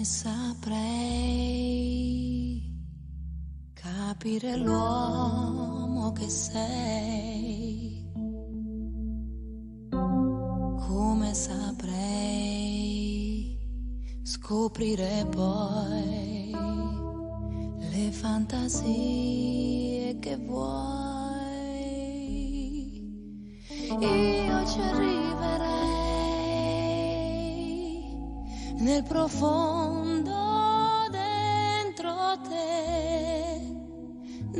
saprei capire l'uomo che sei, come saprei scoprire poi le fantasie che vuoi. Io ci arriverei nel profondo dentro te,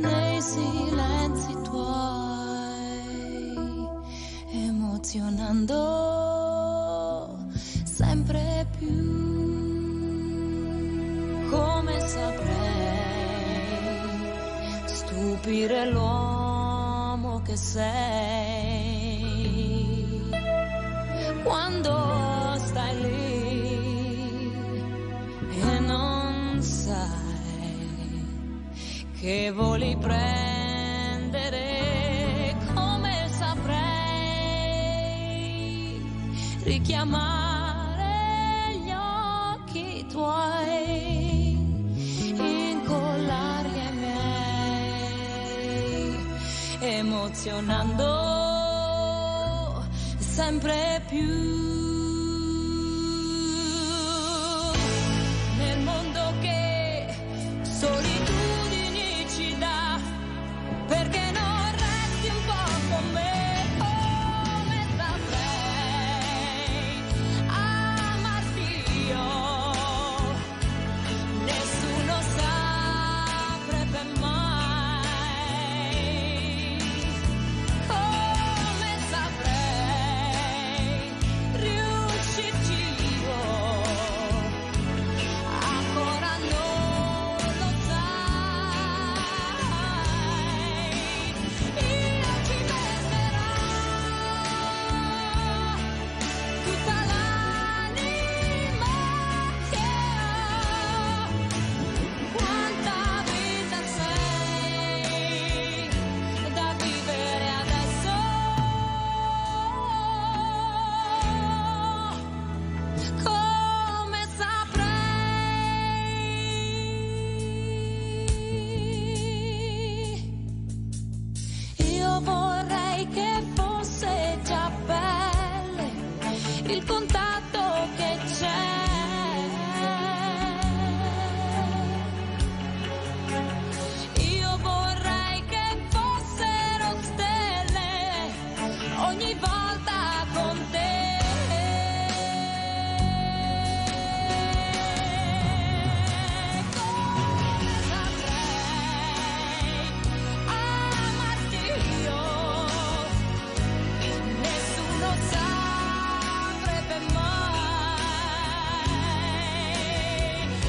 nei silenzi tuoi, emozionando sempre più. Come saprei stupire l'uomo che sei, quando stai lì e non sai che voli prendere. Come saprei richiamare gli occhi tuoi, incollarli ai miei, emozionando sempre più. Nel mondo che solitudini ci dà, perché non resti un po' con me? Come saprei amarti io? Nessuno saprebbe mai. Come saprei riuscirci io? Ancora non lo sai. Io ci metterò tutta l'anima che ho. Quanta vita sei da vivere adesso. Come saprei. Io vorrei che fosse già pelle il contatto che c'è. Io vorrei che fossero stelle ogni volta con te. Come saprei amarti io? Nessuno saprebbe mai.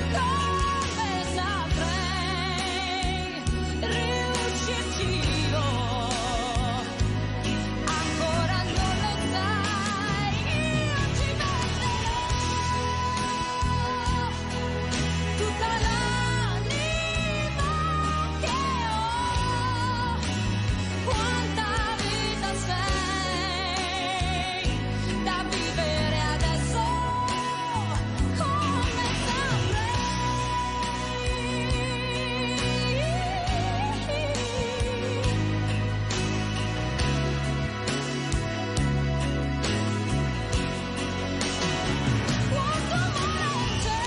Come saprei riuscirci io? Ancora non lo sai. Io ci metterò tutta l'anima che ho. Quanta vita sei da vivere adesso. Come saprei. Quanto amore c'è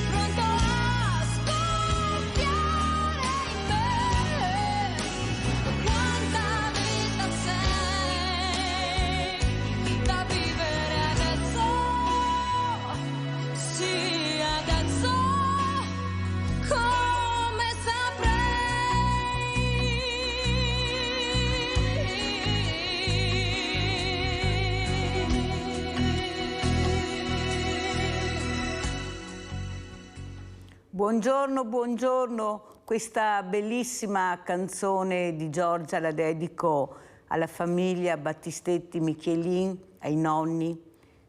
pronto a scoppiare in me. Quanta vita sei da vivere adesso. Sì, adesso. Come Buongiorno, buongiorno. Questa bellissima canzone di Giorgia la dedico alla famiglia Battistetti Michelin, ai nonni,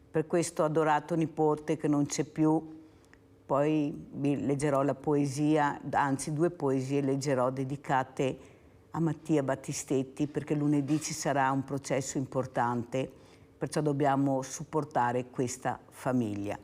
per questo adorato nipote che non c'è più. Poi vi leggerò la poesia, anzi 2 poesie leggerò dedicate a Mattia Battistetti, perché lunedì ci sarà un processo importante perciò dobbiamo supportare questa famiglia.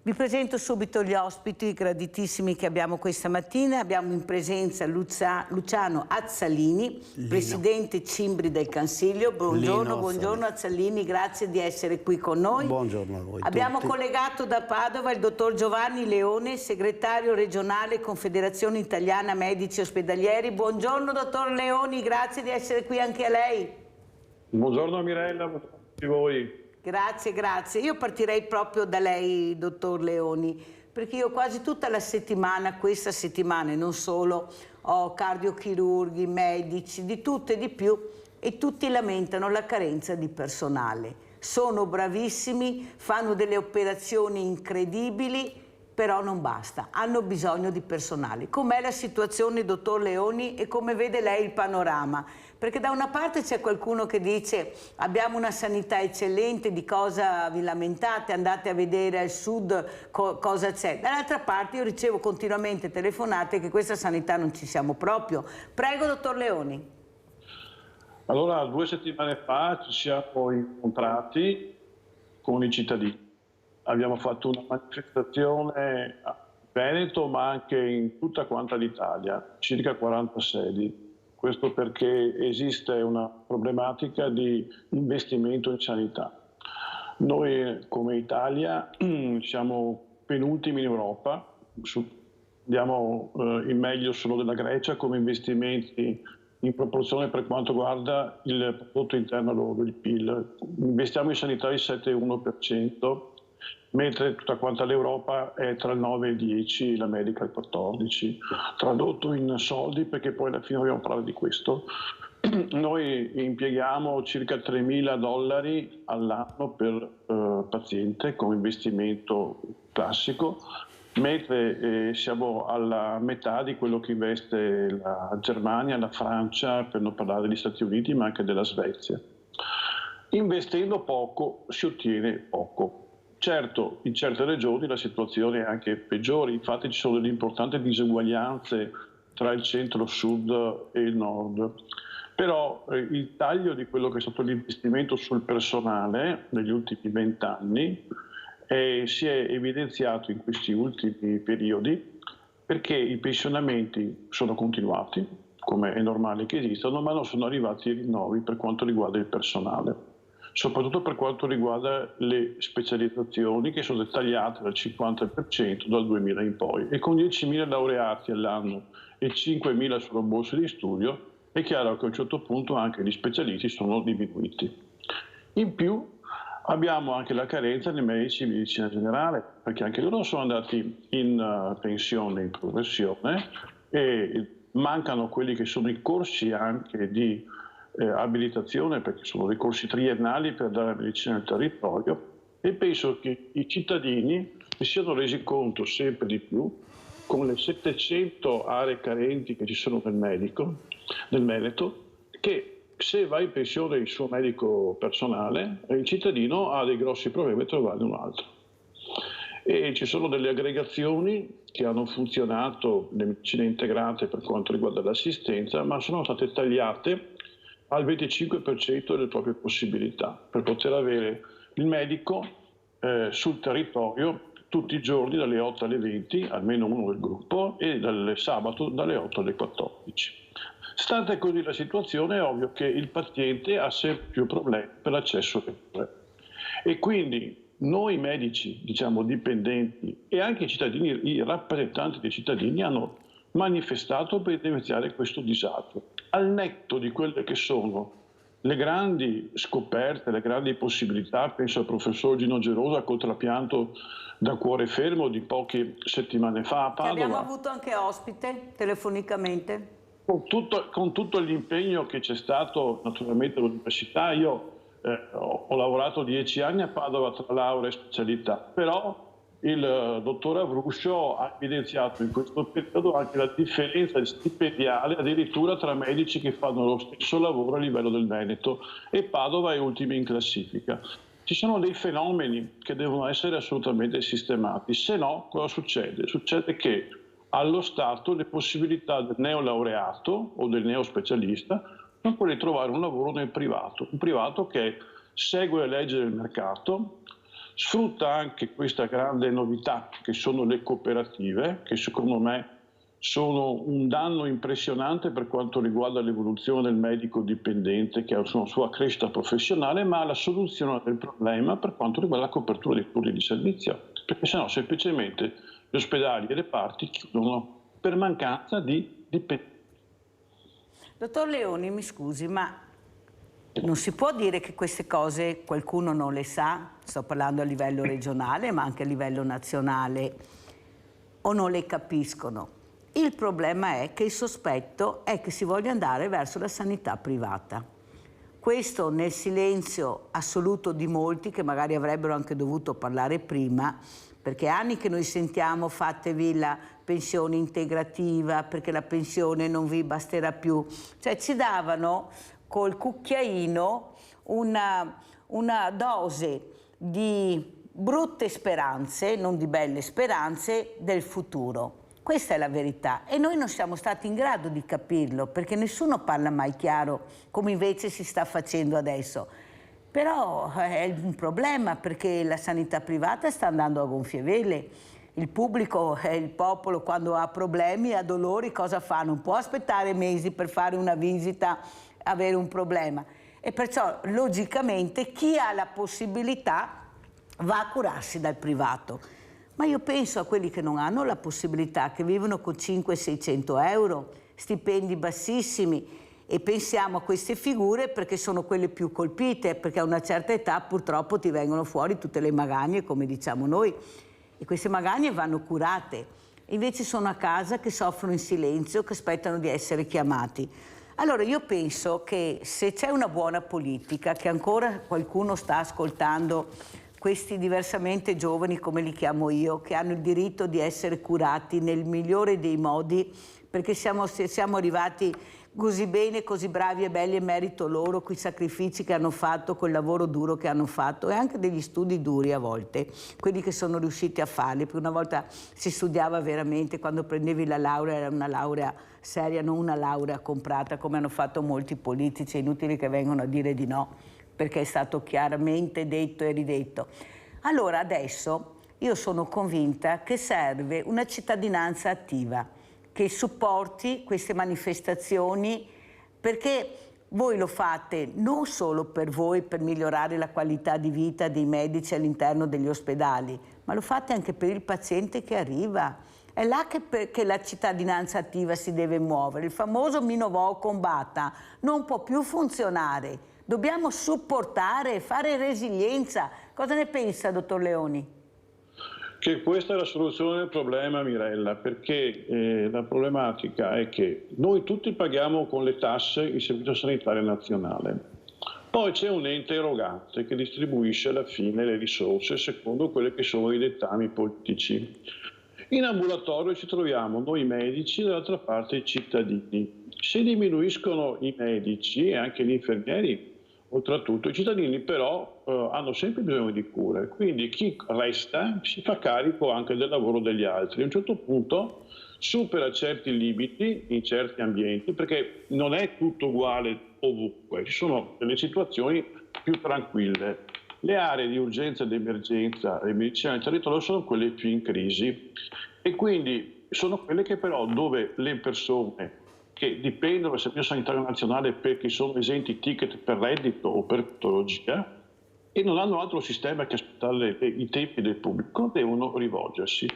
Vi presento subito gli ospiti graditissimi che abbiamo questa mattina. Abbiamo in presenza Luciano Azzalini, presidente Cimbri del Consiglio. Buongiorno, buongiorno Azzalini, grazie di essere qui con noi. Buongiorno a voi. Abbiamo tutti. collegato da Padova il dottor Giovanni Leone, segretario regionale Confederazione Italiana Medici Ospedalieri. Buongiorno dottor Leoni, grazie di essere qui anche a lei. Buongiorno Mirella, buongiorno a tutti voi. Grazie, grazie. Io partirei proprio da lei, dottor Leoni, perché io quasi tutta la settimana, questa settimana e non solo, ho cardiochirurghi, medici, di tutto e di più, e tutti lamentano la carenza di personale. Sono bravissimi, fanno delle operazioni incredibili, però non basta, hanno bisogno di personale. Com'è la situazione, dottor Leoni, e come vede lei il panorama? Perché da una parte c'è qualcuno che dice abbiamo una sanità eccellente, di cosa vi lamentate, andate a vedere al sud cosa c'è. Dall'altra parte io ricevo continuamente telefonate che questa sanità non ci siamo proprio. Prego, dottor Leoni. Allora, 2 settimane fa ci siamo incontrati con i cittadini. Abbiamo fatto una manifestazione a Veneto, ma anche in tutta quanta l'Italia, circa 40 sedi. Questo perché esiste una problematica di investimento in sanità. Noi come Italia siamo penultimi in Europa, diamo il meglio solo della Grecia come investimenti in proporzione per quanto riguarda il prodotto interno lordo, il PIL. Investiamo in sanità il 7,1%, mentre tutta quanta l'Europa è tra il 9 e il 10, l'America il 14. Tradotto in soldi, perché poi alla fine dobbiamo parlare di questo, noi impieghiamo circa $3.000 all'anno per paziente come investimento classico, mentre siamo alla metà di quello che investe la Germania, la Francia, per non parlare degli Stati Uniti, ma anche della Svezia. Investendo poco si ottiene poco. Certo, in certe regioni la situazione è anche peggiore, infatti ci sono delle importanti diseguaglianze tra il centro-sud e il nord. Però il taglio di quello che è stato l'investimento sul personale negli ultimi 20 anni si è evidenziato in questi ultimi periodi perché i pensionamenti sono continuati, come è normale che esistano, ma non sono arrivati i rinnovi per quanto riguarda il personale. Soprattutto per quanto riguarda le specializzazioni che sono tagliate del 50% dal 2000 in poi, e con 10.000 laureati all'anno e 5.000 sulla borsa di studio è chiaro che a un certo punto anche gli specialisti sono diminuiti. In più abbiamo anche la carenza dei medici di medicina generale, perché anche loro sono andati in pensione, in progressione, e mancano quelli che sono i corsi anche di abilitazione, perché sono dei corsi triennali per dare medicina al territorio, e penso che i cittadini si siano resi conto sempre di più, con le 700 aree carenti che ci sono nel Veneto, che se va in pensione il suo medico personale, il cittadino ha dei grossi problemi a trovarne un altro. E ci sono delle aggregazioni che hanno funzionato, le medicine integrate per quanto riguarda l'assistenza, ma sono state tagliate al 25% delle proprie possibilità per poter avere il medico sul territorio tutti i giorni dalle 8 alle 20, almeno uno del gruppo, e dal sabato dalle 8 alle 14. Stante così la situazione, è ovvio che il paziente ha sempre più problemi per l'accesso alle cure. E quindi noi medici, diciamo dipendenti, e anche i cittadini, i rappresentanti dei cittadini hanno manifestato per evidenziare questo disagio, al netto di quelle che sono le grandi scoperte, le grandi possibilità. Penso al professor Gino Gerosa col trapianto da cuore fermo di poche settimane fa a Padova. Che abbiamo avuto anche ospite telefonicamente. Con tutto l'impegno che c'è stato naturalmente all'università, io ho lavorato 10 anni a Padova tra laurea e specialità, però il dottor Avruscio ha evidenziato in questo periodo anche la differenza stipendiale addirittura tra medici che fanno lo stesso lavoro a livello del Veneto, e Padova è ultima in classifica. Ci sono dei fenomeni che devono essere assolutamente sistemati, se no cosa succede? Succede che allo Stato le possibilità del neolaureato o del neospecialista sono quelle di trovare un lavoro nel privato, un privato che segue le leggi del mercato, sfrutta anche questa grande novità che sono le cooperative, che secondo me sono un danno impressionante per quanto riguarda l'evoluzione del medico dipendente che ha una sua crescita professionale, ma la soluzione del problema per quanto riguarda la copertura dei turni di servizio, perché sennò semplicemente gli ospedali e i reparti chiudono per mancanza di dipendenti. Dottor Leoni, mi scusi, ma non si può dire che queste cose qualcuno non le sa, sto parlando a livello regionale ma anche a livello nazionale, o non le capiscono. Il problema è che il sospetto è che si voglia andare verso la sanità privata. Questo nel silenzio assoluto di molti che magari avrebbero anche dovuto parlare prima, perché anni che noi sentiamo fatevi la pensione integrativa perché la pensione non vi basterà più. Cioè ci davano col cucchiaino una dose di brutte speranze, non di belle speranze, del futuro. Questa è la verità e noi non siamo stati in grado di capirlo perché nessuno parla mai chiaro come invece si sta facendo adesso. Però è un problema perché la sanità privata sta andando a gonfie vele. Il pubblico, il popolo quando ha problemi, ha dolori, cosa fa? Non può aspettare mesi per fare una visita, avere un problema. E perciò logicamente chi ha la possibilità va a curarsi dal privato. Ma io penso a quelli che non hanno la possibilità, che vivono con 500-600 euro, stipendi bassissimi, e pensiamo a queste figure perché sono quelle più colpite, perché a una certa età purtroppo ti vengono fuori tutte le magagne, come diciamo noi, e queste magagne vanno curate. Invece sono a casa che soffrono in silenzio, che aspettano di essere chiamati. Allora io penso che se c'è una buona politica, che ancora qualcuno sta ascoltando questi diversamente giovani, come li chiamo io, che hanno il diritto di essere curati nel migliore dei modi, perché siamo arrivati così bene, così bravi e belli, e merito loro quei sacrifici che hanno fatto, quel lavoro duro che hanno fatto e anche degli studi duri a volte, quelli che sono riusciti a farli, perché una volta si studiava veramente, quando prendevi la laurea era una laurea seria, non una laurea comprata come hanno fatto molti politici, è inutile che vengano a dire di no, perché è stato chiaramente detto e ridetto. Allora adesso io sono convinta che serve una cittadinanza attiva, che supporti queste manifestazioni, perché voi lo fate non solo per voi, per migliorare la qualità di vita dei medici all'interno degli ospedali, ma lo fate anche per il paziente che arriva. È là che la cittadinanza attiva si deve muovere. Il famoso mi novo combatta non può più funzionare. Dobbiamo supportare, fare resilienza. Cosa ne pensa, dottor Leoni? Che questa è la soluzione del problema, Mirella, perché la problematica è che noi tutti paghiamo con le tasse il Servizio Sanitario Nazionale. Poi c'è un ente erogante che distribuisce alla fine le risorse secondo quelli che sono i dettami politici. In ambulatorio ci troviamo noi medici, dall'altra parte i cittadini. Se diminuiscono i medici e anche gli infermieri, oltretutto i cittadini però hanno sempre bisogno di cure, quindi chi resta si fa carico anche del lavoro degli altri. A un certo punto supera certi limiti in certi ambienti, perché non è tutto uguale ovunque, ci sono delle situazioni più tranquille. Le aree di urgenza ed emergenza e medicina del territorio sono quelle più in crisi e quindi sono quelle che però dove le persone che dipendono dal Servizio Sanitario Nazionale perché sono esenti ticket per reddito o per patologia e non hanno altro sistema che aspettare i tempi del pubblico, devono rivolgersi.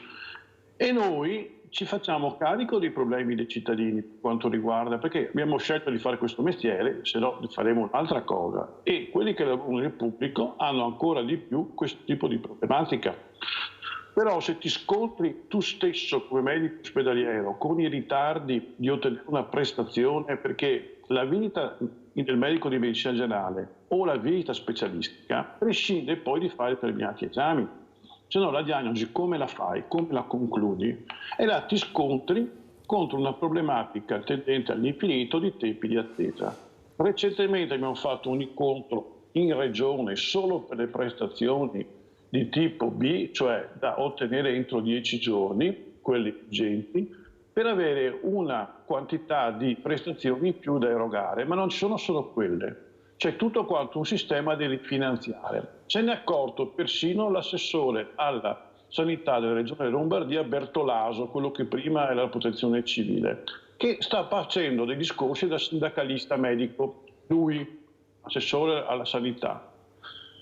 E noi ci facciamo carico dei problemi dei cittadini per quanto riguarda, perché abbiamo scelto di fare questo mestiere, se no faremo un'altra cosa. E quelli che lavorano nel pubblico hanno ancora di più questo tipo di problematica. Però se ti scontri tu stesso come medico ospedaliero con i ritardi di ottenere una prestazione, perché la visita del medico di medicina generale o la visita specialistica prescinde poi di fare determinati esami, se no la diagnosi come la fai, come la concludi, e là ti scontri contro una problematica tendente all'infinito di tempi di attesa. Recentemente abbiamo fatto un incontro in regione solo per le prestazioni di tipo B, cioè da ottenere entro 10 giorni, quelli urgenti, per avere una quantità di prestazioni in più da erogare, ma non ci sono solo quelle. c'è tutto quanto un sistema da rifinanziare. Se ne è accorto persino l'assessore alla sanità della regione Lombardia Bertolaso, quello che prima era la protezione civile, che sta facendo dei discorsi da sindacalista medico, lui assessore alla sanità.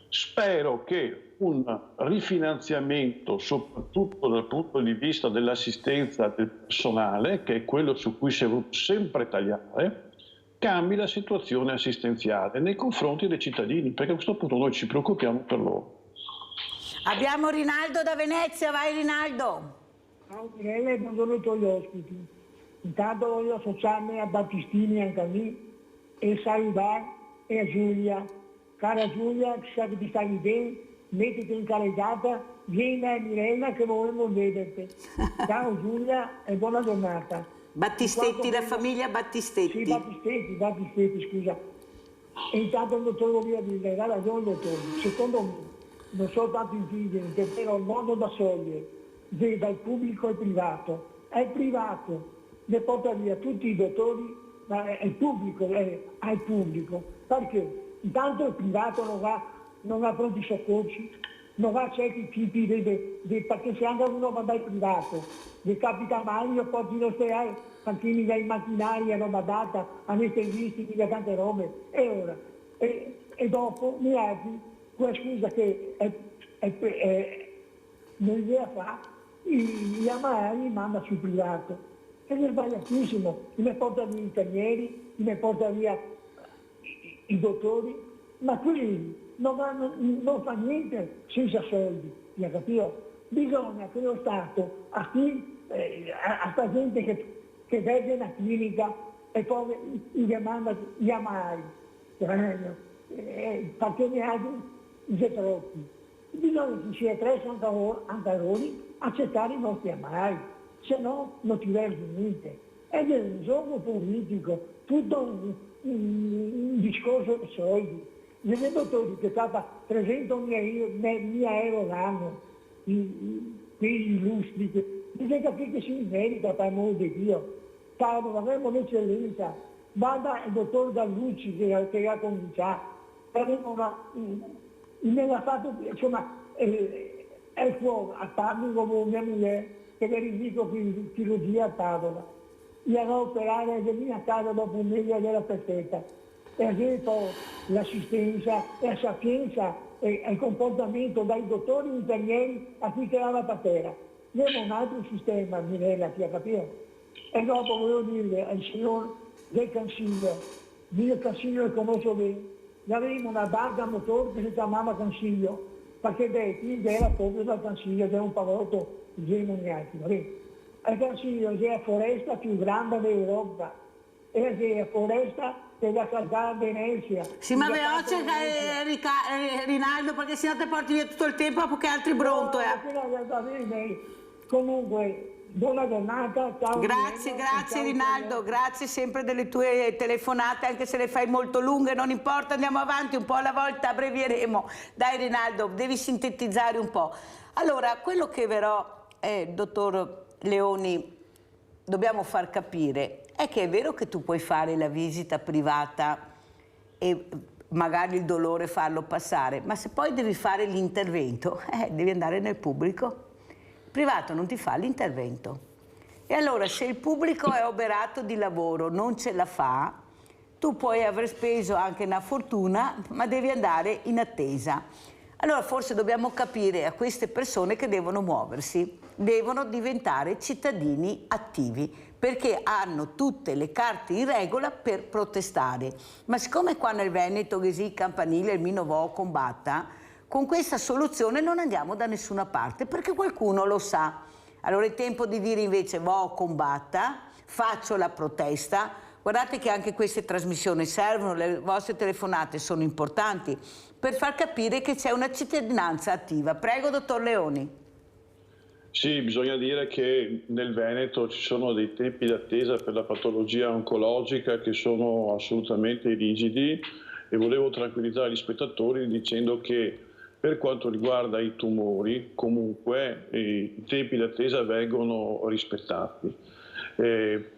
Spero che un rifinanziamento, soprattutto dal punto di vista dell'assistenza del personale, che è quello su cui si è voluto sempre tagliare, cambi la situazione assistenziale nei confronti dei cittadini, perché a questo punto noi ci preoccupiamo per loro. Abbiamo Rinaldo da Venezia, vai Rinaldo. Ciao Mirella e buongiorno ai tuoi ospiti. Intanto voglio associarmi a Battistini anche a me e salutare e a Giulia. Cara Giulia, sa che ti stai bene, mettiti in carregata, vieni a Mirella che vorremmo vederti. Ciao Giulia e buona giornata. Battistetti, la famiglia Battistetti. Sì, Battistetti, scusa. E intanto il dottor volevo dire, ha ragione il dottore, secondo me, non sono tanto intelligente, però il modo da scegliere dal pubblico e privato, è il privato, ne porta via tutti i dottori, ma è il pubblico, al pubblico, perché intanto il privato non ha pronti soccorsi, non ha certi tipi perché se anche uno va dal privato, gli capita mai, io porto in ospedale, perché mi dai macchinari, a roba data, anestesisti, mi dà tante robe, e ora, e dopo mi apri quella scusa che un'idea fa, gli amarani mi manda sul privato, ed è sbagliatissimo, mi porta via gli infermieri, mi porta via i dottori, ma quelli non fa niente senza soldi, mi ha capito? Bisogna che lo Stato a sta gente che vede una clinica e poi gli manda gli amari, perché ne ha già troppi. Bisogna che ci sia 3 antaroni accettare i nostri amari, se no non ti vergi niente. Ed è un gioco politico, tutto un discorso di soldi. Gli dottori che stava 300.000 euro l'anno, quei illustri, bisogna capire che si merita per amore di Dio. Cavolo, avremo l'eccellenza, vada il dottor Gallucci che ha cominciato, avremo me l'ha fatto, insomma, è fuori, a parli come mia moglie, che le ridico chirurgia a tavola. Gli andò a operare e venire a casa dopo un mese della perfetta. E adesso l'assistenza e la sapienza e il comportamento dai dottori infermieri a chi tirava la patera. Abbiamo un altro sistema, Mirella, ti ha capito? E dopo volevo dire al signor del Consiglio, il Consiglio lo conosco bene, avremo una barca a motore che si chiamava Consiglio, perché Betty era proprio dal Consiglio, era un pavotto demoniaco, va bene? Il Consiglio è la foresta più grande d'Europa, è la foresta della Calcare Venezia. Sì, ma veloce Rinaldo, perché sennò ti porti via tutto il tempo perché altri bronto. Comunque, buona giornata, ciao. Grazie Rinaldo, grazie sempre delle tue telefonate, anche se le fai molto lunghe, non importa, andiamo avanti, un po' alla volta abbrevieremo. Dai Rinaldo, devi sintetizzare un po'. Allora, quello che però, dottor Leoni, dobbiamo far capire è che è vero che tu puoi fare la visita privata e magari il dolore farlo passare, ma se poi devi fare l'intervento, devi andare nel pubblico. Il privato non ti fa l'intervento. E allora se il pubblico è oberato di lavoro, non ce la fa, tu puoi aver speso anche una fortuna, ma devi andare in attesa. Allora forse dobbiamo capire a queste persone che devono muoversi, devono diventare cittadini attivi, perché hanno tutte le carte in regola per protestare. Ma siccome qua nel Veneto, Ghesi, Campanile, il Minovò combatta, con questa soluzione non andiamo da nessuna parte, perché qualcuno lo sa. Allora è tempo di dire invece vo combatta, faccio la protesta. Guardate che anche queste trasmissioni servono, le vostre telefonate sono importanti per far capire che c'è una cittadinanza attiva. Prego, dottor Leoni. Sì, bisogna dire che nel Veneto ci sono dei tempi d'attesa per la patologia oncologica che sono assolutamente rigidi e volevo tranquillizzare gli spettatori dicendo che per quanto riguarda i tumori, comunque i tempi d'attesa vengono rispettati.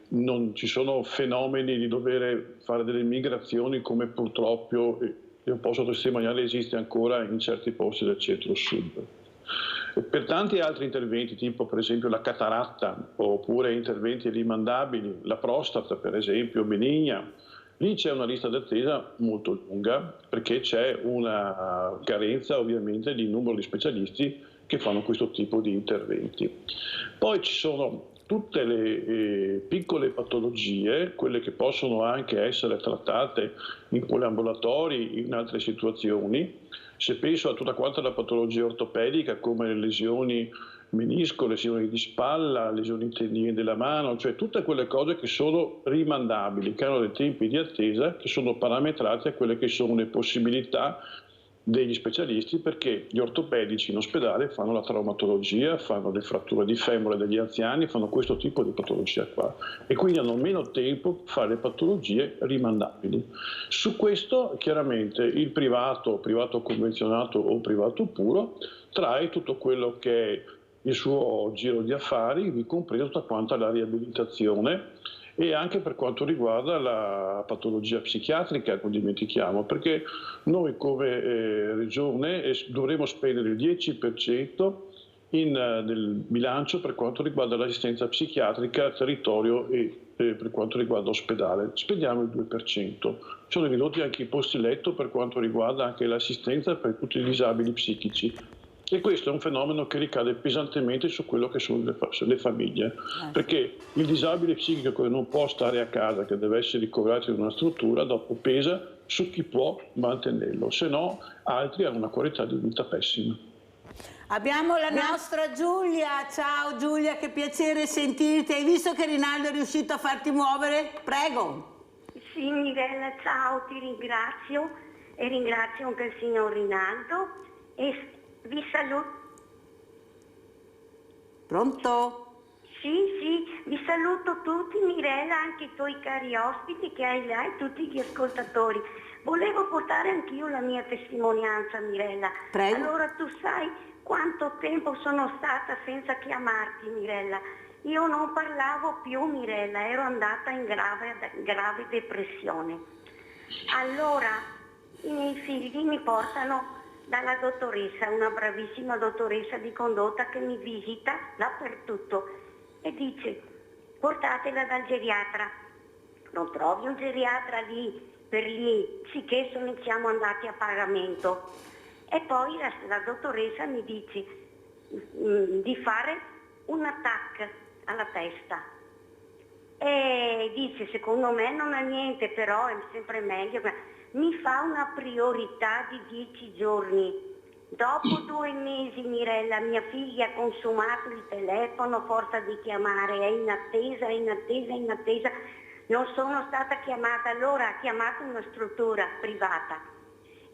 non ci sono fenomeni di dover fare delle migrazioni come purtroppo, io posso testimoniare, esiste ancora in certi posti del centro-sud. Per tanti altri interventi, tipo per esempio la cataratta, oppure interventi rimandabili, la prostata per esempio, benigna, lì c'è una lista d'attesa molto lunga, perché c'è una carenza ovviamente di numero di specialisti che fanno questo tipo di interventi. Poi ci sono tutte le piccole patologie, quelle che possono anche essere trattate in poliambulatori, in altre situazioni. Se penso a tutta quanta la patologia ortopedica, come le lesioni menisco, lesioni di spalla, lesioni tendinee della mano, cioè tutte quelle cose che sono rimandabili, che hanno dei tempi di attesa, che sono parametrati a quelle che sono le possibilità degli specialisti, perché gli ortopedici in ospedale fanno la traumatologia, fanno le fratture di femore degli anziani, fanno questo tipo di patologia qua e quindi hanno meno tempo per fare le patologie rimandabili. Su questo chiaramente il privato convenzionato o privato puro trae tutto quello che è il suo giro di affari, vi compresa tutta quanta la riabilitazione e anche per quanto riguarda la patologia psichiatrica, non dimentichiamo, perché noi come Regione dovremo spendere il 10% del bilancio per quanto riguarda l'assistenza psichiatrica, territorio e per quanto riguarda ospedale. Spendiamo il 2%. Sono ridotti anche i posti letto per quanto riguarda anche l'assistenza per tutti i disabili psichici. E questo è un fenomeno che ricade pesantemente su quello che sono le famiglie, perché il disabile psichico che non può stare a casa, che deve essere ricoverato in una struttura, dopo pesa su chi può mantenerlo, se no altri hanno una qualità di vita pessima. Abbiamo la nostra Giulia. Ciao Giulia, che piacere sentirti. Hai visto che Rinaldo è riuscito a farti muovere? Prego. Sì, Mirella, ciao, ti ringrazio e ringrazio anche il signor Rinaldo e vi saluto. Pronto? Sì, vi saluto tutti, Mirella, anche i tuoi cari ospiti che hai là e tutti gli ascoltatori. Volevo portare anch'io la mia testimonianza, Mirella. Prego. Allora, tu sai quanto tempo sono stata senza chiamarti, Mirella. Io non parlavo più, Mirella, ero andata in grave depressione. Allora, i miei figli mi portano dalla dottoressa, una bravissima dottoressa di condotta che mi visita dappertutto e dice: portatela dal geriatra. Non trovi un geriatra lì per lì, sicché siamo andati a pagamento. E poi la dottoressa mi dice di fare un attacco alla testa e dice: secondo me non ha niente, però è sempre meglio. Mi fa una priorità di 10 giorni. Dopo 2 mesi, Mirella, mia figlia ha consumato il telefono a forza di chiamare, è in attesa. Non sono stata chiamata, allora ha chiamato una struttura privata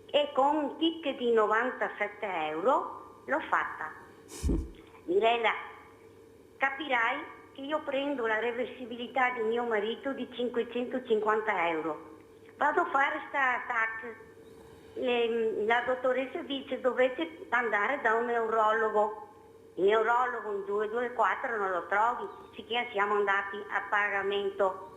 e con un ticket di 97 euro l'ho fatta. Mirella, capirai che io prendo la reversibilità di mio marito di 550 euro. Vado a fare sta TAC, la dottoressa dice: dovete andare da un neurologo. Il neurologo in 224 non lo trovi, sicché siamo andati a pagamento.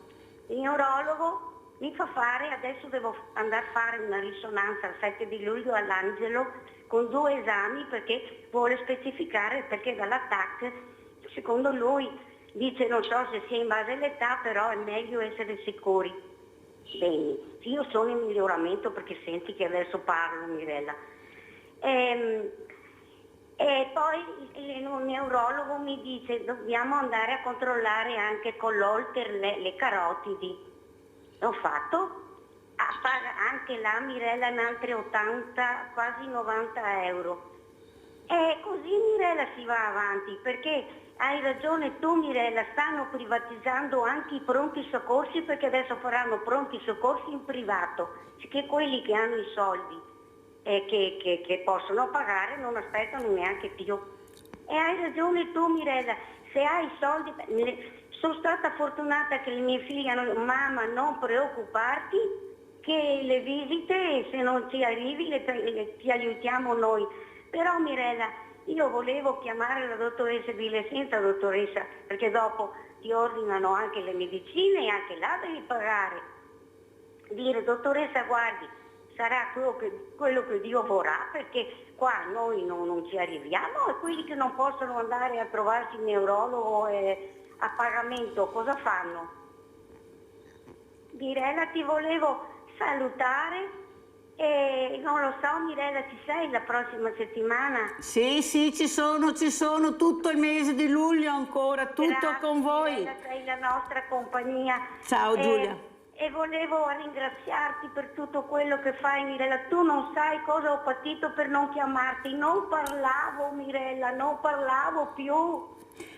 Il neurologo mi fa fare, adesso devo andare a fare una risonanza il 7 di luglio all'Angelo con 2 esami, perché vuole specificare, perché dalla TAC, secondo lui, dice, non so se sia in base all'età, però è meglio essere sicuri. Bene, io sono in miglioramento, perché senti che adesso parlo, Mirella. E poi il neurologo mi dice: dobbiamo andare a controllare anche con l'Holter le carotidi. L'ho fatto, anche là, Mirella, in altre 80, quasi 90 euro. E così, Mirella, si va avanti, perché hai ragione tu, Mirella, stanno privatizzando anche i pronti soccorsi, perché adesso faranno pronti soccorsi in privato, che quelli che hanno i soldi che possono pagare non aspettano neanche più. E hai ragione tu, Mirella, se hai i soldi. Sono stata fortunata che le mie figlie hanno: mamma, non preoccuparti, che le visite, se non ci arrivi, ti aiutiamo noi. Però, Mirella, io volevo chiamare la dottoressa Vile, senza dottoressa, perché dopo ti ordinano anche le medicine e anche là devi pagare. Dire dottoressa guardi, sarà quello che Dio vorrà, perché qua noi non ci arriviamo, e quelli che non possono andare a trovarsi il neurologo a pagamento cosa fanno? Mirella, ti volevo salutare e non lo so, Mirella, ci sei la prossima settimana? Sì, ci sono tutto il mese di luglio ancora, tutto Grazie, con voi. Mirella, sei la nostra compagnia. Ciao Giulia. E volevo ringraziarti per tutto quello che fai, Mirella. Tu non sai cosa ho patito per non chiamarti. Non parlavo, Mirella, non parlavo più.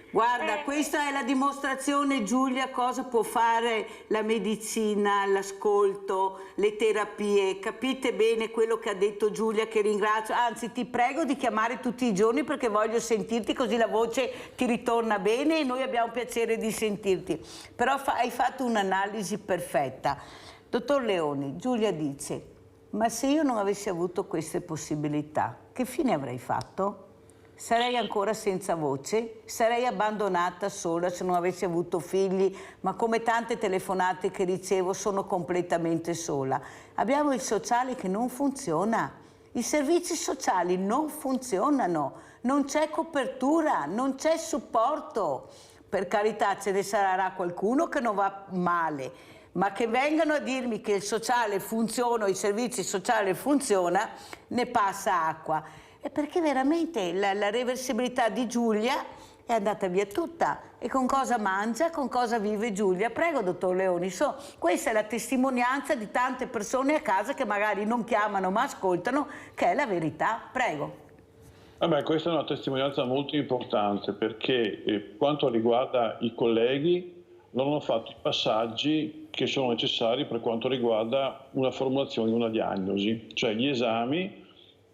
Guarda, questa è la dimostrazione, Giulia, cosa può fare la medicina, l'ascolto, le terapie. Capite bene quello che ha detto Giulia, che ringrazio. Anzi, ti prego di chiamare tutti i giorni perché voglio sentirti, così la voce ti ritorna bene e noi abbiamo piacere di sentirti. Però hai fatto un'analisi perfetta. Dottor Leoni, Giulia dice, ma se io non avessi avuto queste possibilità, che fine avrei fatto? Sarei ancora senza voce, sarei abbandonata sola se non avessi avuto figli, ma come tante telefonate che ricevo sono completamente sola. Abbiamo il sociale che non funziona, i servizi sociali non funzionano, non c'è copertura, non c'è supporto. Per carità, ce ne sarà qualcuno che non va male, ma che vengano a dirmi che il sociale funziona, i servizi sociali funziona, ne passa acqua. È perché veramente la reversibilità di Giulia è andata via tutta. E con cosa mangia, con cosa vive Giulia? Prego, dottor Leoni, questa è la testimonianza di tante persone a casa che magari non chiamano ma ascoltano, che è la verità. Prego. Vabbè, questa è una testimonianza molto importante perché quanto riguarda i colleghi non hanno fatto i passaggi che sono necessari per quanto riguarda una formulazione di una diagnosi, cioè gli esami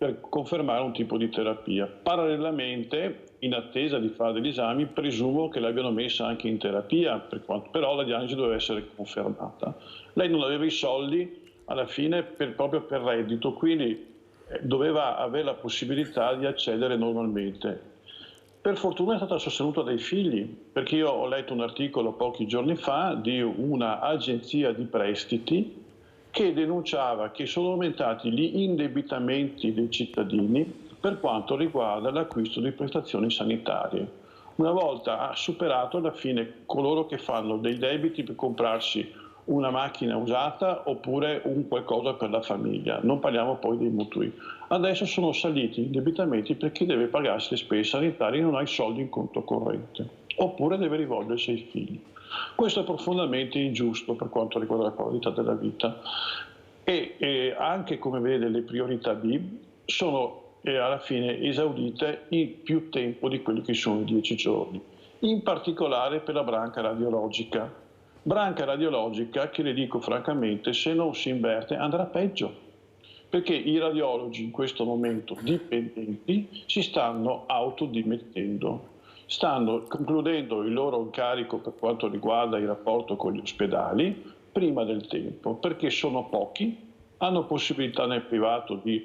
per confermare un tipo di terapia. Parallelamente, in attesa di fare degli esami, presumo che l'abbiano messa anche in terapia, però la diagnosi doveva essere confermata. Lei non aveva i soldi alla fine proprio per reddito, quindi doveva avere la possibilità di accedere normalmente. Per fortuna è stata sostenuta dai figli, perché io ho letto un articolo pochi giorni fa di una agenzia di prestiti che denunciava che sono aumentati gli indebitamenti dei cittadini per quanto riguarda l'acquisto di prestazioni sanitarie. Una volta ha superato alla fine coloro che fanno dei debiti per comprarsi una macchina usata oppure un qualcosa per la famiglia, non parliamo poi dei mutui. Adesso sono saliti gli indebitamenti per chi deve pagarsi le spese sanitarie e non ha i soldi in conto corrente, oppure deve rivolgersi ai figli. Questo è profondamente ingiusto per quanto riguarda la qualità della vita e anche, come vede, le priorità B sono alla fine esaudite in più tempo di quelli che sono i 10 giorni, in particolare per la branca radiologica. Branca radiologica che, le dico francamente, se non si inverte andrà peggio, perché i radiologi in questo momento dipendenti si stanno autodimettendo. Stanno concludendo il loro incarico per quanto riguarda il rapporto con gli ospedali prima del tempo, perché sono pochi, hanno possibilità nel privato di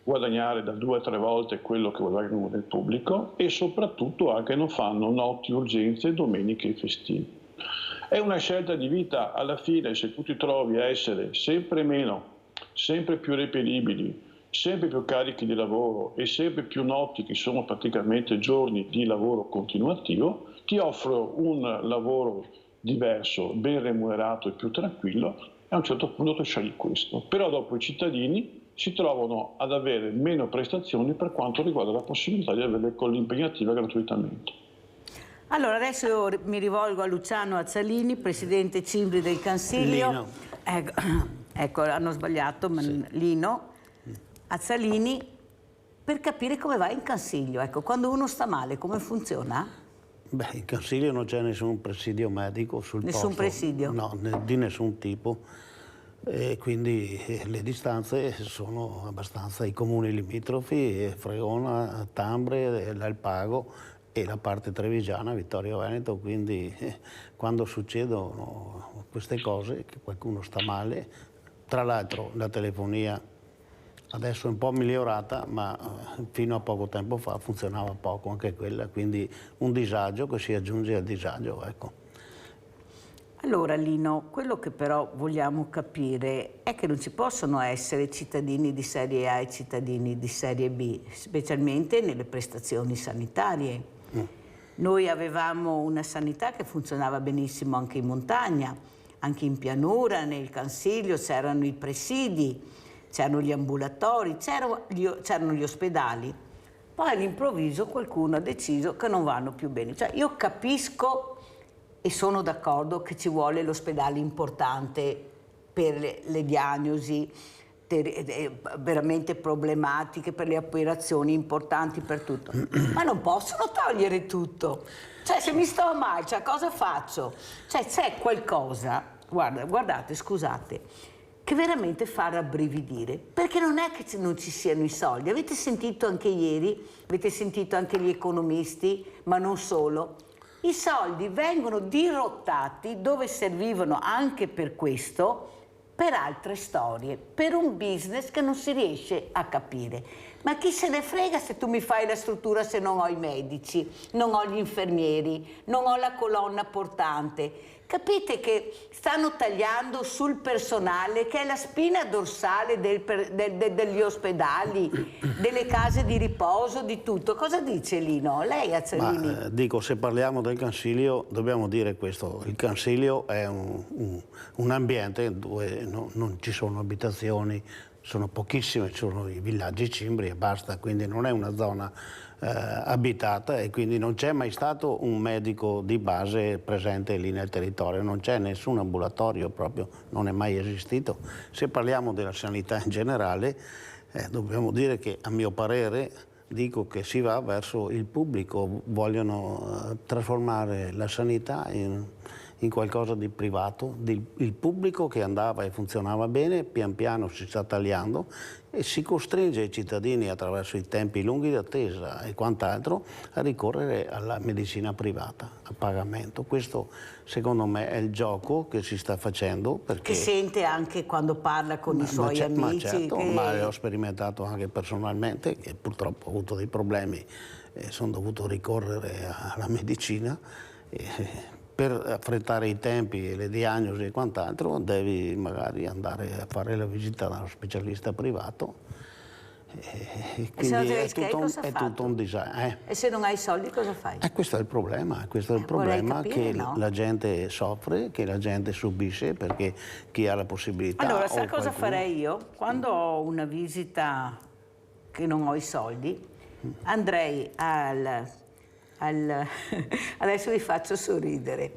guadagnare da 2 a 3 volte quello che guadagnano nel pubblico e soprattutto anche non fanno notti, urgenze, domeniche e festivi. È una scelta di vita, alla fine, se tu ti trovi a essere sempre meno, sempre più reperibili, sempre più carichi di lavoro e sempre più notti, che sono praticamente giorni di lavoro continuativo, ti offro un lavoro diverso, ben remunerato e più tranquillo, e a un certo punto tu scegli questo. Però dopo i cittadini si trovano ad avere meno prestazioni per quanto riguarda la possibilità di averle con l'impegnativa gratuitamente. Allora, adesso mi rivolgo a Luciano Azzalini, presidente Cimbri del Consiglio. Lino. Ecco, hanno sbagliato, ma sì. Lino Azzalini, per capire come va in Consiglio. Ecco, quando uno sta male, come funziona? Beh, in Consiglio non c'è nessun presidio medico sul posto. Nessun presidio? No, di nessun tipo. E quindi le distanze sono abbastanza i comuni limitrofi, Fregona, Tambre, l'Alpago e la parte trevigiana, Vittorio Veneto, quindi quando succedono queste cose, che qualcuno sta male, tra l'altro la telefonia adesso è un po' migliorata, ma fino a poco tempo fa funzionava poco anche quella, quindi un disagio che si aggiunge al disagio, ecco. Allora Lino, quello che però vogliamo capire è che non ci possono essere cittadini di serie A e cittadini di serie B, specialmente nelle prestazioni sanitarie. Noi avevamo una sanità che funzionava benissimo anche in montagna, anche in pianura, nel Cansiglio c'erano i presidi, c'erano gli ambulatori, c'erano gli ospedali. Poi all'improvviso qualcuno ha deciso che non vanno più bene. Cioè io capisco e sono d'accordo che ci vuole l'ospedale importante per le diagnosi veramente problematiche, per le operazioni importanti, per tutto. Ma non possono togliere tutto. Cioè se mi sto male, cioè, cosa faccio? Cioè c'è qualcosa, guardate, scusate, che veramente fa rabbrividire, perché non è che non ci siano i soldi. Avete sentito anche ieri, avete sentito anche gli economisti, ma non solo. I soldi vengono dirottati dove servivano anche per questo, per altre storie, per un business che non si riesce a capire. Ma chi se ne frega se tu mi fai la struttura se non ho i medici, non ho gli infermieri, non ho la colonna portante. Capite che stanno tagliando sul personale, che è la spina dorsale degli ospedali, delle case di riposo, di tutto. Cosa dice Lino? Lei, Azzolini? Dico, se parliamo del Cansiglio, dobbiamo dire questo. Il Cansiglio è un ambiente dove non ci sono abitazioni, sono pochissime, ci sono i villaggi cimbri e basta, quindi non è una zona abitata e quindi non c'è mai stato un medico di base presente lì nel territorio, non c'è nessun ambulatorio proprio, non è mai esistito. Se parliamo della sanità in generale, dobbiamo dire che a mio parere dico che si va verso il pubblico, vogliono trasformare la sanità in qualcosa di privato, il pubblico che andava e funzionava bene, pian piano si sta tagliando e si costringe i cittadini attraverso i tempi lunghi di attesa e quant'altro a ricorrere alla medicina privata, a pagamento. Questo secondo me è il gioco che si sta facendo. Perché che sente anche quando parla con i suoi amici. Ma certo, ma l'ho sperimentato anche personalmente, che purtroppo ho avuto dei problemi e sono dovuto ricorrere alla medicina. Per affrettare i tempi e le diagnosi e quant'altro devi magari andare a fare la visita da uno specialista privato e quindi è tutto un disagio. E se non hai soldi cosa fai? Questo è il problema, Capire, che no? la gente soffre, che la gente subisce perché chi ha la possibilità... Allora, sai cosa farei io? Quando ho una visita che non ho i soldi, andrei adesso vi faccio sorridere,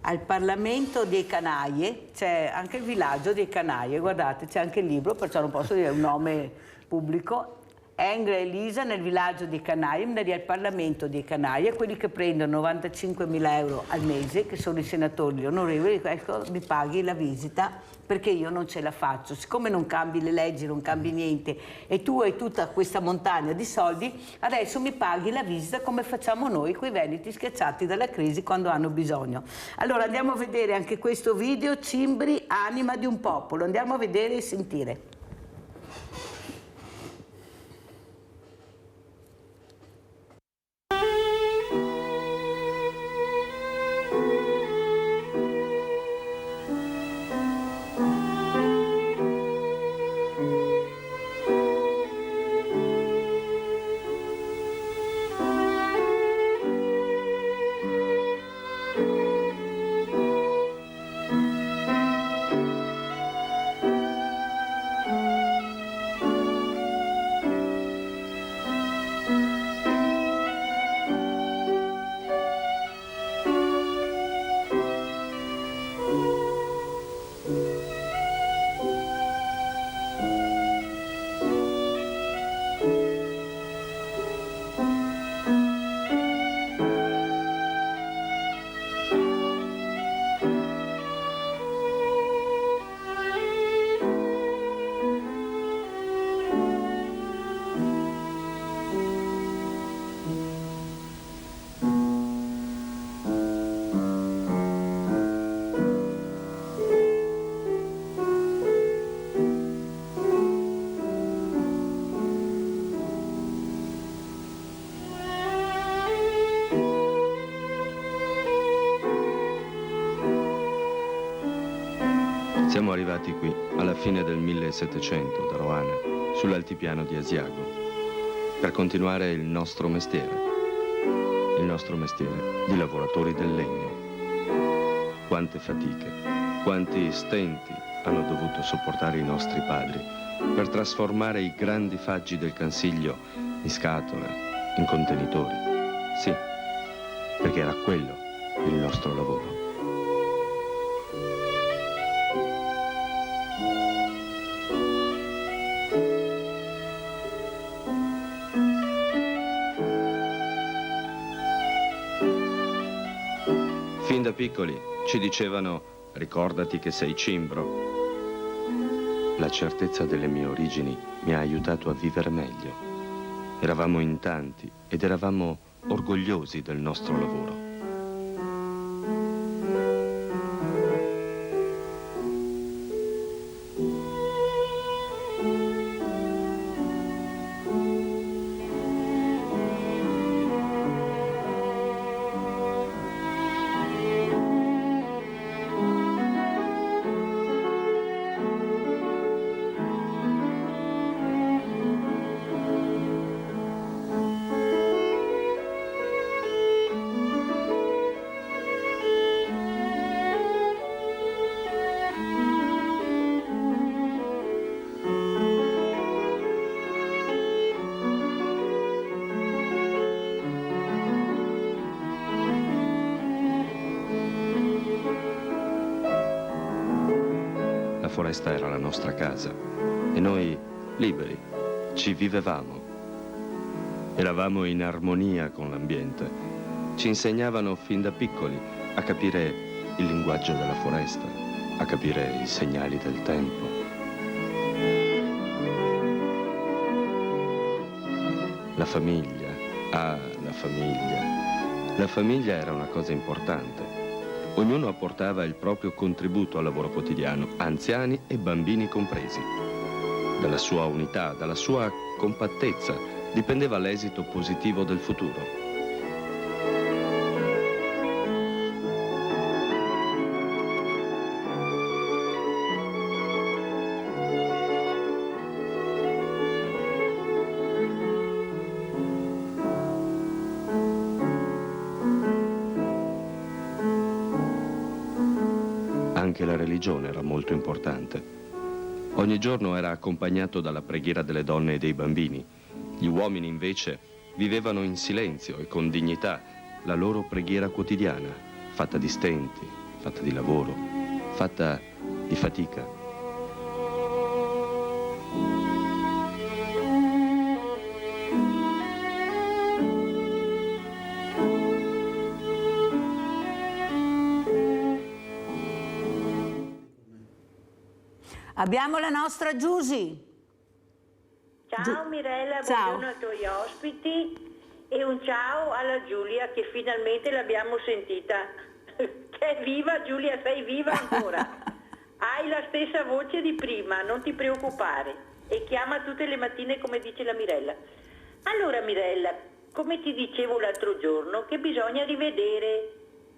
al Parlamento dei Canaie, c'è anche il villaggio dei Canaie, guardate, c'è anche il libro, perciò non posso dire un nome pubblico. Engra e Elisa nel villaggio di Canaie, andrei al Parlamento di Canaie, quelli che prendono 95.000 euro al mese, che sono i senatori, gli onorevoli, ecco, mi paghi la visita perché io non ce la faccio. Siccome non cambi le leggi, non cambi niente e tu hai tutta questa montagna di soldi, adesso mi paghi la visita come facciamo noi quei veneti schiacciati dalla crisi quando hanno bisogno. Allora andiamo a vedere anche questo video, Cimbri, anima di un popolo, andiamo a vedere e sentire. Siamo arrivati qui alla fine del 1700 da Roana, sull'altipiano di Asiago, per continuare il nostro mestiere di lavoratori del legno. Quante fatiche, quanti stenti hanno dovuto sopportare i nostri padri per trasformare i grandi faggi del Cansiglio in scatole, in contenitori. Sì, perché era quello il nostro lavoro. Fin da piccoli ci dicevano: ricordati che sei cimbro. La certezza delle mie origini mi ha aiutato a vivere meglio. Eravamo in tanti ed eravamo orgogliosi del nostro lavoro. La foresta era la nostra casa e noi, liberi, ci vivevamo. Eravamo in armonia con l'ambiente. Ci insegnavano fin da piccoli a capire il linguaggio della foresta, a capire i segnali del tempo. La famiglia, la famiglia. La famiglia era una cosa importante. Ognuno apportava il proprio contributo al lavoro quotidiano, anziani e bambini compresi. Dalla sua unità, dalla sua compattezza, dipendeva l'esito positivo del futuro. Anche la religione era molto importante. Ogni giorno era accompagnato dalla preghiera delle donne e dei bambini. Gli uomini invece vivevano in silenzio e con dignità la loro preghiera quotidiana, fatta di stenti, fatta di lavoro, fatta di fatica. Abbiamo la nostra Giusy. Ciao Mirella, Ciao. buongiorno ai tuoi ospiti e un ciao alla Giulia che finalmente l'abbiamo sentita. Che è viva Giulia, sei viva ancora. Hai la stessa voce di prima, non ti preoccupare. E chiama tutte le mattine come dice la Mirella. Allora Mirella, come ti dicevo l'altro giorno, che bisogna rivedere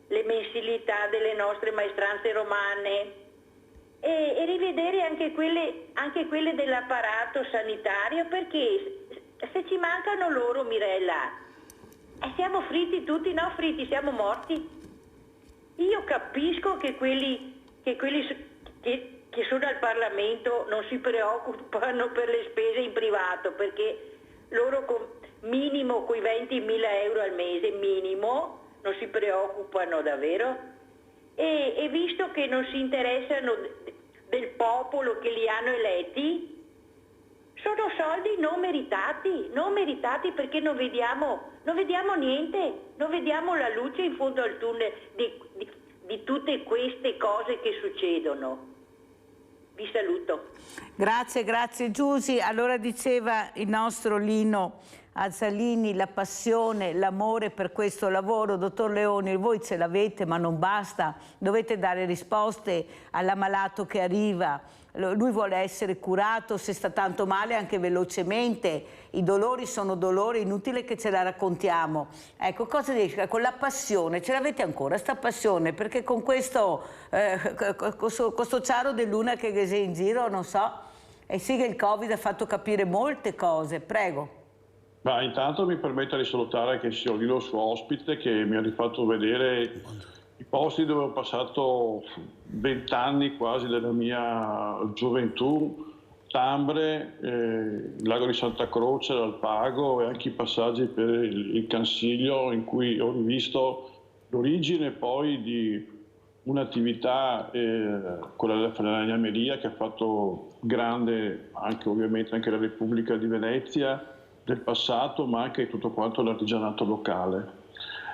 le mensilità delle nostre maestranze romane e rivedere anche quelle dell'apparato sanitario, perché se ci mancano loro, Mirella, siamo fritti tutti, no fritti, siamo morti. Io capisco che quelli che sono al Parlamento non si preoccupano per le spese in privato, perché loro minimo coi 20.000 euro al mese, minimo, non si preoccupano davvero. E visto che non si interessano del popolo che li hanno eletti, sono soldi non meritati perché non vediamo niente, non vediamo la luce in fondo al tunnel di tutte queste cose che succedono. Vi saluto. Grazie Giusy. Allora diceva il nostro Lino Azzalini, la passione, l'amore per questo lavoro. Dottor Leoni, voi ce l'avete ma non basta, dovete dare risposte all'ammalato che arriva. Lui vuole essere curato, se sta tanto male anche velocemente, i dolori sono dolori, inutile che ce la raccontiamo. Ecco, cosa dice? Con la passione, ce l'avete ancora sta passione? Perché con questo ciaro di luna che sei in giro, non so, e sì che il Covid ha fatto capire molte cose, prego. Ma intanto mi permetta di salutare anche il signor Lilo, suo ospite, che mi ha rifatto vedere i posti dove ho passato 20 anni quasi della mia gioventù, Tambre, il lago di Santa Croce, l'Alpago e anche i passaggi per il Cansiglio, in cui ho rivisto l'origine poi di un'attività, quella della Falegnameria, che ha fatto grande anche ovviamente anche la Repubblica di Venezia del passato, ma anche tutto quanto l'artigianato locale.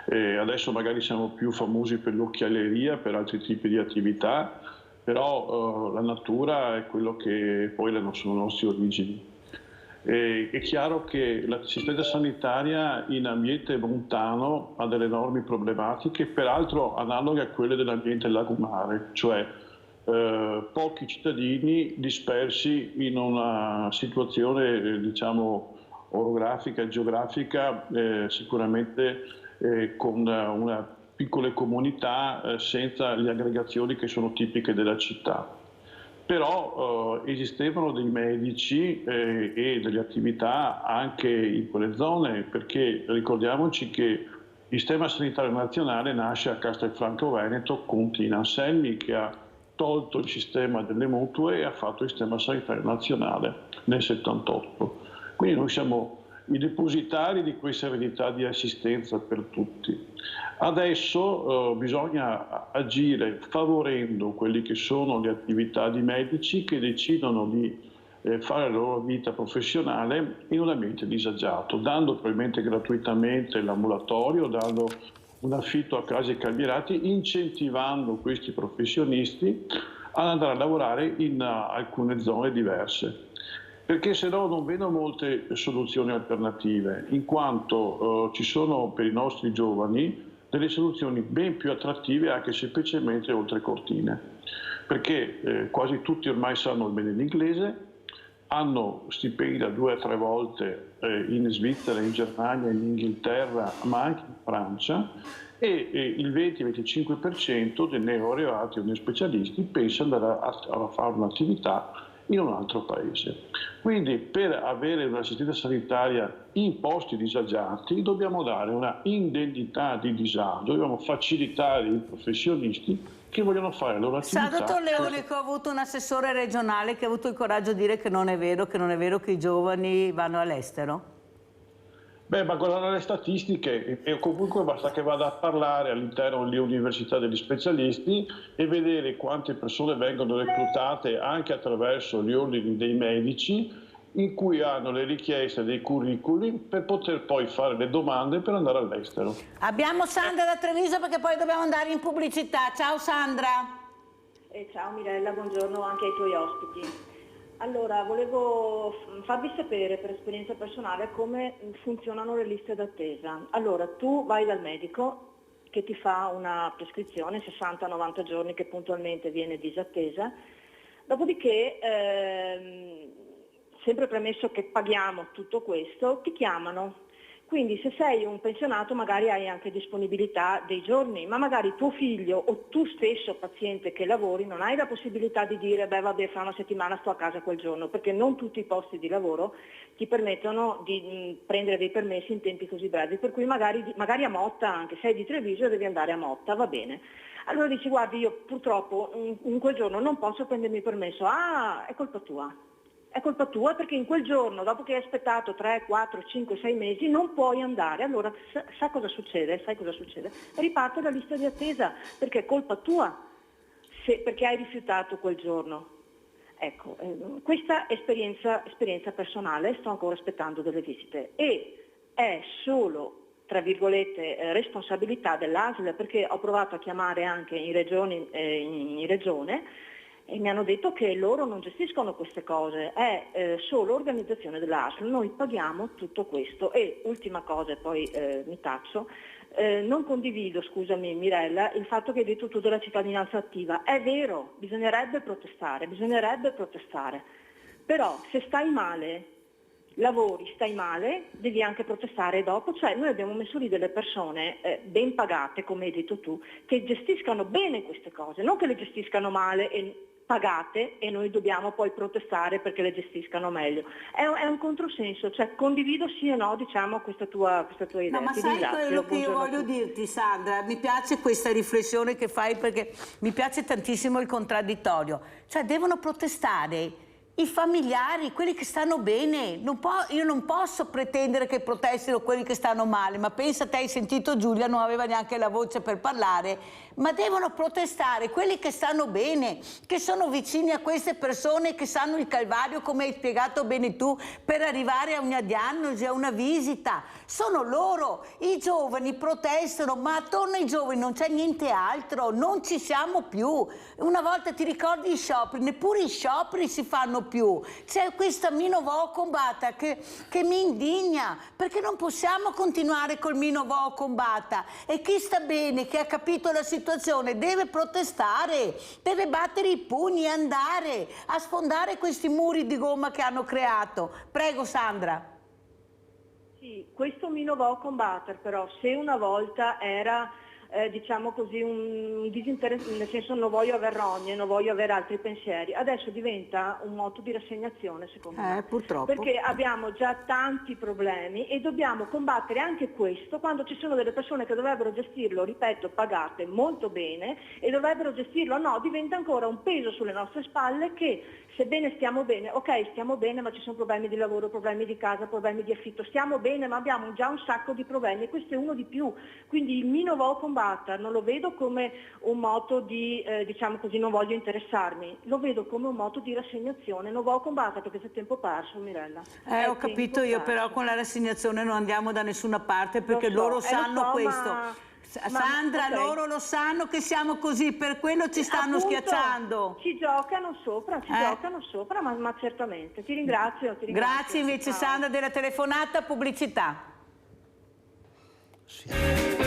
Adesso magari siamo più famosi per l'occhialeria, per altri tipi di attività, però la natura è quello che poi sono le nostre origini. È chiaro che l'assistenza sanitaria in ambiente montano ha delle enormi problematiche, peraltro analoghe a quelle dell'ambiente lagumare, cioè pochi cittadini dispersi in una situazione diciamo orografica e geografica sicuramente con una piccole comunità senza le aggregazioni che sono tipiche della città. Però esistevano dei medici e delle attività anche in quelle zone, perché ricordiamoci che il sistema sanitario nazionale nasce a Castelfranco Veneto con Tina Anselmi, che ha tolto il sistema delle mutue e ha fatto il sistema sanitario nazionale nel 78. Quindi noi siamo i depositari di questa eredità di assistenza per tutti. Adesso bisogna agire favorendo quelle che sono le attività di medici che decidono di fare la loro vita professionale in un ambiente disagiato, dando probabilmente gratuitamente l'ambulatorio, dando un affitto a case calmierati, incentivando questi professionisti ad andare a lavorare in alcune zone diverse. Perché se no non vedo molte soluzioni alternative, in quanto ci sono per i nostri giovani delle soluzioni ben più attrattive anche semplicemente oltre cortine, perché quasi tutti ormai sanno bene l'inglese, hanno stipendi da 2 a 3 volte in Svizzera, in Germania, in Inghilterra, ma anche in Francia, e il 20-25% dei neoarrivati o dei specialisti pensa di andare a fare un'attività in un altro paese. Quindi per avere un'assistenza sanitaria in posti disagiati dobbiamo dare una indennità di disagio, dobbiamo facilitare i professionisti che vogliono fare la loro attività. Sa, dottor Leoni, che ho avuto un assessore regionale che ha avuto il coraggio di dire che non è vero che i giovani vanno all'estero? Beh, ma guardare le statistiche, e comunque basta che vada a parlare all'interno delle università degli specialisti e vedere quante persone vengono reclutate anche attraverso gli ordini dei medici, in cui hanno le richieste dei curriculi per poter poi fare le domande per andare all'estero. Abbiamo Sandra da Treviso perché poi dobbiamo andare in pubblicità. Ciao Sandra. Ciao Mirella, buongiorno anche ai tuoi ospiti. Allora, volevo farvi sapere per esperienza personale come funzionano le liste d'attesa. Allora, tu vai dal medico che ti fa una prescrizione, 60-90 giorni che puntualmente viene disattesa, dopodiché, sempre premesso che paghiamo tutto questo, ti chiamano. Quindi se sei un pensionato magari hai anche disponibilità dei giorni, ma magari tuo figlio o tu stesso paziente che lavori non hai la possibilità di dire beh vabbè fra una settimana sto a casa quel giorno, perché non tutti i posti di lavoro ti permettono di prendere dei permessi in tempi così brevi, per cui magari a Motta, anche se sei di Treviso devi andare a Motta, va bene. Allora dici guardi io purtroppo in quel giorno non posso prendermi il permesso, è colpa tua. È colpa tua perché in quel giorno, dopo che hai aspettato 3, 4, 5, 6 mesi, non puoi andare. Allora sai cosa succede? Riparte la lista di attesa perché è colpa tua, perché hai rifiutato quel giorno. Ecco, questa esperienza personale, sto ancora aspettando delle visite e è solo, tra virgolette, responsabilità dell'ASL, perché ho provato a chiamare anche in regione e mi hanno detto che loro non gestiscono queste cose, è solo organizzazione dell'ASL, noi paghiamo tutto questo. E ultima cosa, e poi mi taccio, non condivido, scusami Mirella, il fatto che hai detto tu della cittadinanza attiva. È vero, bisognerebbe protestare, però se stai male, lavori, stai male, devi anche protestare dopo. Cioè noi abbiamo messo lì delle persone ben pagate, come hai detto tu, che gestiscano bene queste cose, non che le gestiscano male e pagate e noi dobbiamo poi protestare perché le gestiscano meglio. È un controsenso, cioè condivido sì e no, diciamo, questa tua idea. No, ma Ti sai ringrazio, quello che io buongiorno a voglio tutti. dirti, Sandra? Mi piace questa riflessione che fai, perché mi piace tantissimo il contraddittorio. Cioè devono protestare i familiari, quelli che stanno bene. Io non posso pretendere che protestino quelli che stanno male, ma pensa te, hai sentito Giulia, non aveva neanche la voce per parlare, ma devono protestare quelli che stanno bene, che sono vicini a queste persone, che sanno il calvario, come hai spiegato bene tu, per arrivare a una diagnosi, a una visita. Sono loro. I giovani protestano, ma attorno ai giovani non c'è niente altro, non ci siamo più. Una volta, ti ricordi i scioperi? Neppure i scioperi si fanno più. C'è questa Mino Vo Combatta che mi indigna, perché non possiamo continuare col Mino Vo Combatta. E chi sta bene, che ha capito la situazione, deve protestare, deve battere i pugni e andare a sfondare questi muri di gomma che hanno creato. Prego Sandra. Sì, questo mi innovò combattere, però se una volta era diciamo così un disinteresse, nel senso non voglio aver rogne, non voglio avere altri pensieri, adesso diventa un moto di rassegnazione, secondo me. Purtroppo. Perché abbiamo già tanti problemi e dobbiamo combattere anche questo quando ci sono delle persone che dovrebbero gestirlo, ripeto, pagate molto bene, e dovrebbero gestirlo. No, diventa ancora un peso sulle nostre spalle che, sebbene stiamo bene, ok, stiamo bene, ma ci sono problemi di lavoro, problemi di casa, problemi di affitto, stiamo bene, ma abbiamo già un sacco di problemi e questo è uno di più. Quindi il mio nuovo combattere non lo vedo come un moto di, diciamo così, non voglio interessarmi, lo vedo come un moto di rassegnazione. Non voglio combattere perché c'è tempo perso, Mirella. Ho capito io, però con la rassegnazione non andiamo da nessuna parte, perché loro sanno questo. Sandra, okay, loro lo sanno che siamo così, per quello ci stanno schiacciando. Ci giocano sopra, ma certamente. Ti ringrazio. Grazie invece. Ciao. Sandra della telefonata, pubblicità. Sì.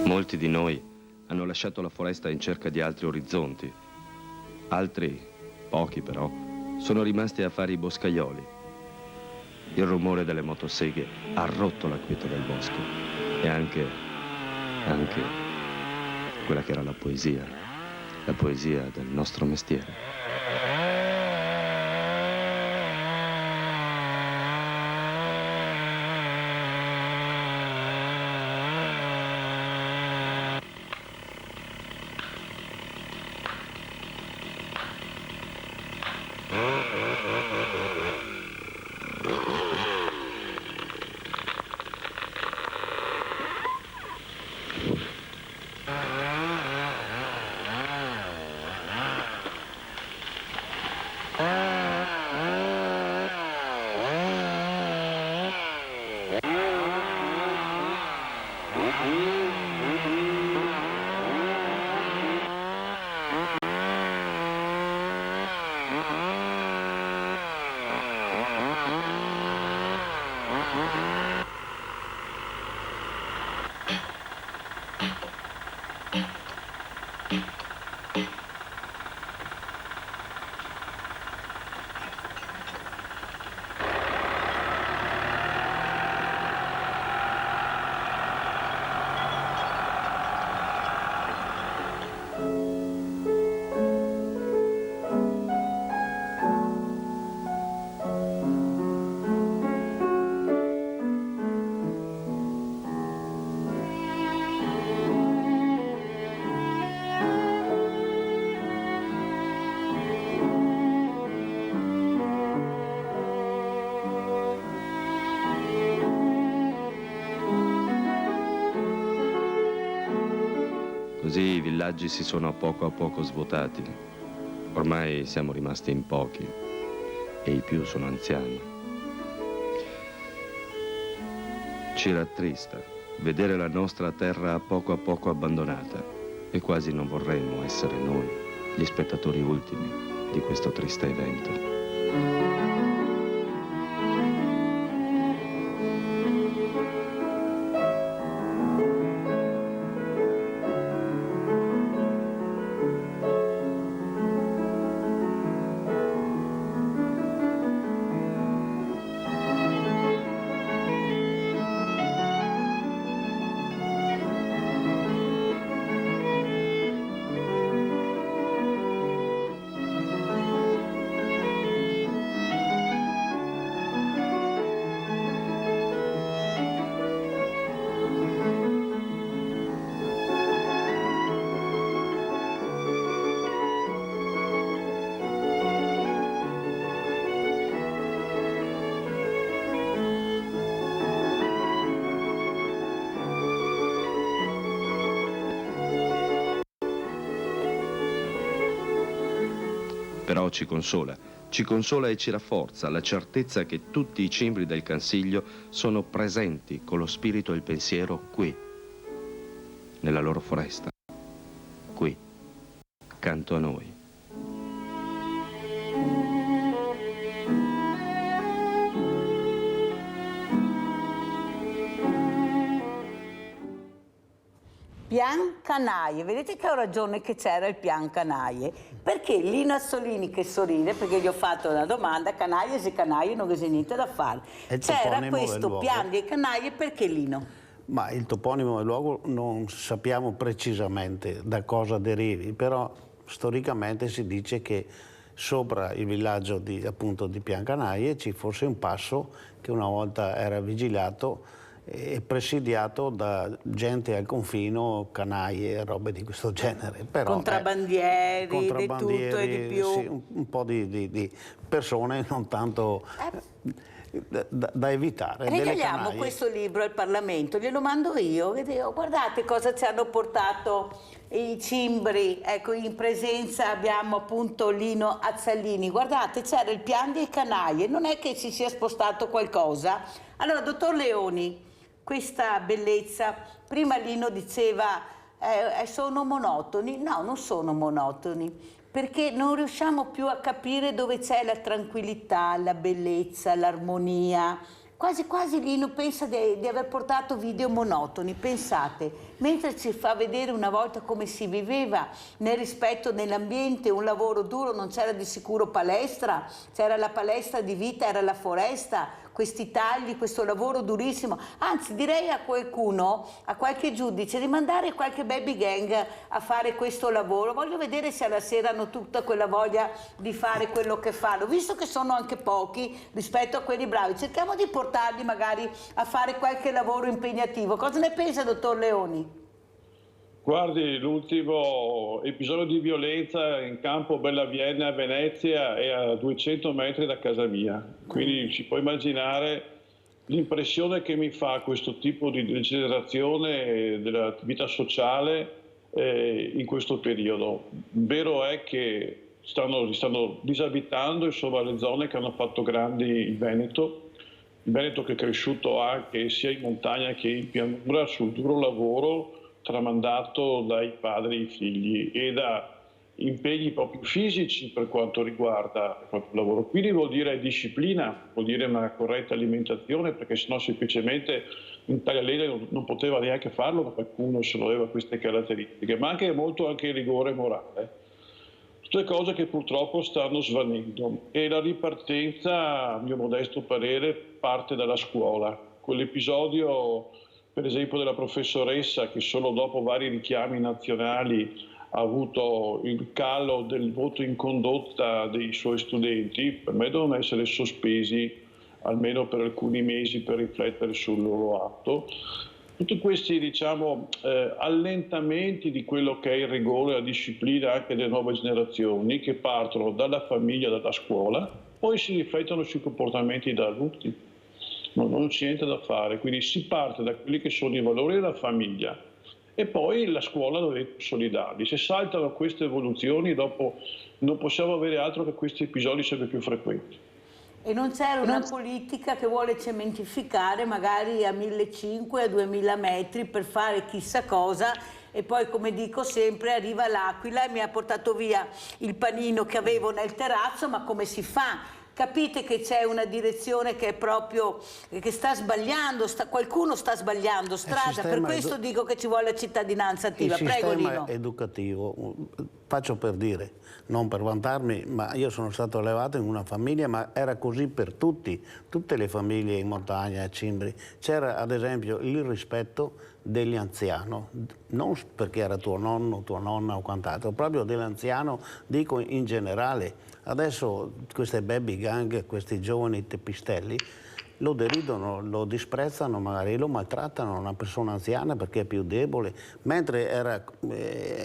Molti di noi hanno lasciato la foresta in cerca di altri orizzonti. Altri, pochi però, sono rimasti a fare i boscaioli. Il rumore delle motoseghe ha rotto la quiete del bosco e anche quella che era la poesia del nostro mestiere. Così i villaggi si sono a poco svuotati. Ormai siamo rimasti in pochi e i più sono anziani. Ci rattrista vedere la nostra terra a poco abbandonata e quasi non vorremmo essere noi gli spettatori ultimi di questo triste evento. Però ci consola e ci rafforza la certezza che tutti i cimbri del Cansiglio sono presenti con lo spirito e il pensiero qui, nella loro foresta, qui, accanto a noi. Pian Canaie, vedete che ho ragione che c'era il Pian Canaie, perché Lino Assolini che sorride, perché gli ho fatto una domanda, Canaie se Canaie non c'è niente da fare. C'era questo Pian di Canaie, perché Lino? Ma il toponimo del luogo non sappiamo precisamente da cosa derivi, però storicamente si dice che sopra il villaggio appunto di Pian Canaie ci fosse un passo che una volta era vigilato e presidiato da gente al confino, canaie e robe di questo genere. Però, contrabbandieri, di tutto e di più. Sì, un po' di persone non tanto da evitare. Regaliamo questo libro al Parlamento, glielo mando io, guardate cosa ci hanno portato i cimbri, ecco, in presenza abbiamo appunto Lino Azzalini, guardate c'era il Pian dei Canaie, non è che si sia spostato qualcosa. Allora, dottor Leoni, questa bellezza, prima Lino diceva sono monotoni, no, non sono monotoni, perché non riusciamo più a capire dove c'è la tranquillità, la bellezza, l'armonia. Quasi quasi Lino pensa di aver portato video monotoni, pensate, mentre ci fa vedere una volta come si viveva nel rispetto dell'ambiente, un lavoro duro, non c'era di sicuro palestra, c'era la palestra di vita, era la foresta, questi tagli, questo lavoro durissimo. Anzi, direi a qualcuno, a qualche giudice, di mandare qualche baby gang a fare questo lavoro. Voglio vedere se alla sera hanno tutta quella voglia di fare quello che fanno, visto che sono anche pochi rispetto a quelli bravi. Cerchiamo di portarli magari a fare qualche lavoro impegnativo. Cosa ne pensa, dottor Leoni? Guardi, l'ultimo episodio di violenza in campo Bella Vienna a Venezia è a 200 metri da casa mia, quindi ci può immaginare l'impressione che mi fa questo tipo di degenerazione della vita sociale in questo periodo. Vero è che li stanno disabitando, insomma, le zone che hanno fatto grandi il Veneto che è cresciuto anche sia in montagna che in pianura sul duro lavoro tramandato dai padri ai figli e da impegni proprio fisici per quanto riguarda il proprio lavoro. Quindi vuol dire disciplina, vuol dire una corretta alimentazione, perché sennò semplicemente in taglialene non poteva neanche farlo, qualcuno se lo aveva queste caratteristiche, ma anche molto anche rigore morale. Tutte cose che purtroppo stanno svanendo e la ripartenza, a mio modesto parere, parte dalla scuola. Quell'episodio per esempio della professoressa che solo dopo vari richiami nazionali ha avuto il calo del voto in condotta dei suoi studenti, per me devono essere sospesi almeno per alcuni mesi per riflettere sul loro atto. Tutti questi, diciamo, allentamenti di quello che è il rigore e la disciplina anche delle nuove generazioni che partono dalla famiglia, dalla scuola, poi si riflettono sui comportamenti da adulti. Non c'è niente da fare, quindi si parte da quelli che sono i valori della famiglia e poi la scuola deve consolidarli. Se saltano queste evoluzioni dopo non possiamo avere altro che questi episodi sempre più frequenti. E non c'era una politica che vuole cementificare magari a 1.500, a 2.000 metri per fare chissà cosa, e poi, come dico sempre, arriva l'aquila e mi ha portato via il panino che avevo nel terrazzo, ma come si fa? Capite che c'è una direzione che è proprio, che sta sbagliando, qualcuno sta sbagliando strada, per questo dico che ci vuole cittadinanza attiva. Prego, Lino. Il sistema educativo, faccio per dire, non per vantarmi, ma io sono stato allevato in una famiglia, ma era così per tutti, tutte le famiglie in montagna, a Cimbri. C'era ad esempio il rispetto degli anziani, non perché era tuo nonno, tua nonna o quant'altro, proprio dell'anziano, dico in generale. Adesso queste baby gang, questi giovani teppistelli, lo deridono, lo disprezzano, magari lo maltrattano, una persona anziana perché è più debole, mentre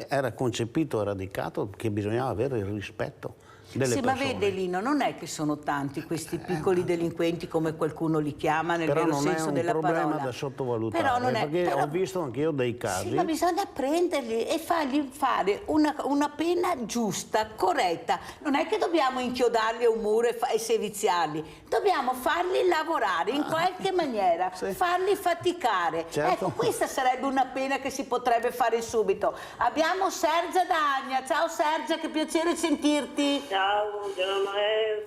era concepito e radicato che bisognava avere il rispetto delle persone. Ma vede, Lino, non è che sono tanti questi piccoli delinquenti, come qualcuno li chiama, nel vero senso della parola. Però non è un problema da sottovalutare, perché ho visto anch'io dei casi. Sì, ma bisogna prenderli e fargli fare una pena giusta, corretta. Non è che dobbiamo inchiodarli a un muro e seviziarli, dobbiamo farli lavorare in qualche maniera, farli faticare. Certo. Ecco, questa sarebbe una pena che si potrebbe fare subito. Abbiamo Sergia da Agna. Ciao Sergia, che piacere sentirti. Ciao, buongiorno,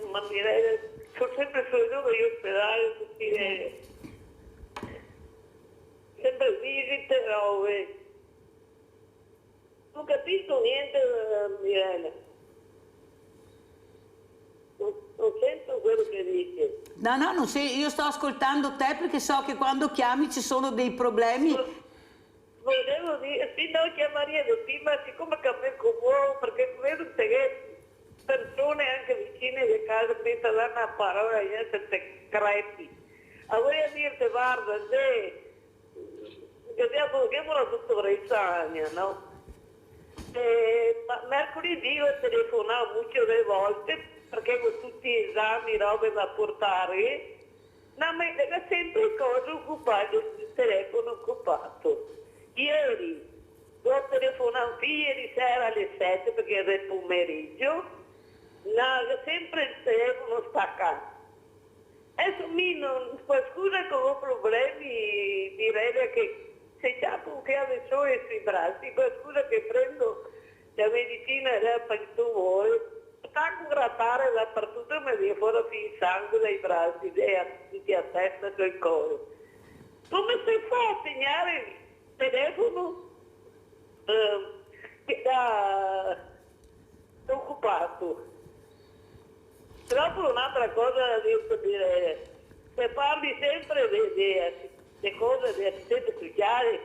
ma direi, sono sempre solito io ospedale, tutti sempre visite, robe. Non capisco niente, Mirella. Non sento quello che dici. No, non sei, io sto ascoltando te perché so che quando chiami ci sono dei problemi. Volevo dire, sì, no, chiamarei prima, siccome capisco buono, perché vedo che persone anche vicine di casa senza dare una parola, niente, te crepi. A voi a dirti, guarda, abbiamo la dottoressa Agna, no? Ma mercoledì ho telefonato molte volte perché con tutti gli esami, robe da portare, ma mi era sempre cosa occupata, il telefono occupato. Ieri ho telefonato ieri sera alle 7 perché era il pomeriggio, sempre il telefono staccato. Adesso scusa che ho problemi, direi che se c'è che adesso sui bracci, ma scusa che prendo la medicina che tu vuoi, sta a grattare dappertutto, mi viene fuori il sangue dai bracci, a testa del collo. Come si fa a segnare il telefono che da occupato? Proprio un'altra cosa da dire, se parli sempre delle cose di assistente sociale,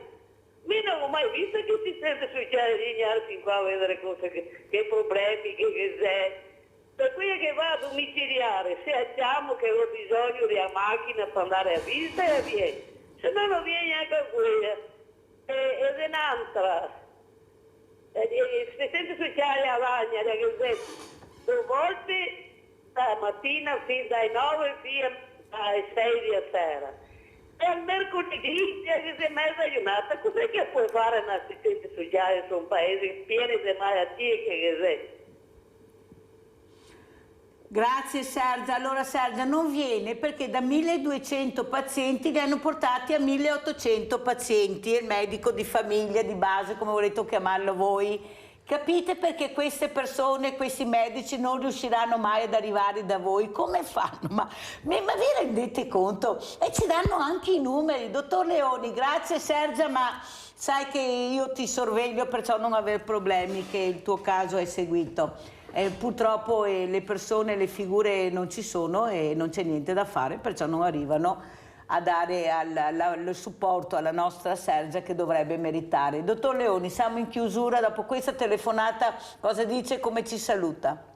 io non ho mai visto che assistente sociale viene fin qua a vedere cose, che problemi, che c'è. Per cui è che va a domiciliare, se abbiamo che ho bisogno di una macchina per andare a visita, viene. Se no non viene neanche a quella. Ed è un'altra. L'assistente sociale a Vagna, che 2 volte la mattina fino dai 9 fino alle 6 di sera. E al mercoledì che si è mezza giornata, cos'è che può fare un assistente sociale su un paese pieno di malattie che è? Grazie Sergia. Allora Sergia non viene perché da 1.200 pazienti li hanno portati a 1.800 pazienti, il medico di famiglia, di base, come volete chiamarlo voi. Capite perché queste persone, questi medici non riusciranno mai ad arrivare da voi? Come fanno? Ma vi rendete conto? E ci danno anche i numeri. Dottor Leoni, grazie Sergia, ma sai che io ti sorveglio, perciò non aver problemi, che il tuo caso è seguito. Purtroppo le persone, le figure non ci sono e non c'è niente da fare, perciò non arrivano a dare il supporto alla nostra Sergia che dovrebbe meritare. Dottor Leoni, siamo in chiusura, dopo questa telefonata cosa dice, come ci saluta?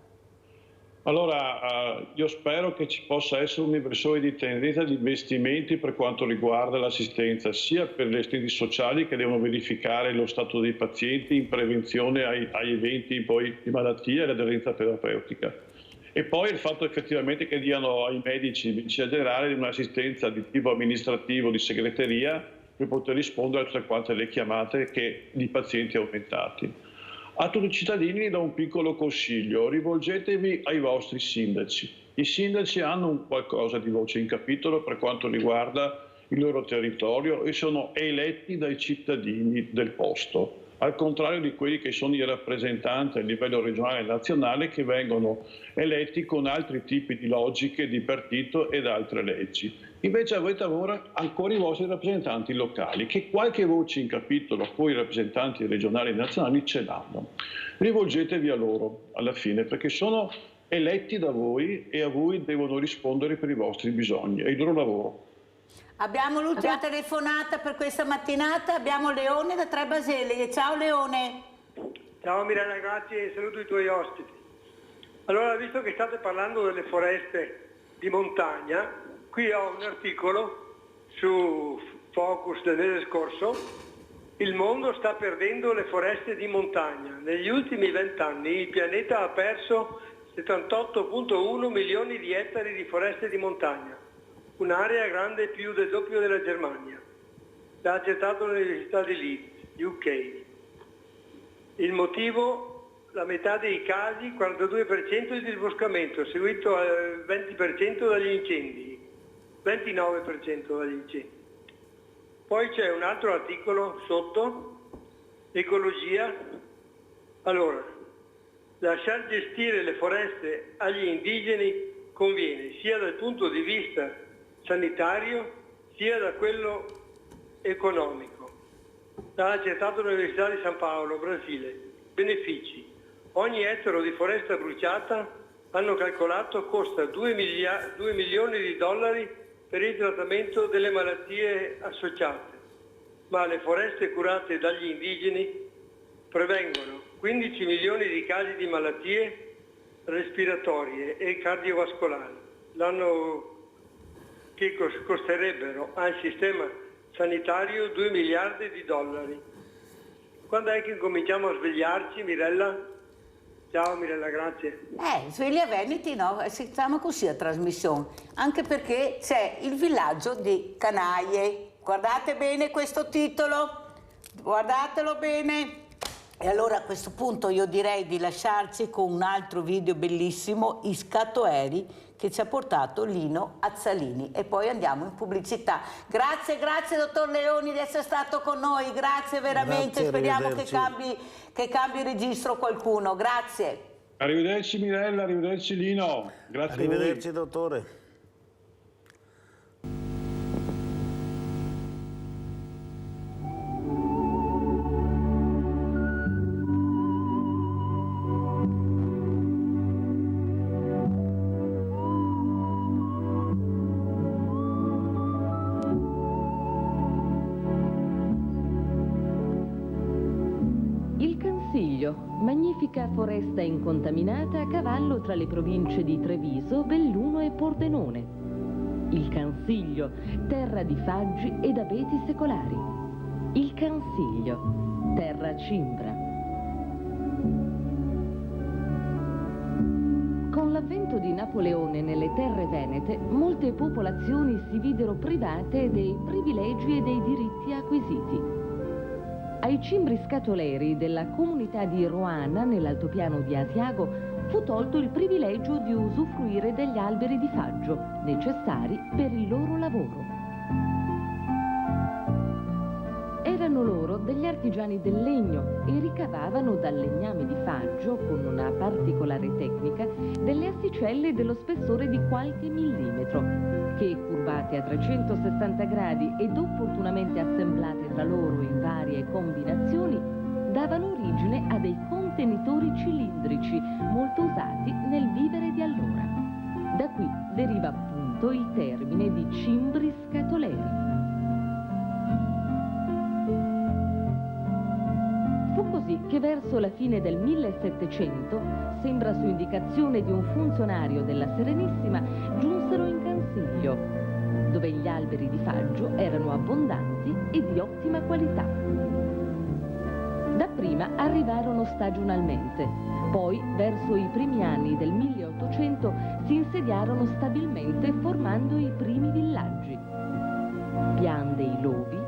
Allora, io spero che ci possa essere un'inversione di tendenza di investimenti per quanto riguarda l'assistenza, sia per le assistenti sociali che devono verificare lo stato dei pazienti in prevenzione ai eventi poi di malattia e l'aderenza terapeutica. E poi il fatto effettivamente che diano ai medici di medicina generale un'assistenza di tipo amministrativo, di segreteria, per poter rispondere a tutte quante le chiamate di pazienti aumentati. A tutti i cittadini do un piccolo consiglio: rivolgetevi ai vostri sindaci. I sindaci hanno un qualcosa di voce in capitolo per quanto riguarda il loro territorio e sono eletti dai cittadini del posto, al contrario di quelli che sono i rappresentanti a livello regionale e nazionale che vengono eletti con altri tipi di logiche di partito ed altre leggi. Invece avete ancora i vostri rappresentanti locali che qualche voce in capitolo con i rappresentanti regionali e nazionali ce l'hanno. Rivolgetevi a loro alla fine perché sono eletti da voi e a voi devono rispondere per i vostri bisogni e il loro lavoro. Abbiamo l'ultima telefonata per questa mattinata, abbiamo Leone da Tre Baselli. Ciao Leone. Ciao Mirella, grazie e saluto i tuoi ospiti. Allora, visto che state parlando delle foreste di montagna, qui ho un articolo su Focus del mese scorso. Il mondo sta perdendo le foreste di montagna. Negli ultimi 20 anni il pianeta ha perso 78,1 milioni di ettari di foreste di montagna, un'area grande più del doppio della Germania. L'ha accertato l'Università di Leeds, UK. Il motivo? La metà dei casi, 42% di disboscamento, seguito al 20% dagli incendi, 29% dagli incendi. Poi c'è un altro articolo sotto, ecologia. Allora, lasciar gestire le foreste agli indigeni conviene sia dal punto di vista sanitario sia da quello economico. L'ha accertato l'Università di San Paolo, Brasile. Benefici. Ogni ettaro di foresta bruciata, hanno calcolato, costa 2 milioni di dollari per il trattamento delle malattie associate, ma le foreste curate dagli indigeni prevengono 15 milioni di casi di malattie respiratorie e cardiovascolari, che costerebbero al sistema sanitario 2 miliardi di dollari. Quando è che cominciamo a svegliarci, Mirella? Ciao Mirella, grazie. Sveglia Veneti, no? Siamo così a trasmissione, anche perché c'è il villaggio di Canaie. Guardate bene questo titolo, guardatelo bene. E allora a questo punto io direi di lasciarci con un altro video bellissimo, I Scatoeri, che ci ha portato Lino Azzalini, e poi andiamo in pubblicità. Grazie dottor Leoni di essere stato con noi, grazie veramente, Grazie, speriamo che cambi registro qualcuno, grazie. Arrivederci Mirella, arrivederci Lino, grazie. Arrivederci dottore. Magnifica foresta incontaminata a cavallo tra le province di Treviso, Belluno e Pordenone. Il Cansiglio, terra di faggi ed abeti secolari. Il Cansiglio, terra cimbra. Con l'avvento di Napoleone nelle terre venete, molte popolazioni si videro private dei privilegi e dei diritti acquisiti. Ai cimbri scatoleri della comunità di Roana, nell'altopiano di Asiago, fu tolto il privilegio di usufruire degli alberi di faggio, necessari per il loro lavoro. Erano loro degli artigiani del legno e ricavavano dal legname di faggio, con una particolare tecnica, delle asticelle dello spessore di qualche millimetro, che, curvate a 360 gradi ed opportunamente assemblate tra loro in varie combinazioni, davano origine a dei contenitori cilindrici molto usati nel vivere di allora. Da qui deriva appunto il termine di cimbri scatoleri. Fu così che verso la fine del 1700, sembra su indicazione di un funzionario della Serenissima, giunsero in Cansiglio, dove gli alberi di faggio erano abbondanti e di ottima qualità. Dapprima arrivarono stagionalmente, poi verso i primi anni del 1800 si insediarono stabilmente formando i primi villaggi: Pian dei Lovi,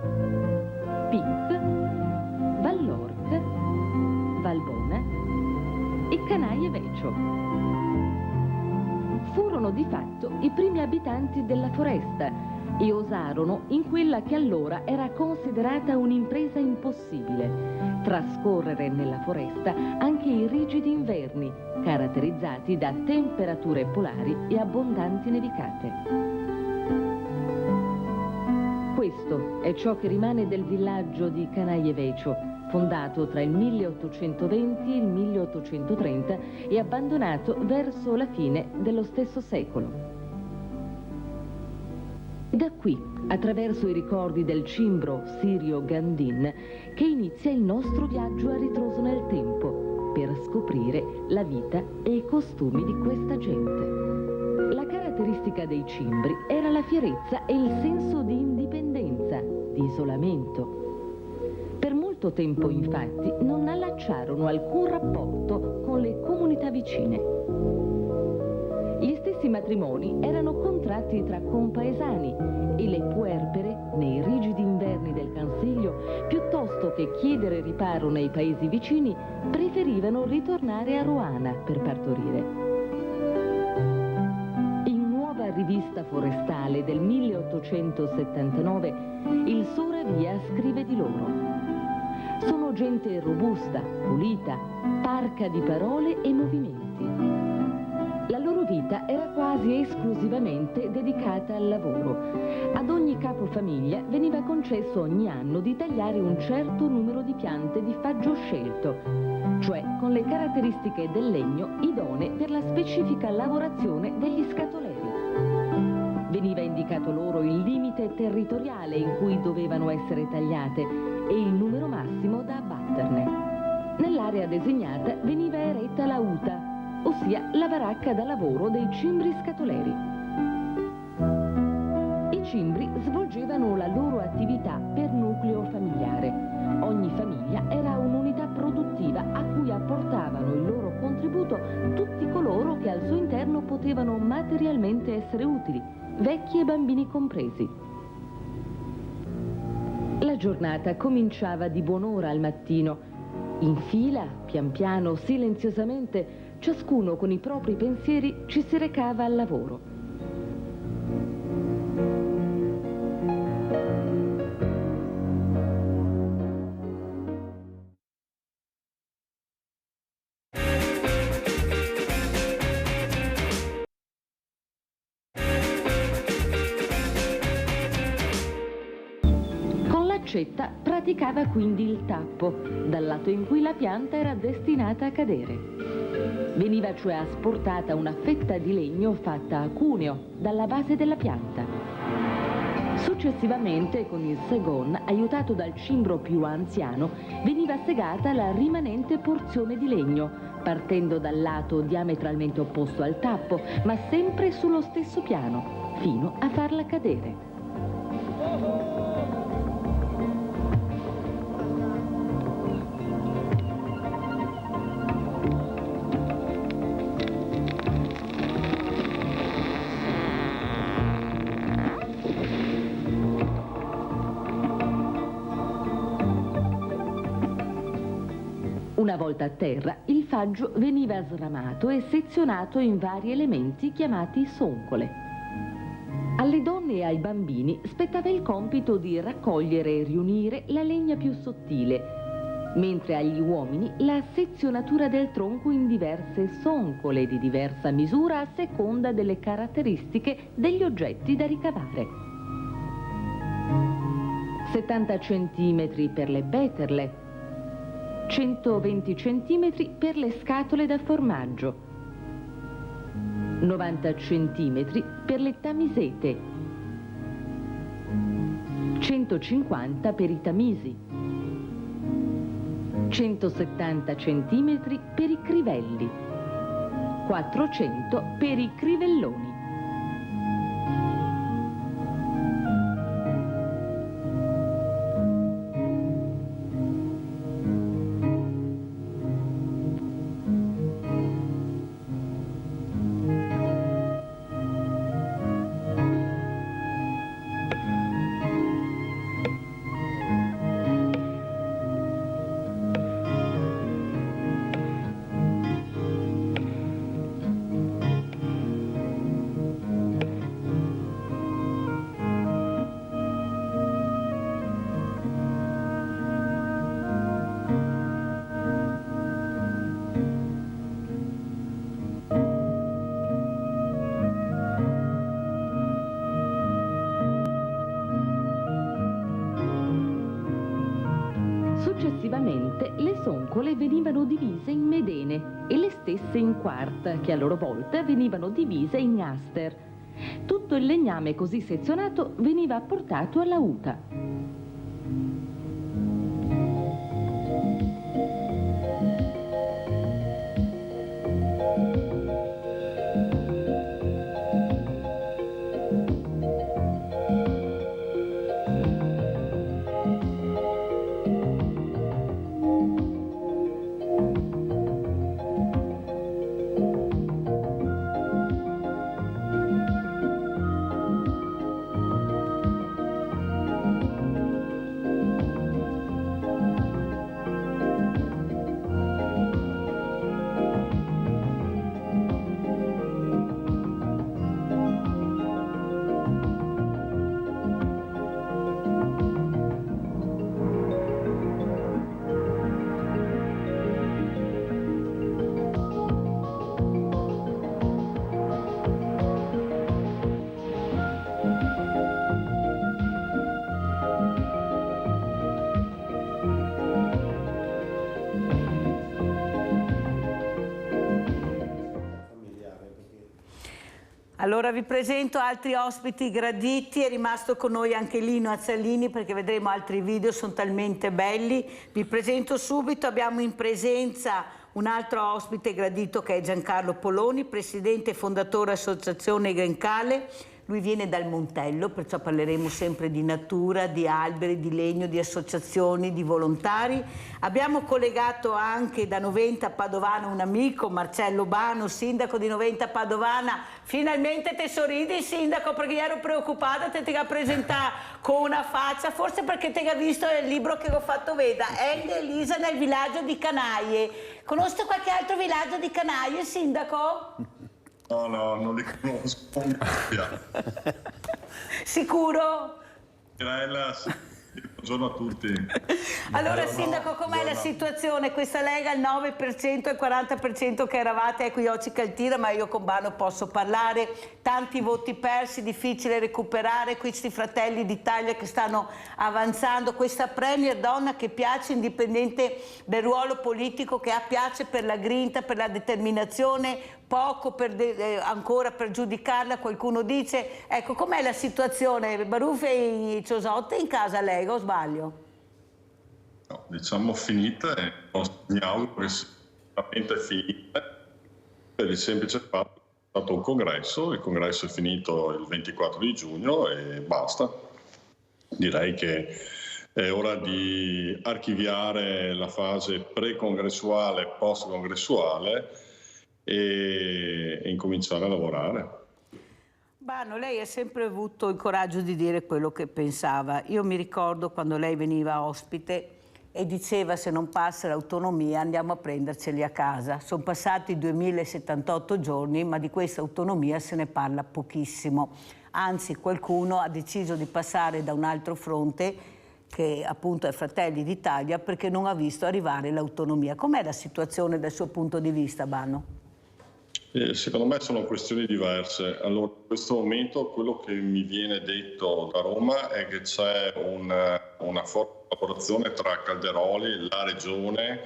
Pic, Vallorca, Valbona e Canaie Vecio. Furono furono di fatto i primi abitanti della foresta e osarono in quella che allora era considerata un'impresa impossibile: trascorrere nella foresta anche i rigidi inverni, caratterizzati da temperature polari e abbondanti nevicate. Questo è ciò che rimane del villaggio di Kanajeveco, fondato tra il 1820 e il 1830 e abbandonato verso la fine dello stesso secolo. Da qui, attraverso i ricordi del cimbro Sirio Gandin, che inizia il nostro viaggio a ritroso nel tempo, per scoprire la vita e i costumi di questa gente. La caratteristica dei cimbri era la fierezza e il senso di indipendenza, di isolamento. Per molto tempo, infatti, non allacciarono alcun rapporto con le comunità vicine. Gli stessi matrimoni erano contratti tra compaesani e le puerpere, nei rigidi inverni del Consiglio, piuttosto che chiedere riparo nei paesi vicini, preferivano ritornare a Roana per partorire. Rivista forestale del 1879, il Soravia scrive di loro: sono gente robusta, pulita, parca di parole e movimenti. La loro vita era quasi esclusivamente dedicata al lavoro. Ad ogni capofamiglia veniva concesso ogni anno di tagliare un certo numero di piante di faggio scelto, cioè con le caratteristiche del legno idonee per la specifica lavorazione degli scatoleri. Veniva indicato loro il limite territoriale in cui dovevano essere tagliate e il numero massimo da abbatterne. Nell'area designata veniva eretta la uta, ossia la baracca da lavoro dei cimbri scatoleri. I cimbri svolgevano la loro attività per nucleo familiare. Ogni famiglia era un'unità produttiva a cui apportavano il loro contributo tutti coloro che al suo interno potevano materialmente essere utili, vecchi e bambini compresi. La giornata cominciava di buon'ora al mattino. In fila, pian piano, silenziosamente, ciascuno con i propri pensieri ci si recava al lavoro. L'accetta praticava quindi il tappo, dal lato in cui la pianta era destinata a cadere. Veniva cioè asportata una fetta di legno fatta a cuneo dalla base della pianta. Successivamente, con il segon, aiutato dal cimbro più anziano, veniva segata la rimanente porzione di legno, partendo dal lato diametralmente opposto al tappo, ma sempre sullo stesso piano, fino a farla cadere. Una volta a terra, il faggio veniva sramato e sezionato in vari elementi chiamati soncole. Alle donne e ai bambini spettava il compito di raccogliere e riunire la legna più sottile, mentre agli uomini la sezionatura del tronco in diverse soncole di diversa misura a seconda delle caratteristiche degli oggetti da ricavare. 70 centimetri per le peterle, 120 centimetri per le scatole da formaggio, 90 centimetri per le tamisete, 150 per i tamisi, 170 centimetri per i crivelli, 400 per i crivelloni. Successivamente le soncole venivano divise in medene e le stesse in quarta, che a loro volta venivano divise in aster. Tutto il legname così sezionato veniva apportato alla uta. Allora vi presento altri ospiti graditi, è rimasto con noi anche Lino Azzalini perché vedremo altri video, sono talmente belli. Vi presento subito, abbiamo in presenza un altro ospite gradito che è Giancarlo Poloni, presidente e fondatore Associazione Grencale. Lui viene dal Montello, perciò parleremo sempre di natura, di alberi, di legno, di associazioni, di volontari. Abbiamo collegato anche da Noventa Padovana un amico, Marcello Bano, sindaco di Noventa Padovana. Finalmente te sorridi, sindaco, perché io ero preoccupata, te ga presentare con una faccia, forse perché te ga visto il libro che ho fatto vedere, Elda e Elisa nel villaggio di Canaie. Conosci qualche altro villaggio di Canaie, sindaco? No, non li conosco. Sicuro? Mirella, sì. Buongiorno a tutti. Allora, sindaco, com'è la situazione? Questa Lega il 9% e il 40% che eravate, ecco io oggi Caltira, ma io con Bano posso parlare, tanti voti persi, difficile recuperare, questi Fratelli d'Italia che stanno avanzando, questa premier donna che piace indipendente del ruolo politico che ha, piace per la grinta, per la determinazione, poco ancora per giudicarla, qualcuno dice, ecco com'è la situazione, Baruffi e Ciosotte in casa Lega o sbaglio? No, diciamo finita e mi auguro che sia veramente finita per il semplice fatto che è stato un congresso, il congresso è finito il 24 di giugno e basta. Direi che è ora di archiviare la fase pre-congressuale, post-congressuale e incominciare a lavorare. Bano, lei ha sempre avuto il coraggio di dire quello che pensava. Io mi ricordo quando lei veniva ospite e diceva se non passa l'autonomia andiamo a prenderceli a casa. Sono passati 2078 giorni, ma di questa autonomia se ne parla pochissimo. Anzi, qualcuno ha deciso di passare da un altro fronte, che appunto è Fratelli d'Italia, perché non ha visto arrivare l'autonomia. Com'è la situazione dal suo punto di vista, Bano? Secondo me sono questioni diverse. Allora, in questo momento quello che mi viene detto da Roma è che c'è una forte collaborazione tra Calderoli, la Regione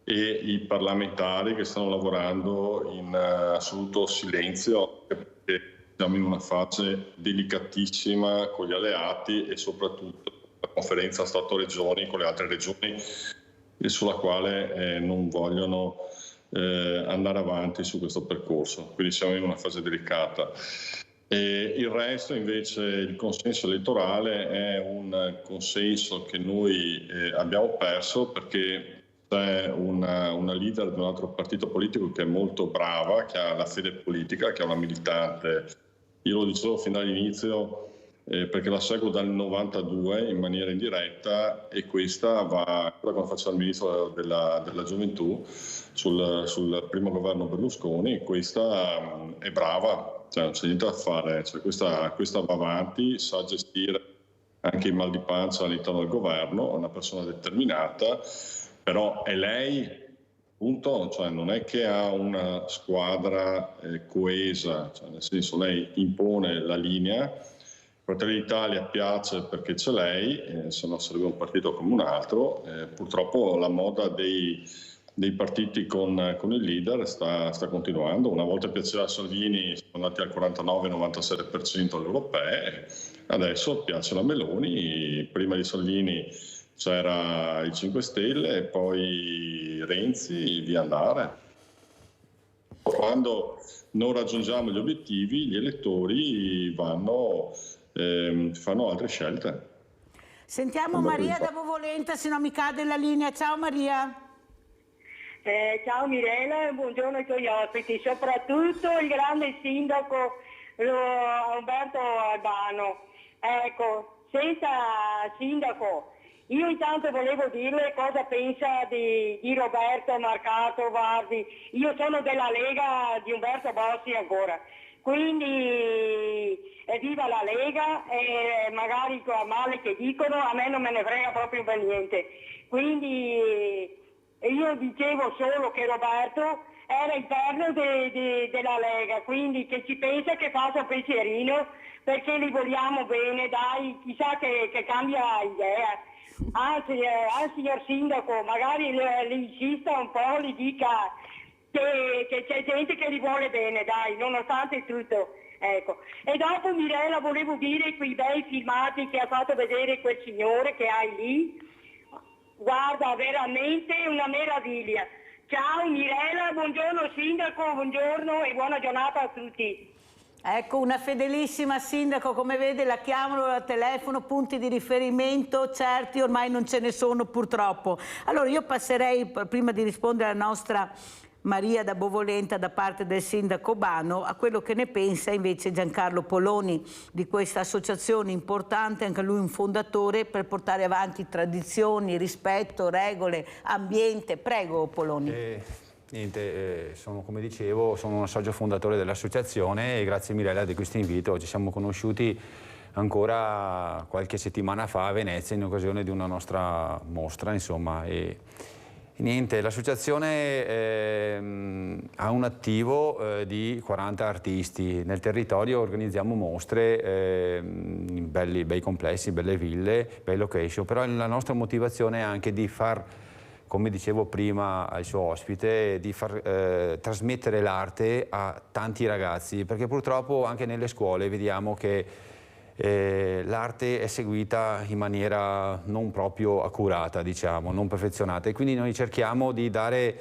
e i parlamentari che stanno lavorando in assoluto silenzio, perché siamo in una fase delicatissima con gli alleati e soprattutto la conferenza Stato-Regioni con le altre regioni sulla quale non vogliono andare avanti su questo percorso, quindi siamo in una fase delicata. E il resto invece, il consenso elettorale è un consenso che noi abbiamo perso perché c'è una leader di un altro partito politico che è molto brava, che ha la fede politica, che è una militante. Io lo dicevo fin dall'inizio perché la seguo dal 92 in maniera indiretta e questa va, quando faceva il ministro della gioventù sul primo governo Berlusconi, questa è brava, cioè non c'è niente da fare, cioè questa va avanti, sa gestire anche il mal di pancia all'interno del governo, è una persona determinata, però è lei, punto, cioè non è che ha una squadra coesa, cioè nel senso lei impone la linea Fratelli d'Italia piace perché c'è lei, se no sarebbe un partito come un altro. Purtroppo la moda dei partiti con il leader sta continuando. Una volta piaceva a Salvini, sono andati al 49-97% alle europee, adesso piace la Meloni. Prima di Salvini c'era il 5 Stelle e poi Renzi, via andare. Quando non raggiungiamo gli obiettivi, gli elettori fanno altre scelte. Sentiamo Maria da Bovolenta, se no mi cade la linea. Ciao Maria. Ciao Mirella, buongiorno ai tuoi ospiti, soprattutto il grande sindaco Umberto Albano. Ecco, senza sindaco, io intanto volevo dirle cosa pensa di Roberto Marcato Vardi. Io sono della Lega di Umberto Bossi ancora, quindi viva la Lega e magari a male che dicono, a me non me ne frega proprio per niente. Quindi io dicevo solo che Roberto era il perno della Lega, quindi che ci pensa, che faccia un pensierino, perché li vogliamo bene, dai, chissà che cambia idea. Anzi, signor Sindaco, magari le insista un po', gli dica che c'è gente che li vuole bene, dai, nonostante tutto. Ecco. E dopo Mirella volevo dire quei bei filmati che ha fatto vedere quel signore che hai lì, guarda, veramente una meraviglia. Ciao Mirella, buongiorno Sindaco, buongiorno e buona giornata a tutti. Ecco, una fedelissima sindaco, come vede la chiamano al telefono, punti di riferimento certi ormai non ce ne sono purtroppo. Allora io passerei, prima di rispondere alla nostra Maria da Bovolenta da parte del sindaco Bano, a quello che ne pensa invece Giancarlo Poloni di questa associazione importante, anche lui un fondatore, per portare avanti tradizioni, rispetto, regole, ambiente. Prego Poloni. Come dicevo, sono un socio fondatore dell'associazione e grazie Mirella di questo invito. Ci siamo conosciuti ancora qualche settimana fa a Venezia in occasione di una nostra mostra, insomma. Niente, l'associazione ha un attivo di 40 artisti. Nel territorio organizziamo mostre in bei complessi, belle ville, bei location, però la nostra motivazione è anche di far, come dicevo prima al suo ospite, di far trasmettere l'arte a tanti ragazzi, perché purtroppo anche nelle scuole vediamo che l'arte è seguita in maniera non proprio accurata, diciamo, non perfezionata, e quindi noi cerchiamo di dare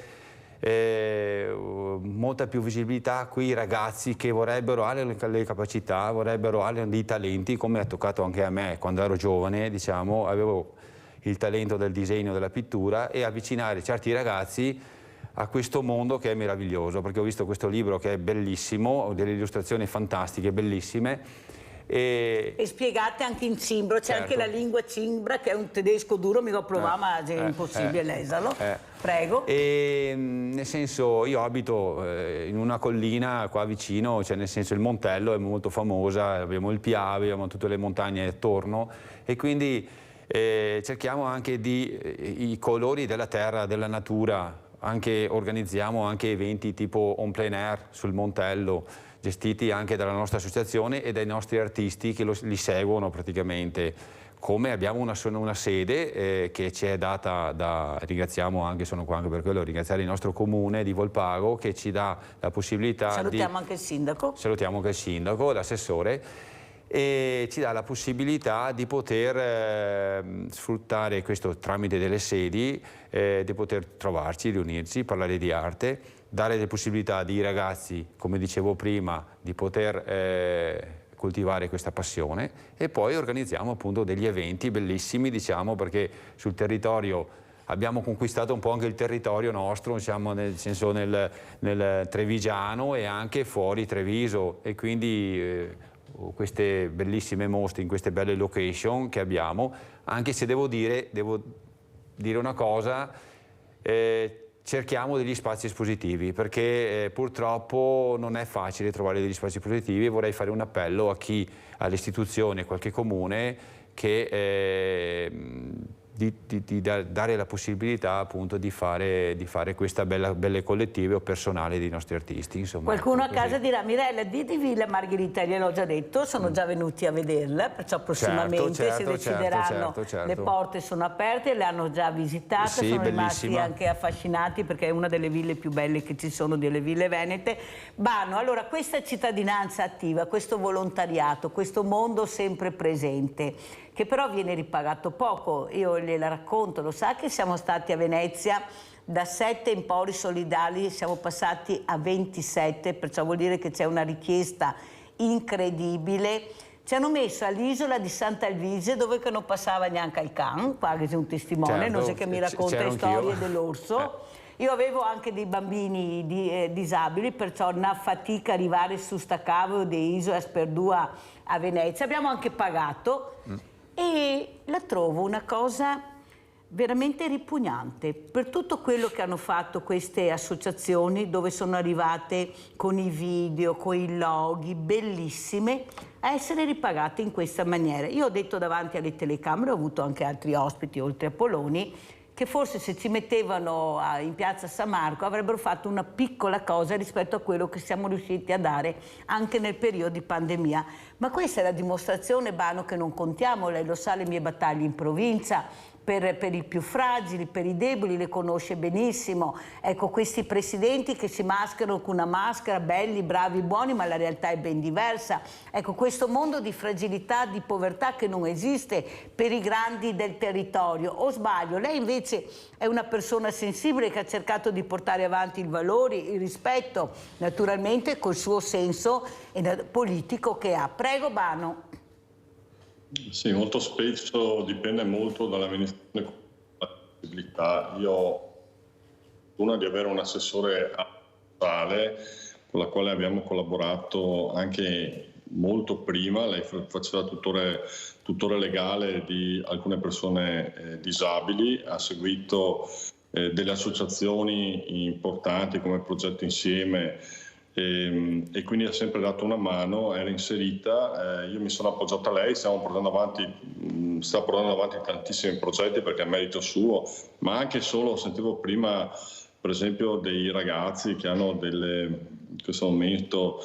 molta più visibilità a quei ragazzi che vorrebbero, hanno le capacità, hanno dei talenti, come ha toccato anche a me quando ero giovane, diciamo, avevo il talento del disegno, della pittura, e avvicinare certi ragazzi a questo mondo che è meraviglioso, perché ho visto questo libro che è bellissimo, ho delle illustrazioni fantastiche, bellissime. E spiegate anche in cimbro, c'è anche la lingua cimbra che è un tedesco duro, mi lo provavo ma è impossibile leserlo. Prego. Nel senso, io abito in una collina qua vicino, cioè nel senso il Montello è molto famosa, abbiamo il Piave, abbiamo tutte le montagne attorno e quindi cerchiamo anche i colori della terra, della natura, organizziamo anche eventi tipo on plein air sul Montello, gestiti anche dalla nostra associazione e dai nostri artisti che li seguono praticamente. Come abbiamo una sede che ci è data ringraziamo anche, sono qua anche per quello, ringraziare il nostro comune di Volpago che ci dà la possibilità Salutiamo anche il sindaco. Salutiamo anche il sindaco, l'assessore, e ci dà la possibilità di poter sfruttare questo tramite delle sedi, di poter trovarci, riunirci, parlare di arte, dare le possibilità ai ragazzi, come dicevo prima, di poter coltivare questa passione, e poi organizziamo appunto degli eventi bellissimi, diciamo, perché sul territorio abbiamo conquistato un po' anche il territorio nostro, diciamo, nel senso nel trevigiano e anche fuori Treviso, e quindi queste bellissime mostre in queste belle location che abbiamo, anche se devo dire una cosa, cerchiamo degli spazi espositivi, perché purtroppo non è facile trovare degli spazi espositivi, e vorrei fare un appello a alle istituzioni, a qualche comune, che dare la possibilità appunto di fare questa belle collettive o personali dei nostri artisti. Insomma, qualcuno ecco, a casa dirà: Mirella, di Villa Margherita, gliel'ho già detto, sono già venuti a vederla, perciò prossimamente se decideranno le porte sono aperte, le hanno già visitate, sì, sono bellissima. rimasti anche affascinati perché è una delle ville più belle che ci sono, delle ville venete. Bano, allora questa cittadinanza attiva, questo volontariato, questo mondo sempre presente, che però viene ripagato poco. Io gliela racconto, lo sa che siamo stati a Venezia, da 7 empori solidali siamo passati a 27, perciò vuol dire che c'è una richiesta incredibile. Ci hanno messo all'isola di Sant'Alvise dove che non passava neanche il can, qua che c'è un testimone, certo, non so che mi racconta storie dell'orso. Io avevo anche dei bambini disabili, perciò una fatica arrivare su sta cavo di Isola Sperdua a Venezia. Abbiamo anche pagato e la trovo una cosa veramente ripugnante per tutto quello che hanno fatto queste associazioni, dove sono arrivate con i video, con i loghi, bellissime, a essere ripagate in questa maniera. Io ho detto davanti alle telecamere, ho avuto anche altri ospiti oltre a Poloni, che forse se ci mettevano in piazza San Marco avrebbero fatto una piccola cosa rispetto a quello che siamo riusciti a dare anche nel periodo di pandemia. Ma questa è la dimostrazione, Bano, che non contiamo, lei lo sa, le mie battaglie in provincia, per i più fragili, per i deboli, le conosce benissimo. Ecco, questi presidenti che si mascherano con una maschera, belli, bravi, buoni, ma la realtà è ben diversa. Ecco, questo mondo di fragilità, di povertà che non esiste per i grandi del territorio. O sbaglio? Lei invece è una persona sensibile che ha cercato di portare avanti i valori, il rispetto, naturalmente col suo senso politico che ha. Prego, Bano. Sì, molto spesso dipende molto dall'amministrazione con la possibilità. Io ho fortuna di avere un assessore ambientale con la quale abbiamo collaborato anche molto prima. Lei faceva tutore legale di alcune persone disabili, ha seguito delle associazioni importanti come Progetto Insieme, e quindi ha sempre dato una mano, era inserita, io mi sono appoggiato a lei, sta portando avanti tantissimi progetti perché è merito suo, ma anche solo, sentivo prima per esempio dei ragazzi che hanno in questo momento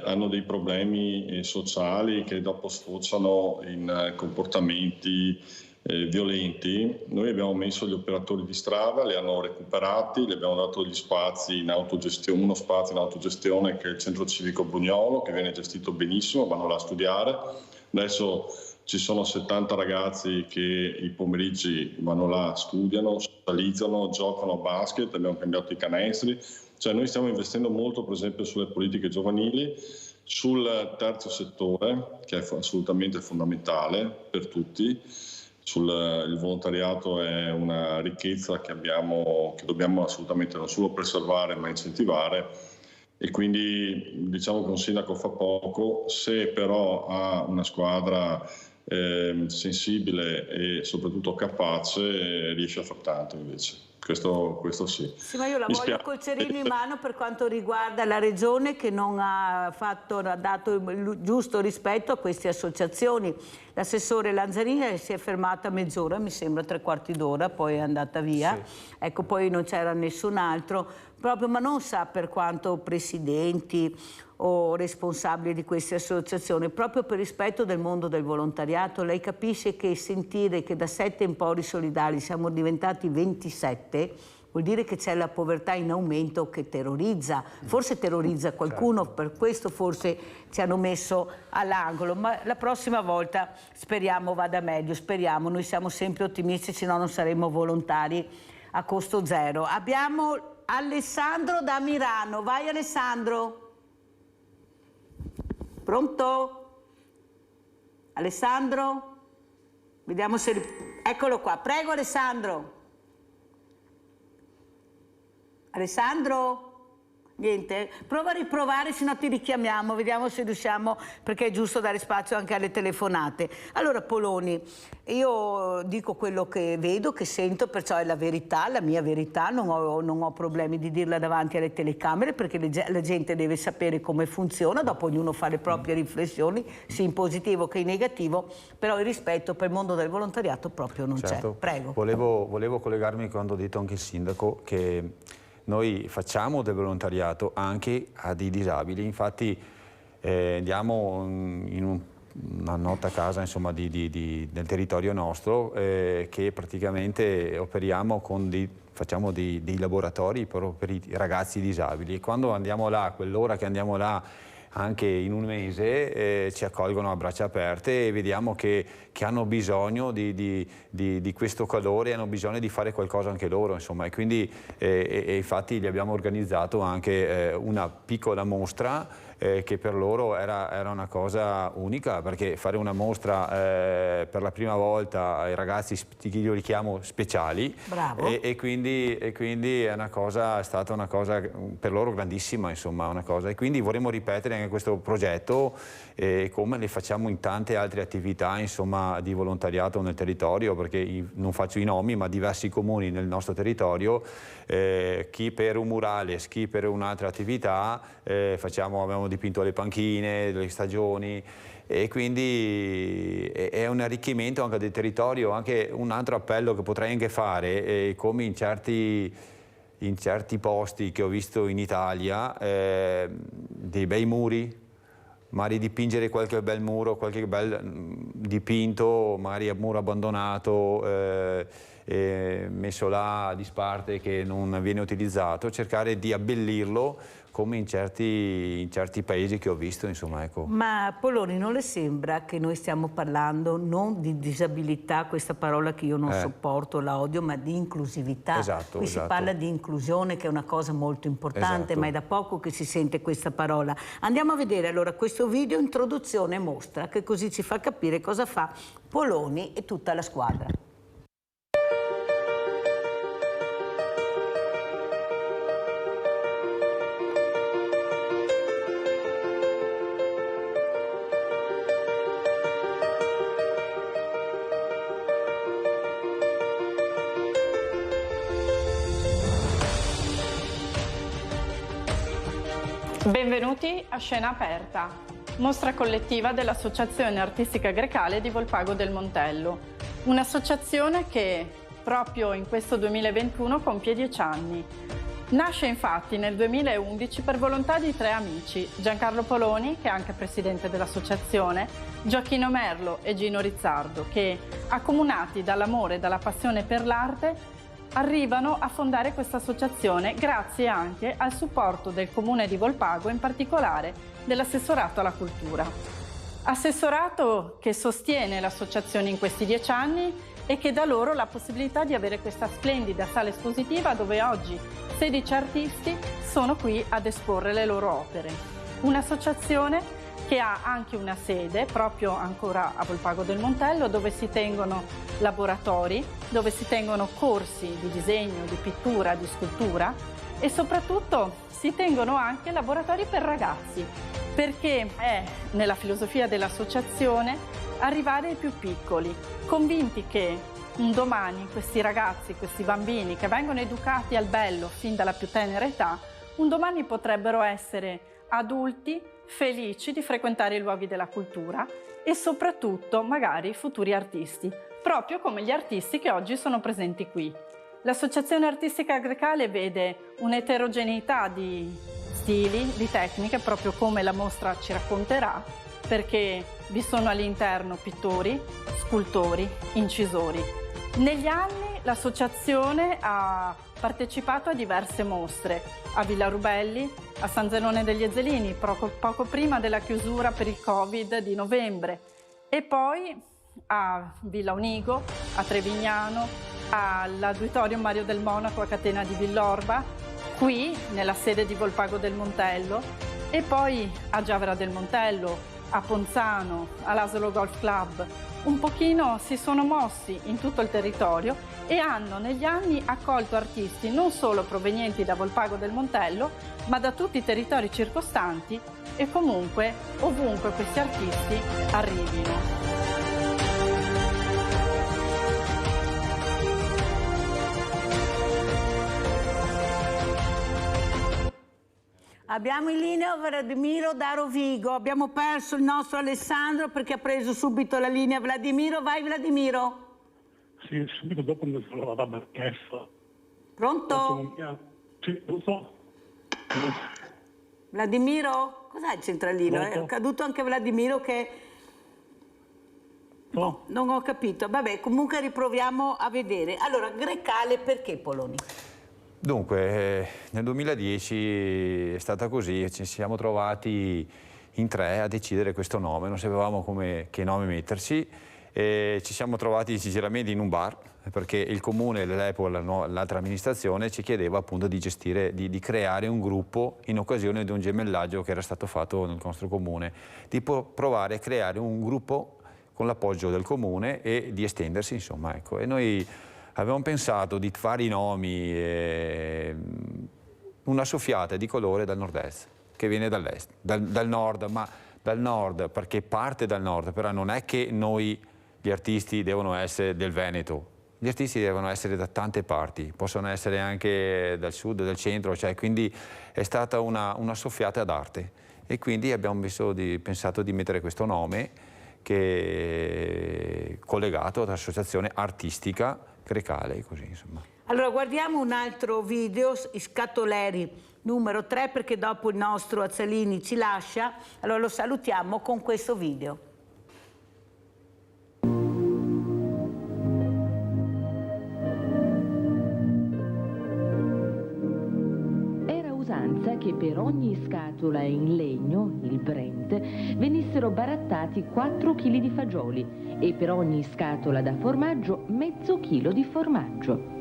hanno dei problemi sociali che dopo sfociano in comportamenti violenti. Noi abbiamo messo gli operatori di strada, li hanno recuperati, gli abbiamo dato gli spazi in autogestione, uno spazio in autogestione che è il centro civico Bugnolo, che viene gestito benissimo, vanno là a studiare. Adesso ci sono 70 ragazzi che i pomeriggi vanno là, studiano, socializzano, giocano a basket, abbiamo cambiato i canestri. Cioè noi stiamo investendo molto per esempio sulle politiche giovanili, sul terzo settore che è assolutamente fondamentale per tutti. Il volontariato è una ricchezza che dobbiamo assolutamente non solo preservare ma incentivare, e quindi diciamo che un sindaco fa poco, se però ha una squadra sensibile e soprattutto capace riesce a far tanto invece. Questo sì. Sì, ma io la voglio col cerino in mano per quanto riguarda la Regione che non ha dato il giusto rispetto a queste associazioni. L'assessore Lanzarini si è fermata mezz'ora, mi sembra 3/4 d'ora, poi è andata via. Sì. Ecco, poi non c'era nessun altro, proprio, ma non sa per quanto presidenti o responsabili di queste associazioni, proprio per rispetto del mondo del volontariato. Lei capisce che sentire che da 7 empori solidali siamo diventati 27 vuol dire che c'è la povertà in aumento che terrorizza, forse terrorizza qualcuno, certo. Per questo forse ci hanno messo all'angolo, ma la prossima volta speriamo vada meglio, speriamo, noi siamo sempre ottimisti, se no non saremo volontari a costo zero. Abbiamo Alessandro da Milano, vai Alessandro. Pronto? Alessandro? Vediamo se... Eccolo qua, prego Alessandro. Alessandro? Niente, prova a riprovare, se no ti richiamiamo, vediamo se riusciamo, perché è giusto dare spazio anche alle telefonate. Allora Poloni, io dico quello che vedo, che sento, perciò è la verità, la mia verità, non ho problemi di dirla davanti alle telecamere, perché la gente deve sapere come funziona, dopo ognuno fa le proprie riflessioni, sia in positivo che in negativo, però il rispetto per il mondo del volontariato proprio non c'è. Prego. Volevo collegarmi quando ha detto anche il sindaco che noi facciamo del volontariato anche a dei disabili, infatti andiamo in una nota casa insomma, del territorio nostro che praticamente operiamo facciamo dei laboratori proprio per i ragazzi disabili e quando andiamo là, quell'ora che andiamo là anche in un mese ci accolgono a braccia aperte e vediamo che hanno bisogno di questo calore, hanno bisogno di fare qualcosa anche loro, insomma, e quindi infatti gli abbiamo organizzato anche una piccola mostra che per loro era una cosa unica, perché fare una mostra per la prima volta ai ragazzi, io li chiamo speciali, e quindi è stata una cosa per loro grandissima, insomma, una cosa, e quindi vorremmo ripetere anche questo progetto come le facciamo in tante altre attività, insomma, di volontariato nel territorio, perché non faccio i nomi, ma diversi comuni nel nostro territorio, chi per un murales, chi per un'altra attività, abbiamo dipinto le panchine, le stagioni, e quindi è un arricchimento anche del territorio. Anche un altro appello che potrei anche fare, come in certi posti che ho visto in Italia, dei bei muri, magari dipingere qualche bel muro, qualche bel dipinto, magari a muro abbandonato, messo là a disparte che non viene utilizzato, cercare di abbellirlo come in certi paesi che ho visto, insomma, ecco. Ma Poloni, non le sembra che noi stiamo parlando non di disabilità, questa parola che io non sopporto, la odio, ma di inclusività? Esatto, Qui si parla di inclusione, che è una cosa molto importante, ma è da poco che si sente questa parola. Andiamo a vedere allora questo video introduzione e mostra, che così ci fa capire cosa fa Poloni e tutta la squadra. Benvenuti a Scena Aperta, mostra collettiva dell'Associazione Artistica Grecale di Volpago del Montello, un'associazione che proprio in questo 2021 compie 10 anni. Nasce infatti nel 2011 per volontà di 3 amici, Giancarlo Poloni, che è anche presidente dell'associazione, Gioacchino Merlo e Gino Rizzardo, che, accomunati dall'amore e dalla passione per l'arte, arrivano a fondare questa associazione grazie anche al supporto del Comune di Volpago, in particolare dell'Assessorato alla Cultura. Assessorato che sostiene l'associazione in questi 10 anni e che dà loro la possibilità di avere questa splendida sala espositiva dove oggi 16 artisti sono qui ad esporre le loro opere. Un'associazione che ha anche una sede proprio ancora a Volpago del Montello, dove si tengono laboratori, dove si tengono corsi di disegno, di pittura, di scultura e soprattutto si tengono anche laboratori per ragazzi, perché è nella filosofia dell'associazione arrivare ai più piccoli, convinti che un domani questi ragazzi, questi bambini che vengono educati al bello fin dalla più tenera età, un domani potrebbero essere adulti felici di frequentare i luoghi della cultura e soprattutto magari futuri artisti, proprio come gli artisti che oggi sono presenti qui. L'Associazione Artistica Grecale vede un'eterogeneità di stili, di tecniche, proprio come la mostra ci racconterà, perché vi sono all'interno pittori, scultori, incisori. Negli anni l'associazione ha partecipato a diverse mostre, a Villa Rubelli, a San Zenone degli Ezzelini, poco prima della chiusura per il Covid di novembre, e poi a Villa Onigo, a Trevignano, all'Auditorium Mario del Monaco a Catena di Villorba, qui nella sede di Volpago del Montello, e poi a Giavera del Montello, a Ponzano, all'Asolo Golf Club. un pochino si sono mossi in tutto il territorio e hanno negli anni accolto artisti non solo provenienti da Volpago del Montello, ma da tutti i territori circostanti e comunque ovunque questi artisti arrivino. Abbiamo in linea Vladimiro da Rovigo, abbiamo perso il nostro Alessandro perché ha preso subito la linea. Vladimiro, vai Vladimiro. Sì, subito dopo mi sono la barchessa. Pronto? Sì, lo so. Vladimiro? Cos'è il centralino? È caduto anche Vladimiro che... No. Non ho capito. Vabbè, comunque riproviamo a vedere. Allora, Grecale perché Poloni? Dunque, nel 2010 è stata così, ci siamo trovati in 3 a decidere questo nome, non sapevamo che nome metterci, e ci siamo trovati sinceramente in un bar, perché il comune dell'epoca, l'altra amministrazione, ci chiedeva appunto di gestire, di creare un gruppo in occasione di un gemellaggio che era stato fatto nel nostro comune, di provare a creare un gruppo con l'appoggio del comune e di estendersi, insomma, ecco. E noi avevamo pensato di fare i nomi, una soffiata di colore dal nord-est, che viene dall'est, dal nord, ma dal nord perché parte dal nord, però non è che noi, gli artisti, devono essere del Veneto, gli artisti devono essere da tante parti, possono essere anche dal sud, dal centro, cioè, quindi è stata una soffiata d'arte e quindi abbiamo pensato di mettere questo nome che è collegato all'associazione artistica Grecale, così insomma. Allora guardiamo un altro video, Scatoleri numero 3, perché dopo il nostro Azzalini ci lascia, allora lo salutiamo con questo video. Era usanza che per ogni scatola in legno, il Brent, venissero barattati 4 kg di fagioli e per ogni scatola da formaggio mezzo chilo di formaggio.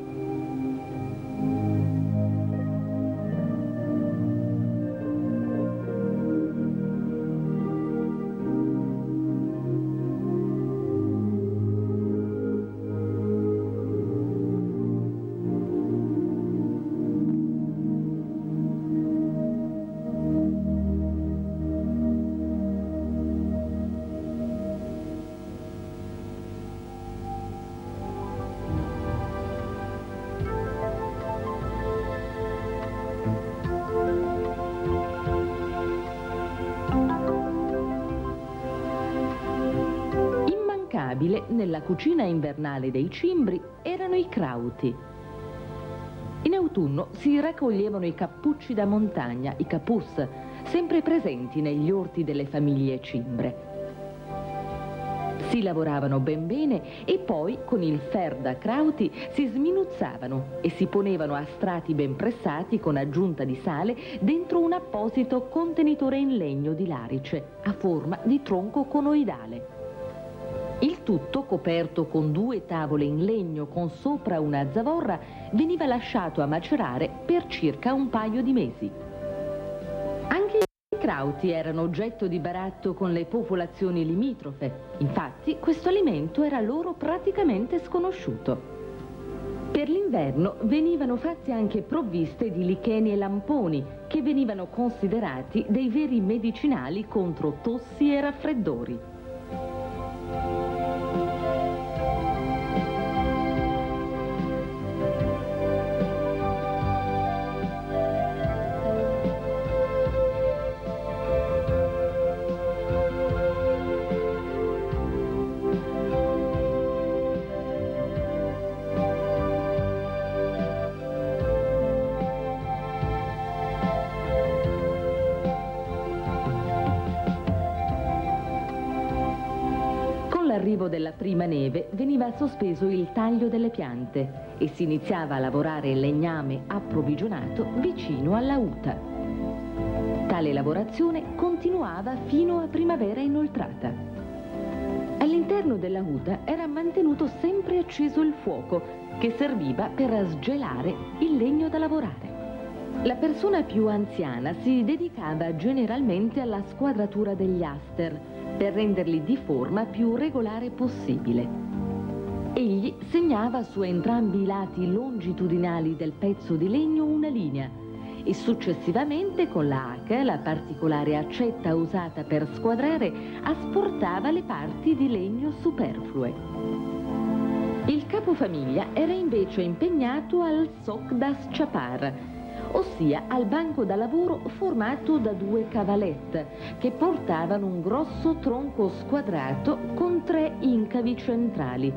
Nella cucina invernale dei cimbri erano i crauti. In autunno si raccoglievano i cappucci da montagna, i capus, sempre presenti negli orti delle famiglie cimbre. Si lavoravano ben bene e poi con il fer da crauti si sminuzzavano e si ponevano a strati ben pressati con aggiunta di sale dentro un apposito contenitore in legno di larice a forma di tronco conoidale. Il tutto, coperto con 2 tavole in legno con sopra una zavorra, veniva lasciato a macerare per circa un paio di mesi. Anche i crauti erano oggetto di baratto con le popolazioni limitrofe. Infatti, questo alimento era loro praticamente sconosciuto. Per l'inverno venivano fatte anche provviste di licheni e lamponi, che venivano considerati dei veri medicinali contro tossi e raffreddori. L'arrivo della prima neve veniva sospeso il taglio delle piante e si iniziava a lavorare il legname approvvigionato vicino alla huta. Tale lavorazione continuava fino a primavera inoltrata. All'interno della huta era mantenuto sempre acceso il fuoco che serviva per sgelare il legno da lavorare. La persona più anziana si dedicava generalmente alla squadratura degli aster, per renderli di forma più regolare possibile. Egli segnava su entrambi i lati longitudinali del pezzo di legno una linea e successivamente con la haca, la particolare accetta usata per squadrare, asportava le parti di legno superflue. Il capofamiglia era invece impegnato al soc das chapar, ossia al banco da lavoro formato da 2 cavalette che portavano un grosso tronco squadrato con 3 incavi centrali,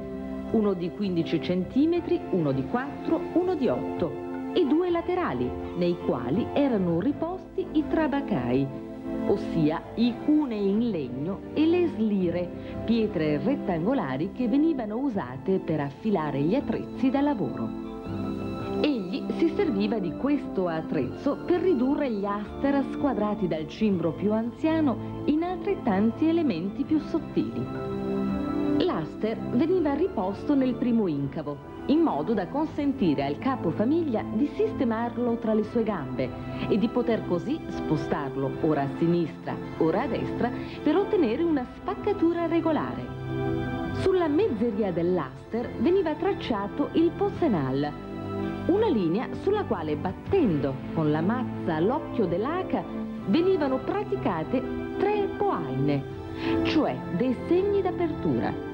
uno di 15 cm, uno di 4, uno di 8 e 2 laterali, nei quali erano riposti i trabacai, ossia i cunei in legno e le slire, pietre rettangolari che venivano usate per affilare gli attrezzi da lavoro. Egli si serviva di questo attrezzo per ridurre gli aster squadrati dal cimbro più anziano in altrettanti elementi più sottili. L'aster veniva riposto nel primo incavo, in modo da consentire al capofamiglia di sistemarlo tra le sue gambe e di poter così spostarlo ora a sinistra, ora a destra, per ottenere una spaccatura regolare. Sulla mezzeria dell'aster veniva tracciato il possenal, una linea sulla quale, battendo con la mazza l'occhio dell'haca, venivano praticate 3 poaine, cioè dei segni d'apertura.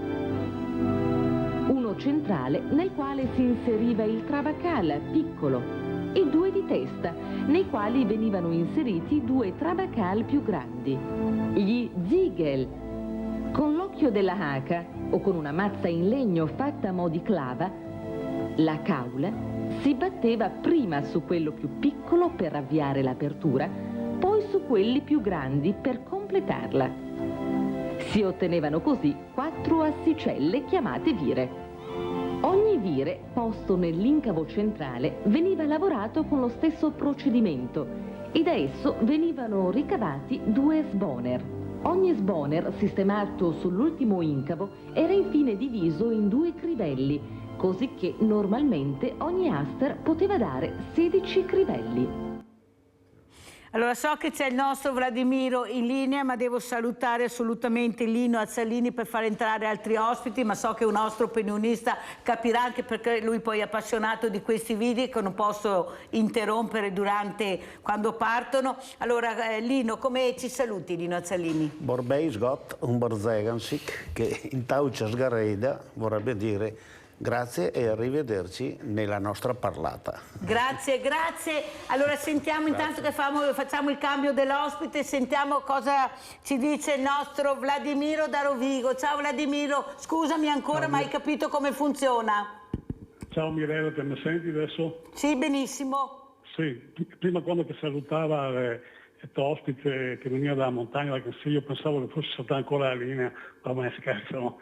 Uno centrale nel quale si inseriva il trabacal piccolo e 2 di testa, nei quali venivano inseriti 2 trabacal più grandi, gli ziegel. Con l'occhio della haca o con una mazza in legno fatta a mo' di clava, la caula si batteva prima su quello più piccolo per avviare l'apertura, poi su quelli più grandi per completarla. Si ottenevano così 4 assicelle chiamate vire. Ogni vire posto nell'incavo centrale veniva lavorato con lo stesso procedimento e da esso venivano ricavati 2 sboner. Ogni sboner sistemato sull'ultimo incavo era infine diviso in 2 crivelli, così che normalmente ogni aster poteva dare 16 crivelli. Allora, so che c'è il nostro Vladimiro in linea, ma devo salutare assolutamente Lino Azzalini per far entrare altri ospiti, ma so che un nostro opinionista capirà, anche perché lui poi è appassionato di questi video che non posso interrompere quando partono. Allora, Lino, come ci saluti, Lino Azzalini? Borbeis got un borzegansik, che in taucia sgarreda vorrebbe dire grazie e arrivederci nella nostra parlata. Grazie, grazie. Allora sentiamo intanto che facciamo il cambio dell'ospite, sentiamo cosa ci dice il nostro Vladimiro da Rovigo. Ciao Vladimiro, scusami ancora, ma hai capito come funziona? Ciao Mirella, te mi senti adesso? Sì, benissimo. Sì, prima quando ti salutava il tuo ospite che veniva dalla montagna, io pensavo che fosse stata ancora la linea, ma me scherzano.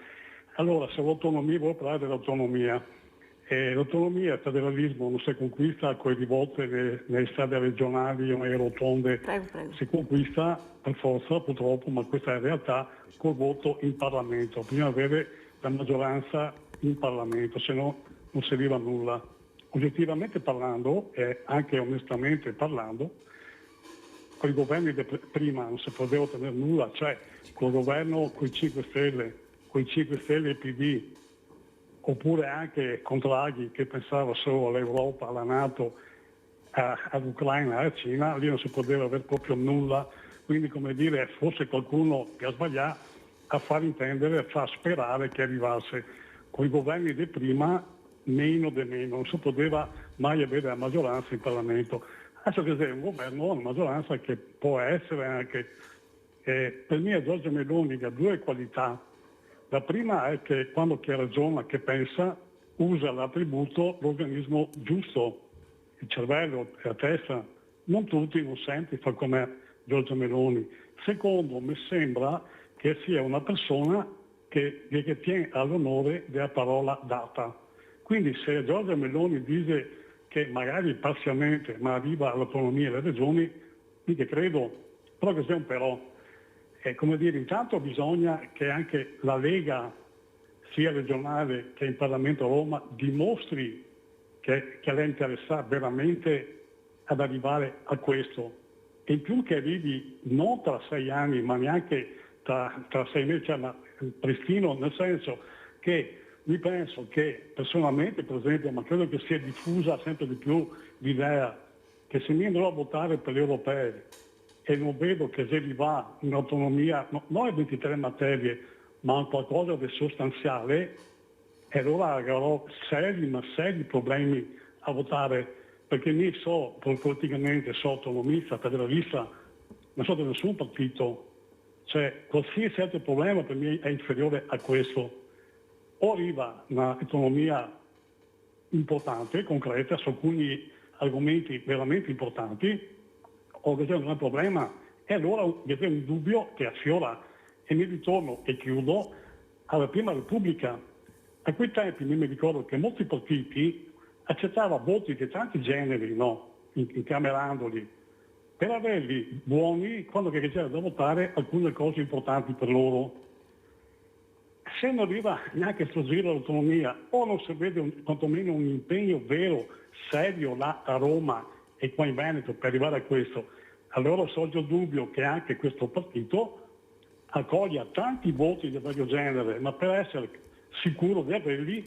Allora, sull'autonomia, voglio parlare dell'autonomia. L'autonomia, il federalismo non si conquista con le rivolte nelle strade regionali o nelle rotonde, si conquista per forza purtroppo, ma questa è la realtà, col voto in Parlamento. Bisogna avere la maggioranza in Parlamento, se no non serviva a nulla. Oggettivamente parlando e anche onestamente parlando, con i governi prima non si poteva ottenere nulla, cioè col governo con i 5 Stelle, con i 5 Stelle e il PD, oppure anche con Draghi che pensava solo all'Europa, alla Nato, all'Ucraina, alla Cina, lì non si poteva avere proprio nulla. Quindi, come dire, fosse qualcuno che ha sbagliato a far intendere, a far sperare che arrivasse. Con i governi di prima, meno di meno, non si poteva mai avere la maggioranza in Parlamento. Adesso che c'è un governo, una maggioranza che può essere anche, per me Giorgia Meloni ha 2 qualità. La prima è che quando chi ragiona, che pensa, usa l'attributo, l'organismo giusto, il cervello, la testa. Non tutti, non sempre, fa come Giorgia Meloni. Secondo, mi sembra che sia una persona che tiene all'onore della parola data. Quindi se Giorgia Meloni dice che magari parzialmente, ma arriva all'autonomia delle regioni, mica credo, però che sia un però. Come dire, intanto bisogna che anche la Lega, sia regionale che in Parlamento a Roma, dimostri che lei interessa veramente ad arrivare a questo. E in più che arrivi non tra 6 anni, ma neanche tra 6 mesi, cioè, ma pristino, nel senso che mi penso che personalmente, per esempio, ma credo che sia diffusa sempre di più l'idea che se mi andrò a votare per le europee e non vedo che se li va in autonomia, non in 23 materie, ma in qualcosa di sostanziale, e allora avrò seri problemi a votare, perché mi so politicamente, so autonomista, federalista, non so di nessun partito, cioè qualsiasi altro problema per me è inferiore a questo. O arriva un'autonomia importante, concreta, su alcuni argomenti veramente importanti, o che c'è un problema, e allora c'è un dubbio che affiora. E mi ritorno e chiudo alla Prima Repubblica. A quei tempi mi ricordo che molti partiti accettavano voti di tanti generi, no? Incamerandoli, per averli buoni quando c'era da votare alcune cose importanti per loro. Se non arriva neanche a sfuggire l'autonomia, o non si vede quantomeno un impegno vero, serio là a Roma e qua in Veneto per arrivare a questo, allora sorge il dubbio che anche questo partito accoglia tanti voti di vario genere, ma per essere sicuro di averli,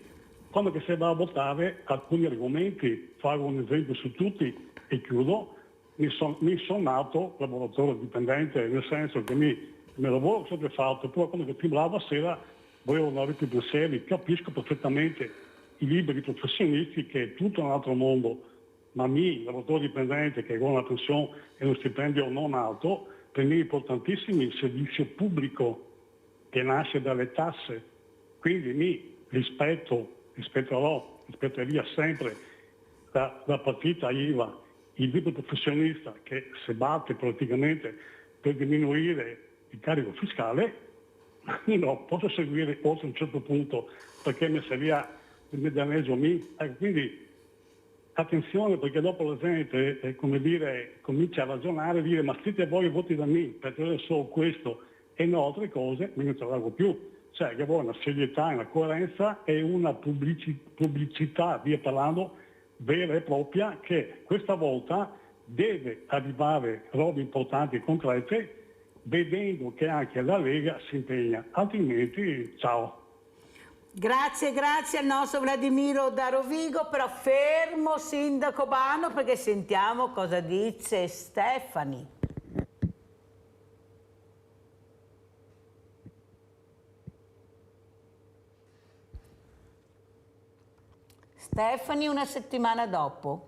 quando che si va a votare alcuni argomenti, farò un esempio su tutti e chiudo, mi sono nato lavoratore dipendente, nel senso che il mio lavoro l'ho sempre fatto, però quando che timbravo a sera volevo andare più pensieri, capisco perfettamente i liberi professionisti che è tutto un altro mondo, ma il lavoratore dipendente che ha una pensione e uno stipendio non alto, per me è importantissimo il servizio pubblico che nasce dalle tasse, quindi mi rispetterò sempre la partita IVA, il libero professionista che si batte praticamente per diminuire il carico fiscale. No, posso seguire oltre un certo punto perché mi serviva il medianeggio quindi attenzione, perché dopo la gente comincia a ragionare e dire ma siete voi e voti da me perché io so questo e non altre cose, non ce l'avevo più, cioè che vuoi una serietà, una coerenza e una pubblicità, via parlando, vera e propria, che questa volta deve arrivare robe importanti e concrete, vedendo che anche la Lega si impegna, altrimenti ciao. Grazie al nostro Vladimiro da Rovigo, però fermo Sindaco Bano perché sentiamo cosa dice Stefani. Stefani una settimana dopo.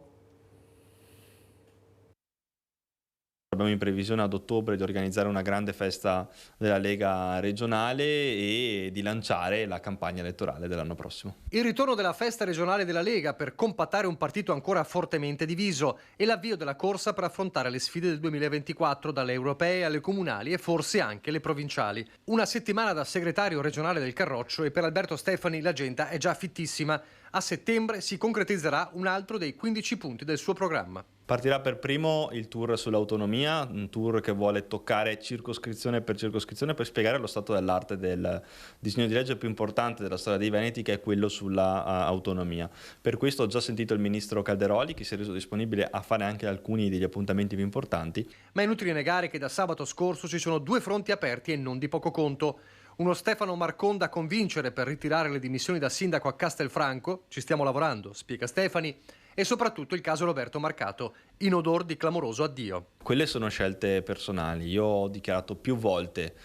Abbiamo in previsione ad ottobre di organizzare una grande festa della Lega regionale e di lanciare la campagna elettorale dell'anno prossimo. Il ritorno della festa regionale della Lega per compattare un partito ancora fortemente diviso e l'avvio della corsa per affrontare le sfide del 2024 dalle europee alle comunali e forse anche le provinciali. Una settimana da segretario regionale del Carroccio e per Alberto Stefani l'agenda è già fittissima. A settembre si concretizzerà un altro dei 15 punti del suo programma. Partirà per primo il tour sull'autonomia, un tour che vuole toccare circoscrizione per spiegare lo stato dell'arte del disegno di legge più importante della storia dei Veneti, che è quello sulla autonomia. Per questo ho già sentito il ministro Calderoli, che si è reso disponibile a fare anche alcuni degli appuntamenti più importanti. Ma è inutile negare che da sabato scorso ci sono 2 fronti aperti e non di poco conto. Uno Stefano Marcon da convincere per ritirare le dimissioni da sindaco a Castelfranco, ci stiamo lavorando, spiega Stefani, e soprattutto il caso Roberto Marcato, in odor di clamoroso addio. Quelle sono scelte personali. Io ho dichiarato più volte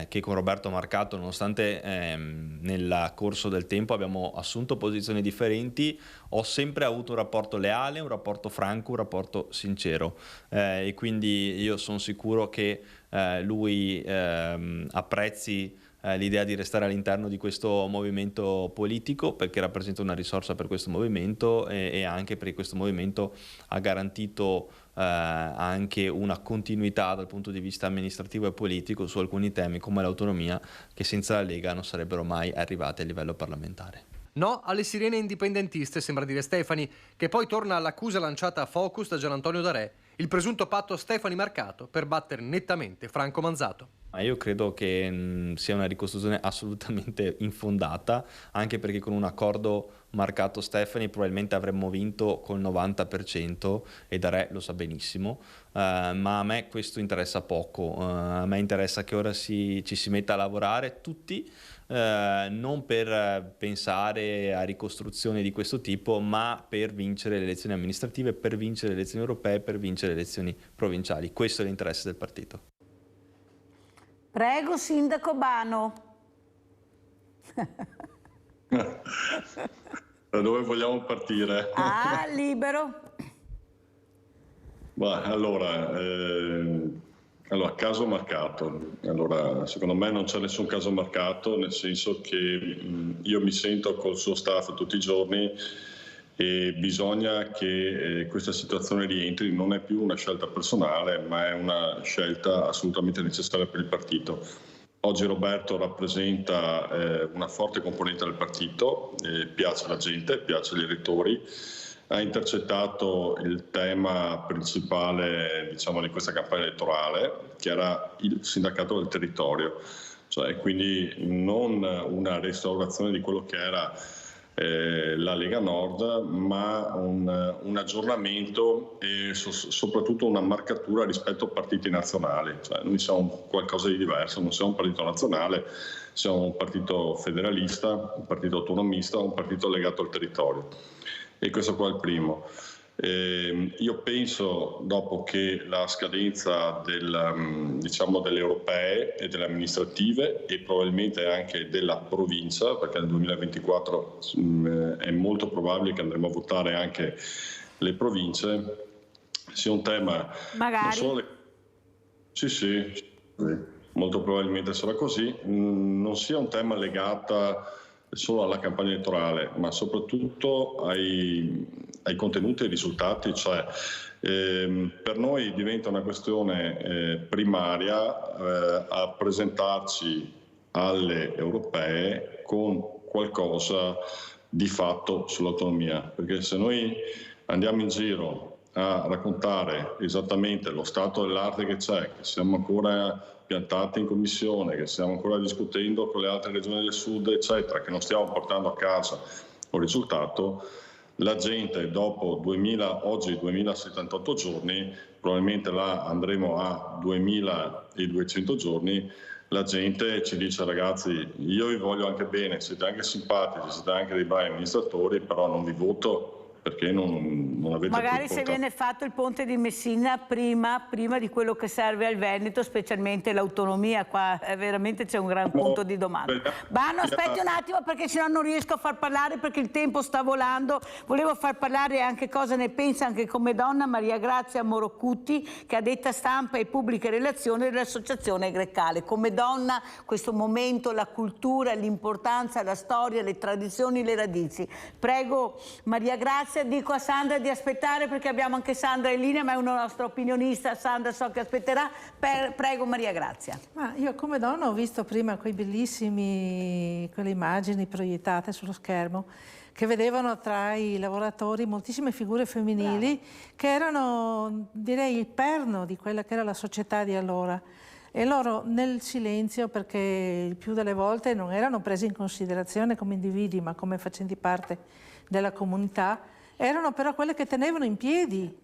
che con Roberto Marcato, nonostante nel corso del tempo abbiamo assunto posizioni differenti, ho sempre avuto un rapporto leale, un rapporto franco, un rapporto sincero, e quindi io sono sicuro che lui apprezzi l'idea di restare all'interno di questo movimento politico, perché rappresenta una risorsa per questo movimento e anche perché questo movimento ha garantito anche una continuità dal punto di vista amministrativo e politico su alcuni temi come l'autonomia, che senza la Lega non sarebbero mai arrivati a livello parlamentare. No alle sirene indipendentiste, sembra dire Stefani, che poi torna all'accusa lanciata a Focus da Gian Antonio Darè, il presunto patto Stefani Marcato per battere nettamente Franco Manzato. Io credo che sia una ricostruzione assolutamente infondata, anche perché con un accordo marcato Stefani probabilmente avremmo vinto col 90% e da Re lo sa benissimo, ma a me questo interessa poco. A me interessa che ora ci si metta a lavorare tutti, non per pensare a ricostruzioni di questo tipo, ma per vincere le elezioni amministrative, per vincere le elezioni europee, per vincere le elezioni provinciali. Questo è l'interesse del partito. Prego, Sindaco Bano. Da dove vogliamo partire? Ah, libero. Allora, caso marcato. Allora, secondo me non c'è nessun caso marcato, nel senso che io mi sento col suo staff tutti i giorni e bisogna che questa situazione rientri. Non è più una scelta personale, ma è una scelta assolutamente necessaria per il partito. Oggi Roberto rappresenta una forte componente del partito, piace alla gente, piace agli elettori, ha intercettato il tema principale, diciamo, di questa campagna elettorale, che era il sindacato del territorio, cioè quindi non una restaurazione di quello che era la Lega Nord, ma un aggiornamento e soprattutto una marcatura rispetto a partiti nazionali. Cioè, noi siamo qualcosa di diverso, non siamo un partito nazionale, siamo un partito federalista, un partito autonomista, un partito legato al territorio. E questo qua è il primo. Io penso, dopo che la scadenza delle europee e delle amministrative e probabilmente anche della provincia, perché nel 2024 è molto probabile che andremo a votare anche le province, sia un tema... Magari. Sì, molto probabilmente sarà così, non sia un tema legato solo alla campagna elettorale, ma soprattutto ai contenuti e ai risultati. Cioè, per noi diventa una questione primaria a presentarci alle europee con qualcosa di fatto sull'autonomia, perché se noi andiamo in giro a raccontare esattamente lo stato dell'arte che c'è, che siamo ancora piantati in commissione, che stiamo ancora discutendo con le altre regioni del sud, eccetera, che non stiamo portando a casa un risultato, la gente dopo oggi 2078 giorni, probabilmente là andremo a 2200 giorni, la gente ci dice: ragazzi, io vi voglio anche bene, siete anche simpatici, siete anche dei bravi amministratori, però non vi voto perché non avete... Magari se viene fatto il ponte di Messina prima di quello che serve al Veneto, specialmente l'autonomia, qua veramente c'è un gran punto di domanda. Bano, aspetti un attimo, perché sennò non riesco a far parlare, perché il tempo sta volando. Volevo far parlare anche cosa ne pensa anche come donna Maria Grazia Morocuti, che ha detta stampa e pubbliche relazioni dell'Associazione Grecale. Come donna, questo momento, la cultura, l'importanza, la storia, le tradizioni, le radici. Prego Maria Grazia. Dico a Sandra di aspettare, perché abbiamo anche Sandra in linea, ma è una nostra opinionista. Sandra so che aspetterà. Prego Maria Grazia. Ma io come donna ho visto prima quelle immagini proiettate sullo schermo che vedevano tra i lavoratori moltissime figure femminili che erano, direi, il perno di quella che era la società di allora. E loro nel silenzio, perché il più delle volte non erano presi in considerazione come individui, ma come facenti parte della comunità, erano però quelle che tenevano in piedi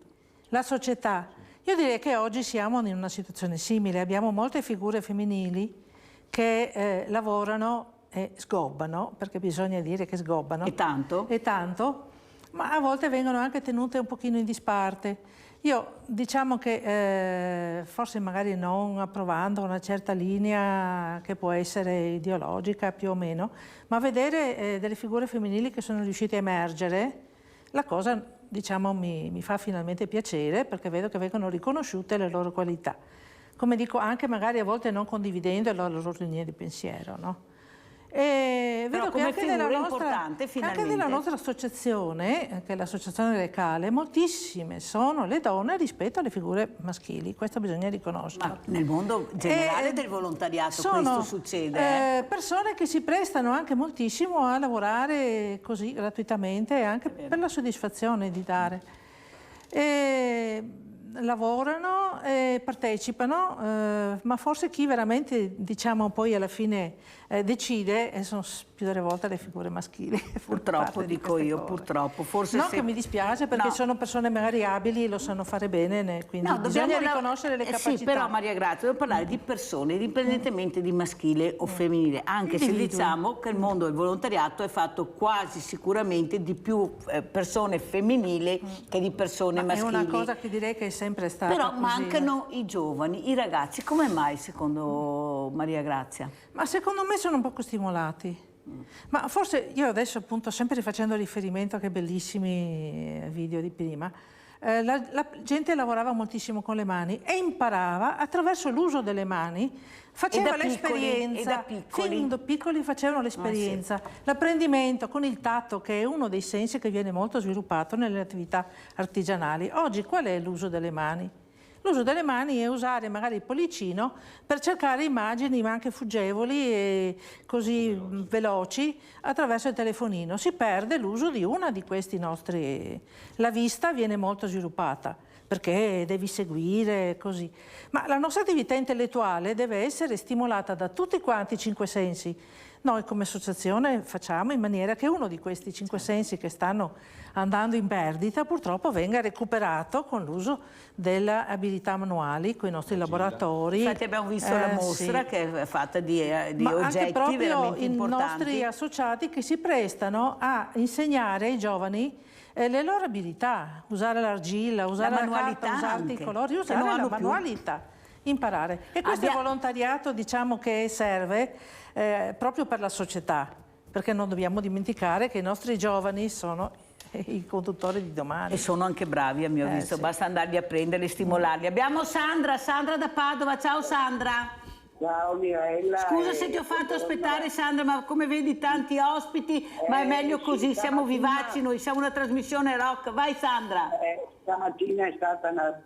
la società. Io direi che oggi siamo in una situazione simile, abbiamo molte figure femminili che lavorano e sgobbano, perché bisogna dire che sgobbano. E tanto? E tanto, ma a volte vengono anche tenute un pochino in disparte. Io diciamo che forse magari non approvando una certa linea che può essere ideologica più o meno, ma vedere delle figure femminili che sono riuscite a emergere, la cosa diciamo mi fa finalmente piacere, perché vedo che vengono riconosciute le loro qualità. Come dico, anche magari a volte non condividendo la loro linea di pensiero, no? E vedo che anche nella nostra associazione, che è l'associazione Grecale, moltissime sono le donne rispetto alle figure maschili, questo bisogna riconoscerlo. Ma nel mondo generale del volontariato questo succede. Persone che si prestano anche moltissimo a lavorare così gratuitamente, anche per la soddisfazione di dare. Lavorano, partecipano, ma forse chi veramente, diciamo, poi alla fine decide sono più delle volte le figure maschili. Purtroppo, dico io, purtroppo. Forse no, che mi dispiace, perché sono persone magari abili, lo sanno fare bene, quindi bisogna riconoscere le capacità. Sì, però Maria Grazia, devo parlare di persone, indipendentemente di maschile o femminile, anche se diciamo che il mondo del volontariato è fatto quasi sicuramente di più persone femminili che di persone maschili. È una cosa che direi che è sempre stata però così. Mancano i giovani, i ragazzi. Come mai, secondo Maria Grazia? Ma secondo me sono un poco stimolati. Ma forse io adesso, appunto, sempre rifacendo riferimento a che bellissimi video di prima, la gente lavorava moltissimo con le mani e imparava attraverso l'uso delle mani, faceva l'esperienza. E da piccoli. Fin da piccoli facevano l'esperienza. L'apprendimento con il tatto, che è uno dei sensi che viene molto sviluppato nelle attività artigianali. Oggi qual è l'uso delle mani? L'uso delle mani è usare magari il pollicino per cercare immagini ma anche fuggevoli e così veloci attraverso il telefonino. Si perde l'uso di una di questi nostri... La vista viene molto sviluppata perché devi seguire così. Ma la nostra attività intellettuale deve essere stimolata da tutti quanti i 5 sensi. Noi come associazione facciamo in maniera che uno di questi 5 sensi che stanno andando in perdita purtroppo venga recuperato con l'uso delle abilità manuali, con i nostri laboratori. Infatti abbiamo visto la mostra che è fatta di oggetti proprio veramente i importanti. nostri associati che si prestano a insegnare ai giovani le loro abilità, usare l'argilla, usare la carta, usare i colori, usare la manualità, imparare. E questo è volontariato, diciamo, che serve proprio per la società, perché non dobbiamo dimenticare che i nostri giovani sono i conduttori di domani. E sono anche bravi, a mio avviso, sì. Basta andarli a prendere e stimolarli. Abbiamo Sandra da Padova. Ciao Sandra. Ciao Mirella. Scusa se ti ho fatto aspettare, Sandra, ma come vedi tanti ospiti, ma è meglio così, siamo vivaci noi, siamo una trasmissione rock. Vai Sandra. Stamattina è stata una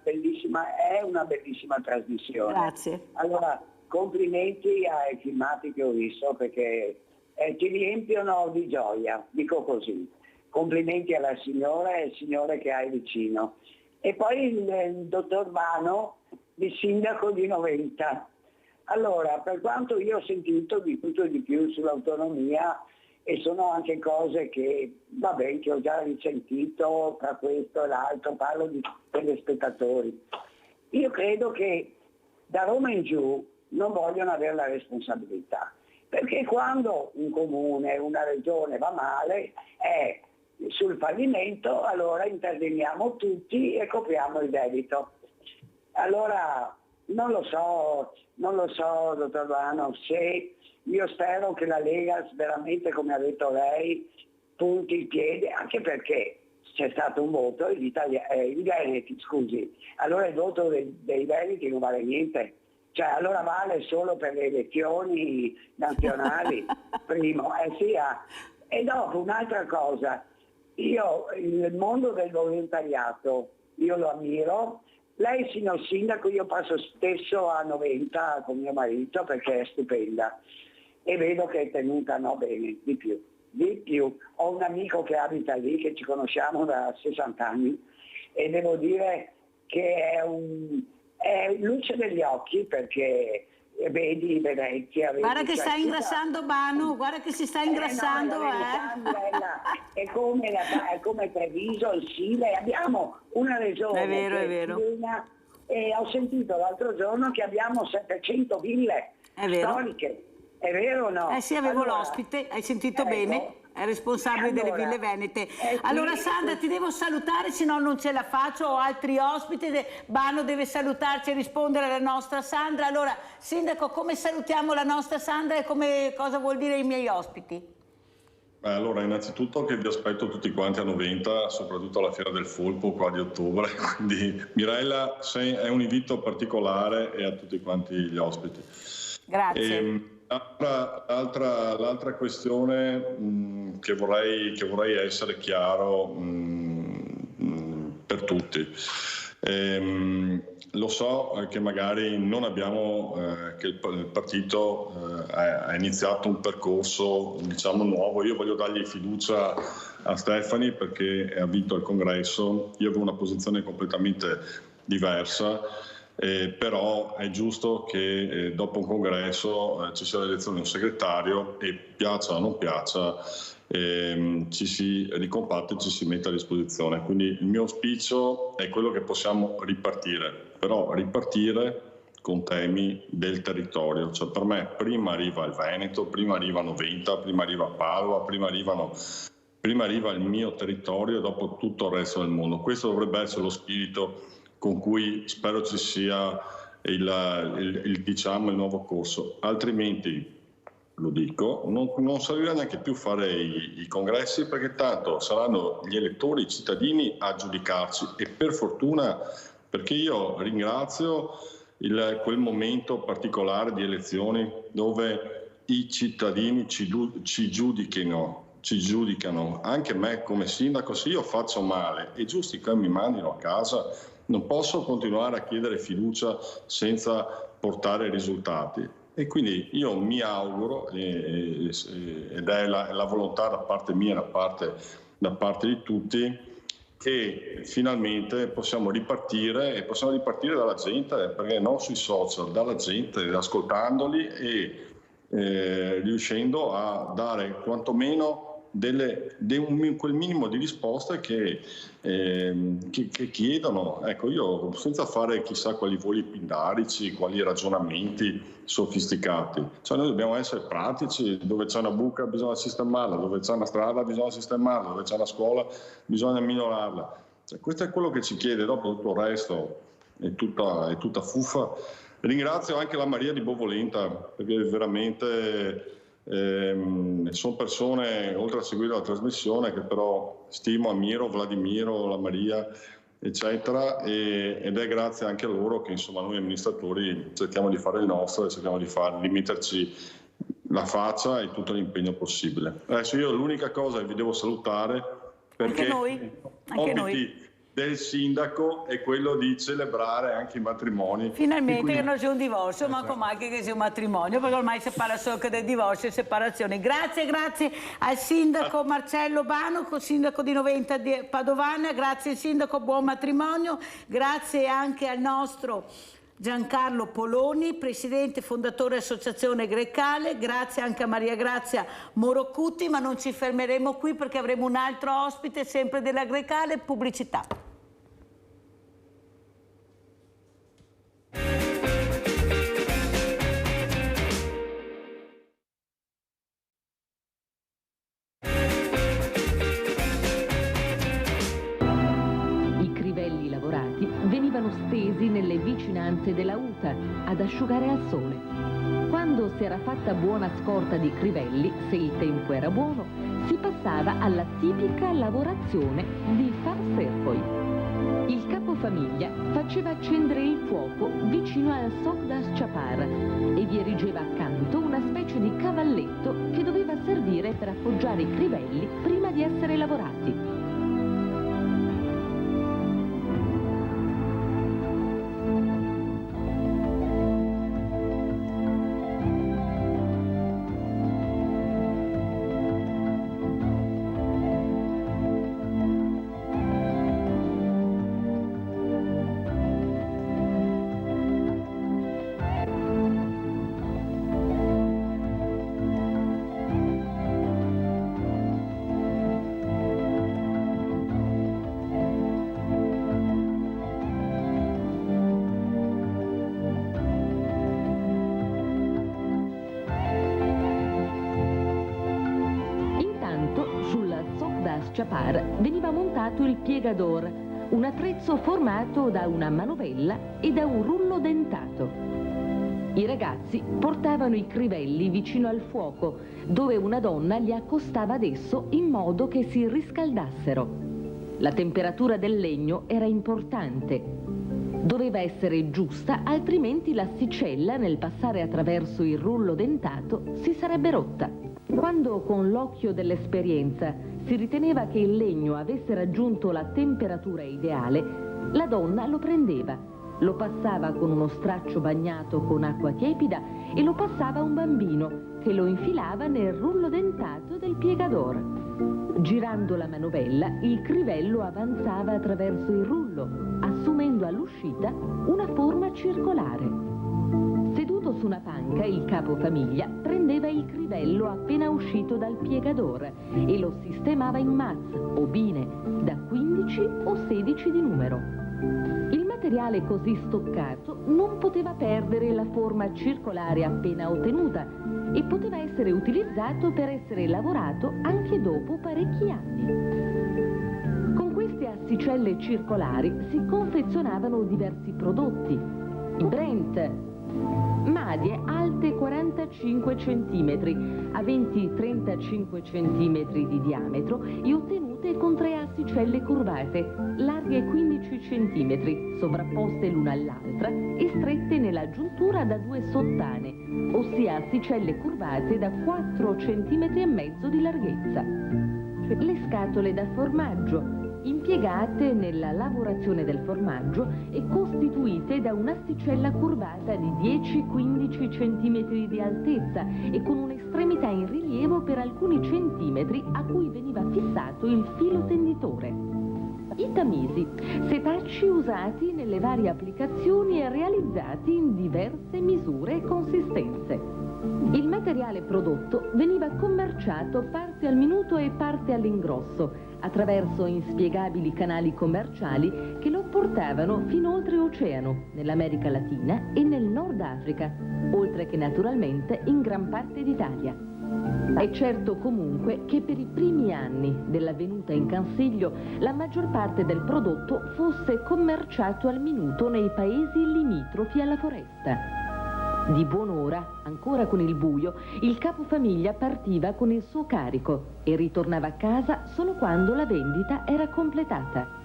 bellissima trasmissione. Grazie. Allora, complimenti ai filmati che ho visto perché ti riempiono di gioia, dico così. Complimenti alla signora e al signore che hai vicino. E poi il dottor Vano, il sindaco di Noventa. Allora, per quanto io ho sentito di tutto e di più sull'autonomia, e sono anche cose che, vabbè, che ho già risentito tra questo e l'altro, parlo di telespettatori. Io credo che da Roma in giù non vogliono avere la responsabilità, perché quando un comune, una regione va male, è sul fallimento, allora interveniamo tutti e copriamo il debito. Allora, non lo so, dottor Vano, se io spero che la Lega veramente, come ha detto lei, punti il piede, anche perché c'è stato un voto, i Veneti, scusi, allora il voto dei Veneti non vale niente, cioè allora vale solo per le elezioni nazionali, primo, e dopo un'altra cosa, io il mondo del volontariato, io lo ammiro. Lei, signor sindaco, io passo spesso a Noventa con mio marito perché è stupenda e vedo che è tenuta bene, di più. Ho un amico che abita lì, che ci conosciamo da 60 anni e devo dire che è luce degli occhi perché vedi Venezia. Guarda che sta ingrassando Bano, guarda che si sta ingrassando. È come Treviso, il Sile, abbiamo una regione. È vero. E ho sentito l'altro giorno che abbiamo 700 ville storiche. È vero o no? Sì, avevo l'ospite, hai sentito bene? È responsabile delle ville venete. Allora Sandra, ti devo salutare, se no non ce la faccio, ho altri ospiti, Bano deve salutarci e rispondere alla nostra Sandra. Allora, sindaco, come salutiamo la nostra Sandra e cosa vuol dire i miei ospiti? Allora, innanzitutto che vi aspetto tutti quanti a Noventa, soprattutto alla Fiera del Folpo qua di ottobre, quindi Mirella è un invito particolare e a tutti quanti gli ospiti. Grazie. L'altra questione che vorrei essere chiaro per tutti. Lo so che magari non abbiamo, che il partito ha iniziato un percorso, diciamo, nuovo. Io voglio dargli fiducia a Stefani perché ha vinto il congresso. Io avevo una posizione completamente diversa. però è giusto che dopo un congresso ci sia l'elezione di un segretario e piaccia o non piaccia ci si ricompatta e ci si mette a disposizione. Quindi il mio auspicio è quello che possiamo ripartire, però ripartire con temi del territorio. Cioè, per me prima arriva il Veneto, prima arriva Noventa, prima arriva Padova, prima arriva il mio territorio e dopo tutto il resto del mondo. Questo dovrebbe essere lo spirito con cui spero ci sia il nuovo corso. Altrimenti, lo dico, non servirà neanche più fare i congressi, perché tanto saranno gli elettori, i cittadini a giudicarci, e per fortuna, perché io ringrazio quel momento particolare di elezioni dove i cittadini ci giudicano, anche me come sindaco. Se io faccio male, è giusto che mi mandino a casa, non posso continuare a chiedere fiducia senza portare risultati. E quindi io mi auguro, ed è la volontà da parte mia, da parte di tutti, che finalmente possiamo ripartire, e possiamo ripartire dalla gente, perché non sui social, dalla gente, ascoltandoli e riuscendo a dare quantomeno quel minimo di risposte che chiedono. Ecco, io senza fare chissà quali voli pindarici, quali ragionamenti sofisticati, cioè noi dobbiamo essere pratici. Dove c'è una buca bisogna sistemarla, dove c'è una strada bisogna sistemarla, dove c'è una scuola bisogna migliorarla. Cioè, questo è quello che ci chiede, dopo tutto il resto è tutta fuffa. Ringrazio anche la Maria di Bovolenta, perché veramente sono persone, oltre a seguire la trasmissione, che però stimo, ammiro, Vladimiro, la Maria, eccetera, ed è grazie anche a loro che insomma noi amministratori cerchiamo di fare il nostro e cerchiamo di metterci la faccia e tutto l'impegno possibile. Adesso io l'unica cosa che vi devo salutare, perché anche noi del sindaco è quello di celebrare anche i matrimoni. Finalmente che non c'è un divorzio, ma mai che sia un matrimonio, perché ormai si parla solo che del divorzio e separazione. Grazie al sindaco Marcello Bano, sindaco di Noventa di Padovana, grazie sindaco, buon matrimonio, grazie anche al nostro Giancarlo Poloni, presidente fondatore Associazione Grecale, grazie anche a Maria Grazia Morocuti, ma non ci fermeremo qui perché avremo un altro ospite sempre della Grecale, pubblicità. Venivano stesi nelle vicinanze della Uta ad asciugare al sole. Quando si era fatta buona scorta di crivelli, se il tempo era buono, si passava alla tipica lavorazione di far serpoi. Il capofamiglia faceva accendere il fuoco vicino al Sogdas Chapar e vi erigeva accanto una specie di cavalletto che doveva servire per appoggiare i crivelli prima di essere lavorati. Chapar veniva montato il piegador, un attrezzo formato da una manovella e da un rullo dentato. I ragazzi portavano i crivelli vicino al fuoco, dove una donna li accostava ad esso in modo che si riscaldassero. La temperatura del legno era importante. Doveva essere giusta, altrimenti l'asticella, nel passare attraverso il rullo dentato, si sarebbe rotta. Quando, con l'occhio dell'esperienza, si riteneva che il legno avesse raggiunto la temperatura ideale, la donna lo prendeva, lo passava con uno straccio bagnato con acqua tiepida e lo passava a un bambino che lo infilava nel rullo dentato del piegador. Girando la manovella, il crivello avanzava attraverso il rullo, a assumendo all'uscita una forma circolare. Seduto su una panca, il capofamiglia prendeva il crivello appena uscito dal piegador e lo sistemava in mazze o bine da 15 o 16 di numero. Il materiale così stoccato non poteva perdere la forma circolare appena ottenuta e poteva essere utilizzato per essere lavorato anche dopo parecchi anni. Con queste assicelle circolari si confezionavano diversi prodotti. I Brent, madie alte 45 cm, aventi 35 cm di diametro e ottenute con 3 assicelle curvate, larghe 15 cm, sovrapposte l'una all'altra e strette nella giuntura da 2 sottane, ossia assicelle curvate da 4 cm e mezzo di larghezza. Le scatole da formaggio, impiegate nella lavorazione del formaggio e costituite da un'asticella curvata di 10-15 cm di altezza e con un'estremità in rilievo per alcuni centimetri a cui veniva fissato il filo tenditore. I tamisi, setacci usati nelle varie applicazioni e realizzati in diverse misure e consistenze. Il materiale prodotto veniva commerciato parte al minuto e parte all'ingrosso, attraverso inspiegabili canali commerciali che lo portavano fino oltreoceano, nell'America Latina e nel Nord Africa, oltre che naturalmente in gran parte d'Italia. È certo comunque che per i primi anni della venuta in Consiglio la maggior parte del prodotto fosse commerciato al minuto nei paesi limitrofi alla foresta. Di buon'ora, ancora con il buio, il capofamiglia partiva con il suo carico e ritornava a casa solo quando la vendita era completata.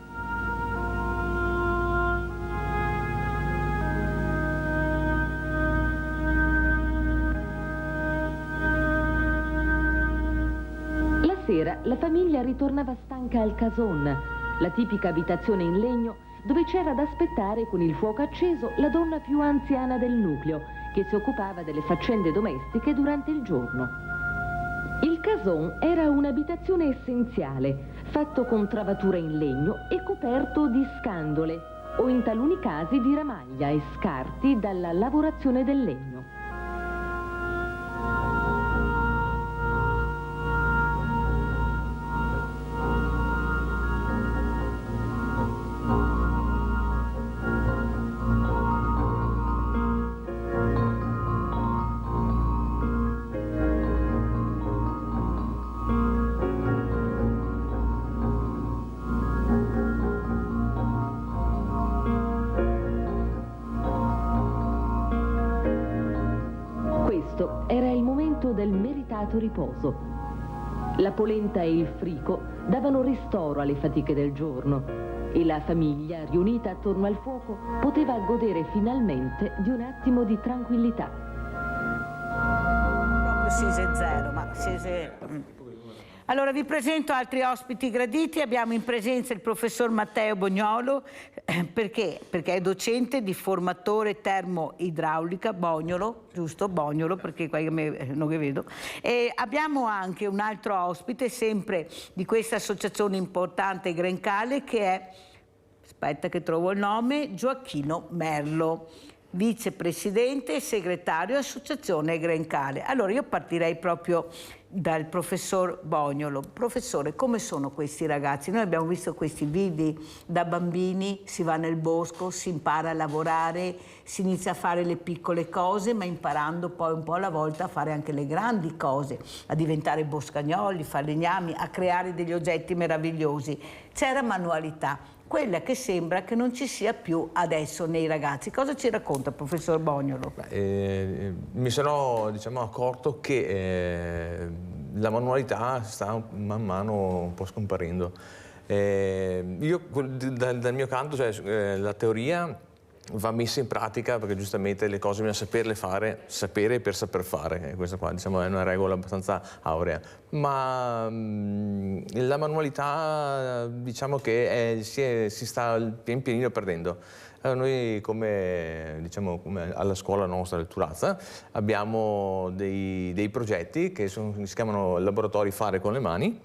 La sera la famiglia ritornava stanca al cason, la tipica abitazione in legno dove c'era da aspettare con il fuoco acceso la donna più anziana del nucleo, che si occupava delle faccende domestiche durante il giorno. Il cason era un'abitazione essenziale, fatto con travature in legno e coperto di scandole, o in taluni casi di ramaglia e scarti dalla lavorazione del legno. Era il momento del meritato riposo. La polenta e il frico davano ristoro alle fatiche del giorno e la famiglia, riunita attorno al fuoco, poteva godere finalmente di un attimo di tranquillità. Proprio Sise zero, ma Sise... Allora vi presento altri ospiti graditi. Abbiamo in presenza il professor Matteo Bognolo, perché è docente di formatore termoidraulica, Bognolo, giusto? Bognolo, perché qua non che vedo. E abbiamo anche un altro ospite, sempre di questa associazione importante Grencale, che è, aspetta che trovo il nome, Gioacchino Merlo, vicepresidente e segretario Associazione Grencale. Allora io partirei proprio dal professor Bognolo. Professore, come sono questi ragazzi? Noi abbiamo visto questi video da bambini, si va nel bosco, si impara a lavorare, si inizia a fare le piccole cose, ma imparando poi un po' alla volta a fare anche le grandi cose, a diventare boscagnoli, falegnami, a creare degli oggetti meravigliosi. C'era manualità, quella che sembra che non ci sia più adesso nei ragazzi. Cosa ci racconta, professor Bognolo? Mi sono accorto che la manualità sta man mano un po' scomparendo. Io dal mio canto, la teoria va messa in pratica perché giustamente le cose bisogna saperle fare, sapere per saper fare. Questa qua è una regola abbastanza aurea. Ma la manualità che si sta pian pianino perdendo. Noi come alla scuola nostra del Turazza abbiamo dei progetti che si chiamano laboratori fare con le mani,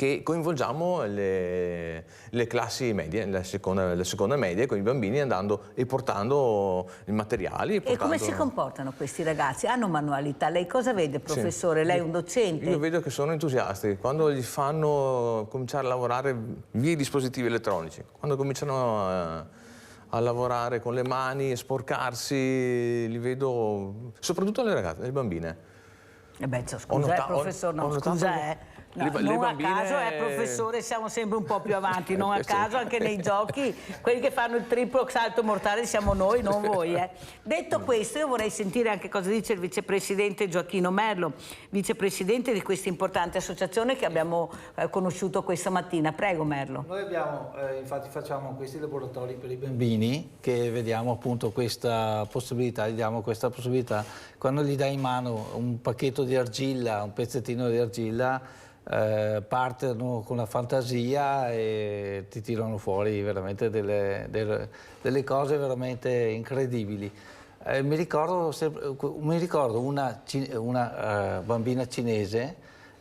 che coinvolgiamo le classi medie, la seconda media con i bambini, andando e portando i materiali. E come si comportano questi ragazzi? Hanno manualità? Lei cosa vede, professore? Sì. Lei è un docente? Io vedo che sono entusiasti. Quando gli fanno cominciare a lavorare via i dispositivi elettronici, quando cominciano a lavorare con le mani e sporcarsi, li vedo, soprattutto le ragazze, le bambine. E beh, scusa, professore, no, scusa, no, non bambine... a caso, professore, siamo sempre un po' più avanti, non a caso anche nei giochi, quelli che fanno il triplo salto mortale siamo noi, non voi. Detto questo, io vorrei sentire anche cosa dice il vicepresidente Gioacchino Merlo, vicepresidente di questa importante associazione che abbiamo conosciuto questa mattina. Prego, Merlo. Noi abbiamo, infatti facciamo questi laboratori per i bambini, che vediamo appunto questa possibilità, gli diamo questa possibilità. Quando gli dai in mano un pacchetto di argilla, un pezzettino di argilla, partono con la fantasia e ti tirano fuori veramente delle cose veramente incredibili. Mi ricordo una bambina cinese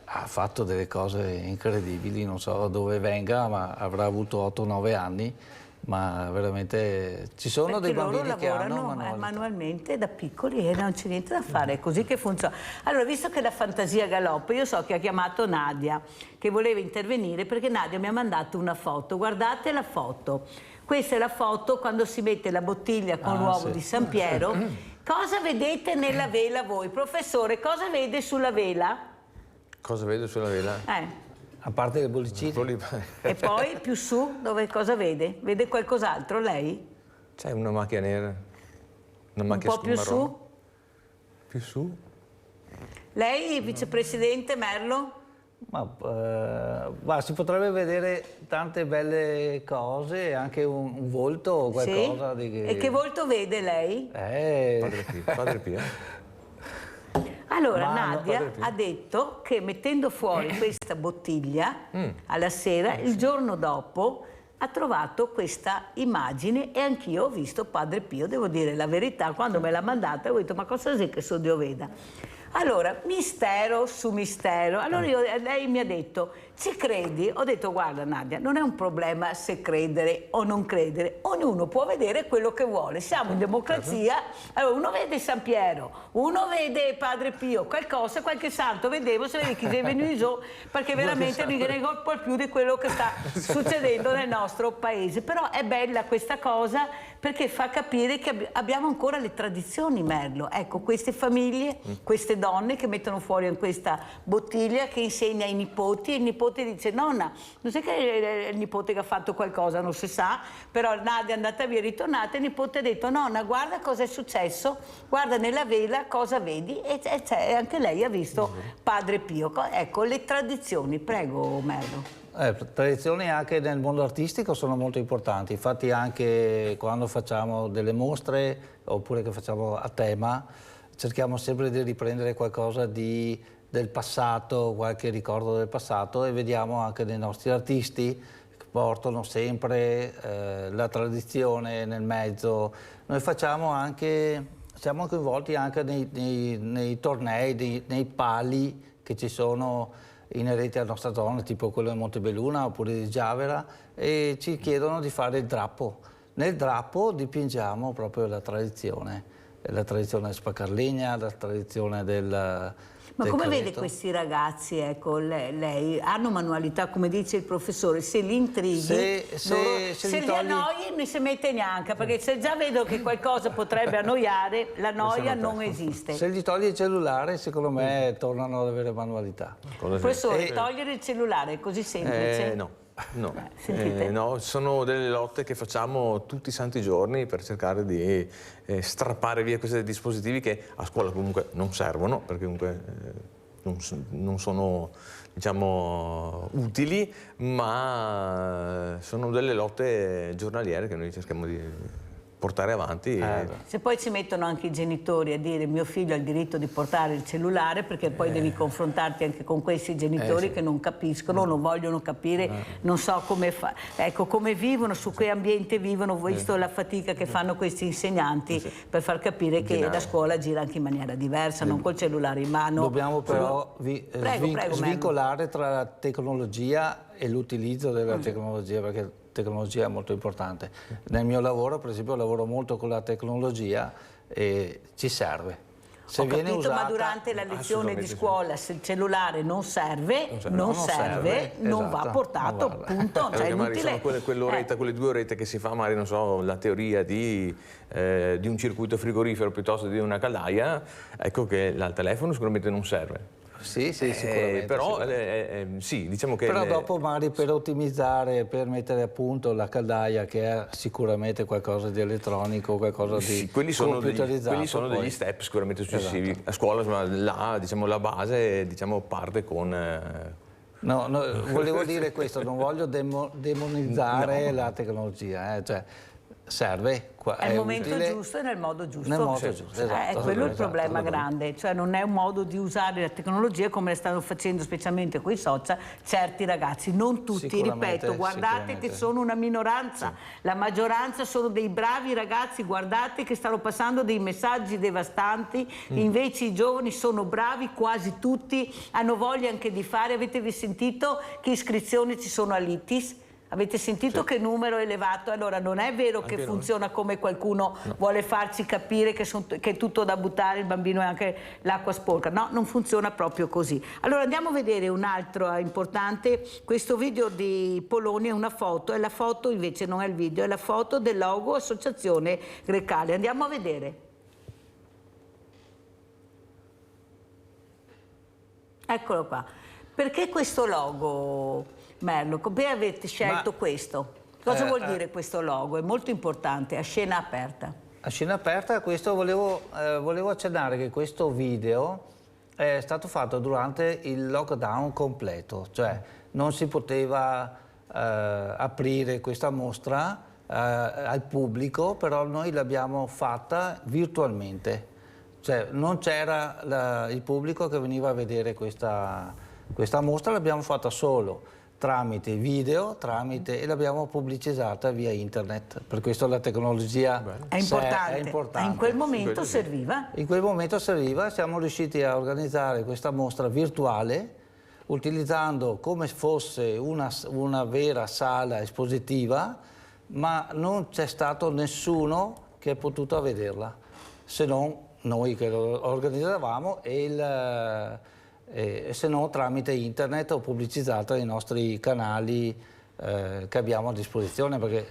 ha fatto delle cose incredibili, non so dove venga, ma avrà avuto 8-9 anni. Ma veramente ci sono dei bambini che hanno manualmente da piccoli e non c'è niente da fare, è così che funziona. Allora, visto che la fantasia galoppa, io so che ha chiamato Nadia che voleva intervenire perché Nadia mi ha mandato una foto. Guardate la foto, questa è la foto quando si mette la bottiglia con l'uovo di San Piero. Cosa vedete nella vela voi? Professore, cosa vede sulla vela? Cosa vedo sulla vela? A parte le bollicine. E poi più su, dove cosa vede? Vede qualcos'altro lei? C'è una macchia nera. Una macchia un po' più su? Più su? Lei, vicepresidente Merlo? Ma si potrebbe vedere tante belle cose, anche un volto o qualcosa di... E che volto vede lei? Padre Pio. Allora Nadia ha detto che mettendo fuori questa bottiglia alla sera, il giorno dopo ha trovato questa immagine e anch'io ho visto Padre Pio, devo dire la verità, quando me l'ha mandata ho detto ma cosa è che so Dio veda? Allora, mistero su mistero. Allora lei mi ha detto, ci credi? Ho detto, guarda Nadia, non è un problema se credere o non credere. Ognuno può vedere quello che vuole. Siamo in democrazia. Allora, uno vede San Piero, uno vede Padre Pio, qualcosa, qualche santo vedevo, se vede chi è venuto, perché veramente mi viene un po' più di quello che sta succedendo nel nostro paese. Però è bella questa cosa perché fa capire che abbiamo ancora le tradizioni, Merlo. Ecco, queste famiglie, queste donne che mettono fuori in questa bottiglia che insegna ai nipoti e il nipote dice nonna, non sai che il nipote che ha fatto qualcosa, non si sa, però Nadia è andata via, è ritornata e il nipote ha detto nonna guarda cosa è successo, guarda nella vela cosa vedi e anche lei ha visto Padre Pio. Ecco, le tradizioni, prego Merlo. Tradizioni anche nel mondo artistico sono molto importanti, infatti anche quando facciamo delle mostre oppure che facciamo a tema cerchiamo sempre di riprendere qualcosa del passato, qualche ricordo del passato e vediamo anche dei nostri artisti che portano sempre la tradizione nel mezzo. Noi siamo coinvolti anche nei tornei, nei pali che ci sono inerenti alla nostra zona, tipo quello di Montebelluna oppure di Giavera, e ci chiedono di fare il drappo. Nel drappo dipingiamo proprio la tradizione spaccarlegna, la tradizione del... Ma come vede questi ragazzi, ecco, lei, hanno manualità, come dice il professore, se li intrighi, se li annoi non si mette neanche, perché se già vedo che qualcosa potrebbe annoiare, la noia non esiste. Se gli togli il cellulare, secondo me tornano ad avere manualità. Professore, togliere il cellulare è così semplice? No, sono delle lotte che facciamo tutti i santi giorni per cercare di strappare via questi dispositivi che a scuola comunque non servono, perché comunque non sono, diciamo, utili, ma sono delle lotte giornaliere che noi cerchiamo portare avanti. Se poi ci mettono anche i genitori a dire mio figlio ha il diritto di portare il cellulare, perché poi devi confrontarti anche con questi genitori che non capiscono, non vogliono capire, non so come come vivono, su che ambiente vivono, ho visto la fatica che fanno questi insegnanti per far capire che la scuola gira anche in maniera diversa, non col cellulare in mano. Dobbiamo però svincolare tra la tecnologia e l'utilizzo della tecnologia, perché la tecnologia è molto importante. Nel mio lavoro, per esempio, lavoro molto con la tecnologia e ci serve. Se viene usata, ma durante la lezione di scuola, se il cellulare non serve, non va portato, punto. Cioè, magari sono quell'oretta, quelle 2 orette che si fa, magari non so, la teoria di un circuito frigorifero piuttosto di una caldaia, ecco che il telefono sicuramente non serve. Sì, sicuramente. Però sì, diciamo che... Però dopo magari per ottimizzare, per mettere a punto la caldaia, che è sicuramente qualcosa di elettronico, qualcosa di computerizzato. Quelli sono degli step sicuramente successivi. A scuola la base parte con... No, volevo dire questo, non voglio demonizzare la tecnologia, cioè serve. È il momento giusto e nel modo giusto. Nel modo giusto, esatto. È quello il problema grande, cioè non è un modo di usare la tecnologia come le stanno facendo specialmente con i social certi ragazzi, non tutti, ripeto, guardate che sono una minoranza, la maggioranza sono dei bravi ragazzi, guardate che stanno passando dei messaggi devastanti, invece i giovani sono bravi, quasi tutti, hanno voglia anche di fare. Avete sentito che iscrizioni ci sono all'ITIS? Avete sentito che numero elevato? Allora non è vero che funziona come qualcuno vuole farci capire che è tutto da buttare, il bambino è anche l'acqua sporca. No, non funziona proprio così. Allora andiamo a vedere un altro importante, questo video di Poloni è una foto, e la foto invece non è il video, è la foto del logo Associazione Grecale. Andiamo a vedere. Eccolo qua. Perché questo logo? Merlo, come avete scelto questo? Cosa vuol dire questo logo? È molto importante, a scena aperta. A scena aperta, questo volevo accennare che questo video è stato fatto durante il lockdown completo, cioè non si poteva aprire questa mostra al pubblico, però noi l'abbiamo fatta virtualmente, cioè non c'era il pubblico che veniva a vedere questa mostra, l'abbiamo fatta solo tramite video, e l'abbiamo pubblicizzata via internet. Per questo la tecnologia è importante. In quel momento serviva? In quel momento serviva, siamo riusciti a organizzare questa mostra virtuale utilizzando come fosse una vera sala espositiva, ma non c'è stato nessuno che è potuto vederla, se non noi che lo organizzavamo e se no tramite internet o pubblicizzata nei nostri canali che abbiamo a disposizione, perché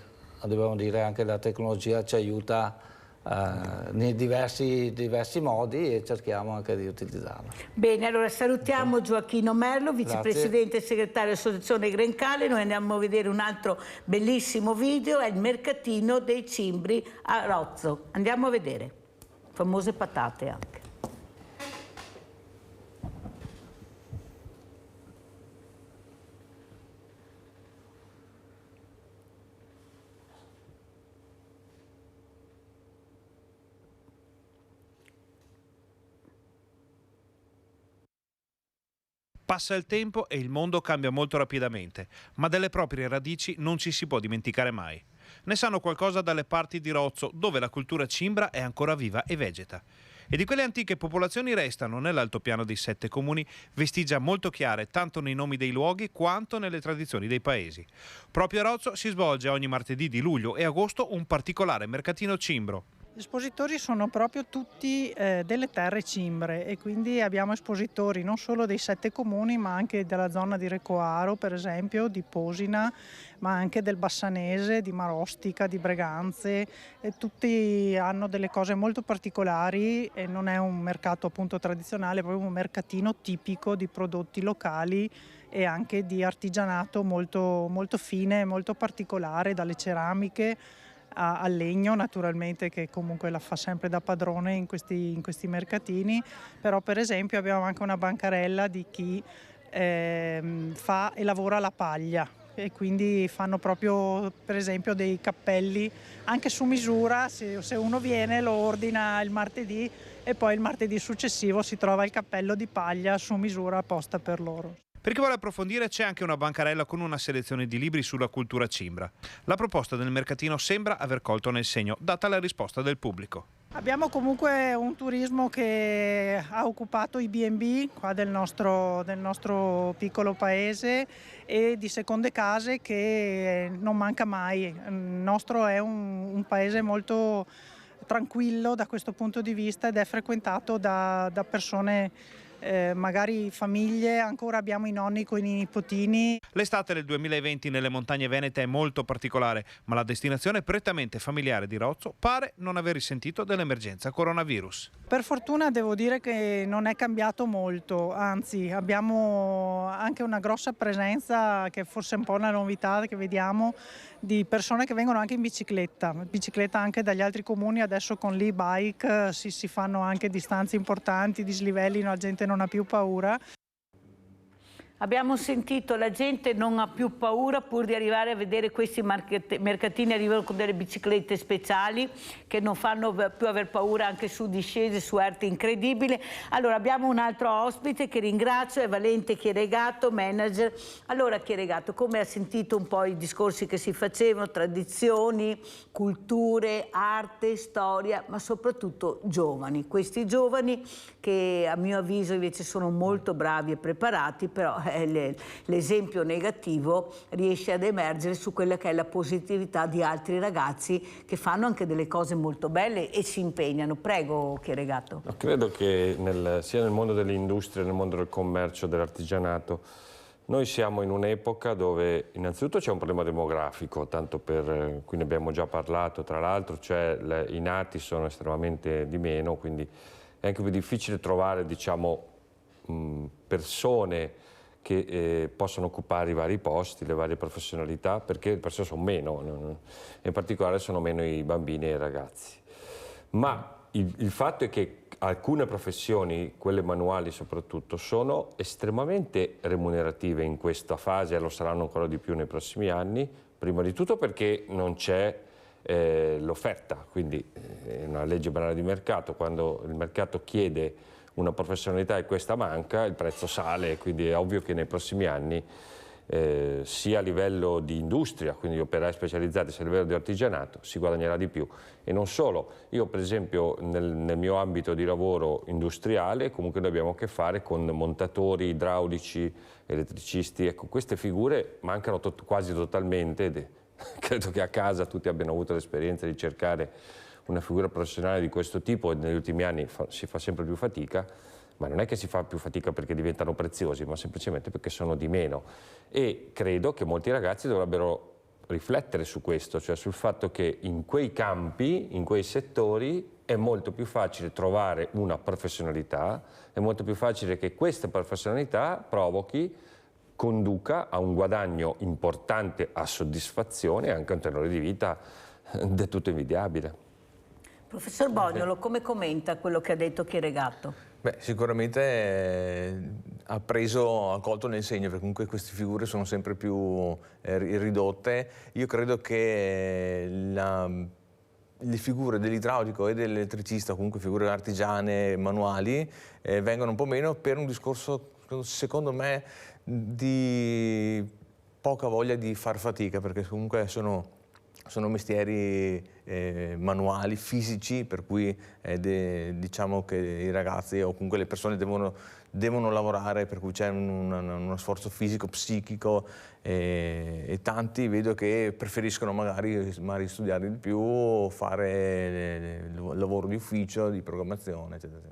dobbiamo dire anche la tecnologia ci aiuta nei diversi modi e cerchiamo anche di utilizzarla. Bene, allora salutiamo Gioacchino Merlo, vicepresidente e segretario dell'Associazione Grecale. Noi andiamo a vedere un altro bellissimo video, è il mercatino dei cimbri a Rozzo. Andiamo a vedere, famose patate anche. Passa il tempo e il mondo cambia molto rapidamente, ma delle proprie radici non ci si può dimenticare mai. Ne sanno qualcosa dalle parti di Rozzo, dove la cultura cimbra è ancora viva e vegeta. E di quelle antiche popolazioni restano nell'altopiano dei 7 comuni vestigia molto chiare tanto nei nomi dei luoghi quanto nelle tradizioni dei paesi. Proprio a Rozzo si svolge ogni martedì di luglio e agosto un particolare mercatino cimbro. Gli espositori sono proprio tutti delle terre cimbre e quindi abbiamo espositori non solo dei 7 comuni ma anche della zona di Recoaro, per esempio, di Posina, ma anche del Bassanese, di Marostica, di Breganze, e tutti hanno delle cose molto particolari e non è un mercato appunto tradizionale, è proprio un mercatino tipico di prodotti locali e anche di artigianato molto, molto fine, molto particolare, dalle ceramiche al legno naturalmente, che comunque la fa sempre da padrone in questi mercatini. Però per esempio abbiamo anche una bancarella di chi fa e lavora la paglia, e quindi fanno proprio per esempio dei cappelli anche su misura, se uno viene lo ordina il martedì e poi il martedì successivo si trova il cappello di paglia su misura apposta per loro. Per chi vuole approfondire c'è anche una bancarella con una selezione di libri sulla cultura cimbra. La proposta del mercatino sembra aver colto nel segno, data la risposta del pubblico. Abbiamo comunque un turismo che ha occupato i B&B qua del nostro piccolo paese e di seconde case che non manca mai. Il nostro è un paese molto tranquillo da questo punto di vista ed è frequentato da persone, magari famiglie, ancora abbiamo i nonni con i nipotini. L'estate del 2020 nelle montagne venete è molto particolare, ma la destinazione prettamente familiare di Rozzo pare non aver risentito dell'emergenza coronavirus. Per fortuna devo dire che non è cambiato molto, anzi abbiamo anche una grossa presenza, che forse è un po' una novità che vediamo, di persone che vengono anche in bicicletta anche dagli altri comuni. Adesso con l'e-bike si fanno anche distanze importanti, dislivelli, la gente non ha più paura. Abbiamo sentito la gente non ha più paura pur di arrivare a vedere questi mercatini, arrivano con delle biciclette speciali che non fanno più aver paura anche su discese, su arte incredibile. Allora abbiamo un altro ospite che ringrazio, è Valente Chieregato, manager. Allora Chieregato, come ha sentito un po' i discorsi che si facevano, tradizioni, culture, arte, storia, ma soprattutto giovani. Questi giovani che a mio avviso invece sono molto bravi e preparati, però l'esempio negativo riesce ad emergere su quella che è la positività di altri ragazzi che fanno anche delle cose molto belle e si impegnano. Prego Chieregato. Credo che sia nel mondo dell'industria, nel mondo del commercio, dell'artigianato, noi siamo in un'epoca dove innanzitutto c'è un problema demografico, tanto per cui ne abbiamo già parlato, tra l'altro i nati sono estremamente di meno, quindi è anche più difficile trovare, diciamo, persone che possono occupare i vari posti, le varie professionalità, perché le persone sono meno, in particolare sono meno i bambini e i ragazzi. Ma il fatto è che alcune professioni, quelle manuali soprattutto, sono estremamente remunerative in questa fase e lo saranno ancora di più nei prossimi anni, prima di tutto perché non c'è l'offerta, quindi è una legge banale di mercato, quando il mercato chiede una professionalità e questa manca, il prezzo sale, quindi è ovvio che nei prossimi anni sia a livello di industria, quindi operai specializzati, sia a livello di artigianato, si guadagnerà di più. E non solo, io per esempio nel mio ambito di lavoro industriale comunque noi abbiamo a che fare con montatori idraulici, elettricisti, ecco queste figure mancano quasi totalmente, credo che a casa tutti abbiano avuto l'esperienza di cercare una figura professionale di questo tipo e negli ultimi anni si fa sempre più fatica, ma non è che si fa più fatica perché diventano preziosi, ma semplicemente perché sono di meno. E credo che molti ragazzi dovrebbero riflettere su questo, cioè sul fatto che in quei campi, in quei settori, è molto più facile trovare una professionalità, è molto più facile che questa professionalità conduca a un guadagno importante, a soddisfazione e anche a un tenore di vita del tutto invidiabile. Professor Bognolo, come commenta quello che ha detto Chieregato? Beh, sicuramente ha colto nel segno, perché comunque queste figure sono sempre più ridotte. Io credo che le figure dell'idraulico e dell'elettricista, comunque figure artigiane, manuali, vengono un po' meno per un discorso, secondo me, di poca voglia di far fatica, perché comunque sono mestieri manuali, fisici, per cui diciamo che i ragazzi o comunque le persone devono lavorare, per cui c'è uno sforzo fisico, psichico e tanti vedo che preferiscono magari studiare di più, fare lavoro di ufficio, di programmazione, eccetera.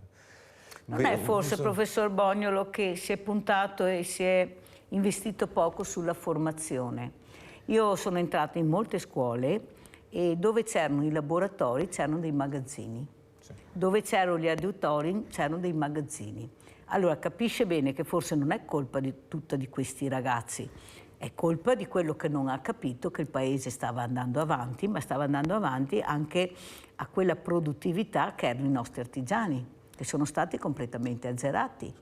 Non è forse, professor Bognolo, che si è puntato e si è investito poco sulla formazione? Io sono entrata in molte scuole e dove c'erano i laboratori c'erano dei magazzini, sì. Dove c'erano gli auditori c'erano dei magazzini. Allora capisce bene che forse non è colpa tutta di questi ragazzi, è colpa di quello che non ha capito che il paese stava andando avanti, ma stava andando avanti anche a quella produttività che erano i nostri artigiani, che sono stati completamente azzerati.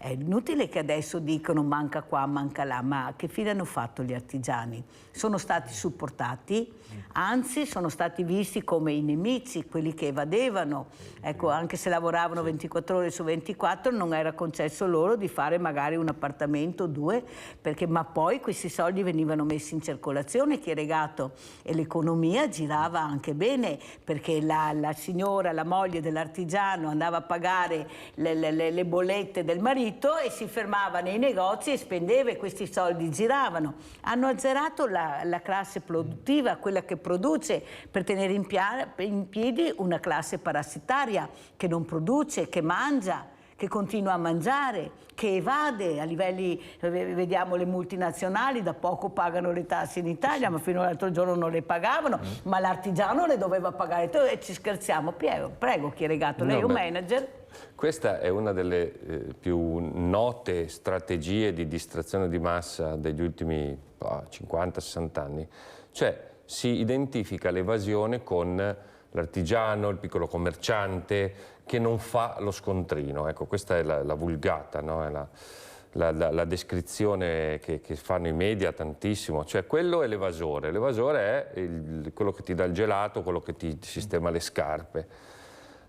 È inutile che adesso dicono manca qua, manca là, ma che fine hanno fatto gli artigiani? Sono stati supportati, anzi sono stati visti come i nemici, quelli che evadevano. Ecco, anche se lavoravano 24 ore su 24 non era concesso loro di fare magari un appartamento o due, ma poi questi soldi venivano messi in circolazione, chieregato, e l'economia girava anche bene, perché la signora, la moglie dell'artigiano andava a pagare le bollette del marito e si fermava nei negozi e spendeva, e questi soldi giravano. Hanno azzerato la classe produttiva, quella che produce, per tenere in piedi una classe parassitaria che non produce, che mangia, che continua a mangiare, che evade a livelli, vediamo le multinazionali, da poco pagano le tasse in Italia, ma fino all'altro giorno non le pagavano, ma l'artigiano le doveva pagare. E ci scherziamo, prego chieregato, lei è un manager? Questa è una delle più note strategie di distrazione di massa degli ultimi 50-60 anni. Cioè si identifica l'evasione con l'artigiano, il piccolo commerciante che non fa lo scontrino. Ecco, questa è la vulgata, no? È la descrizione che fanno i media tantissimo. Cioè quello è l'evasore. L'evasore è quello che ti dà il gelato, quello che ti sistema le scarpe.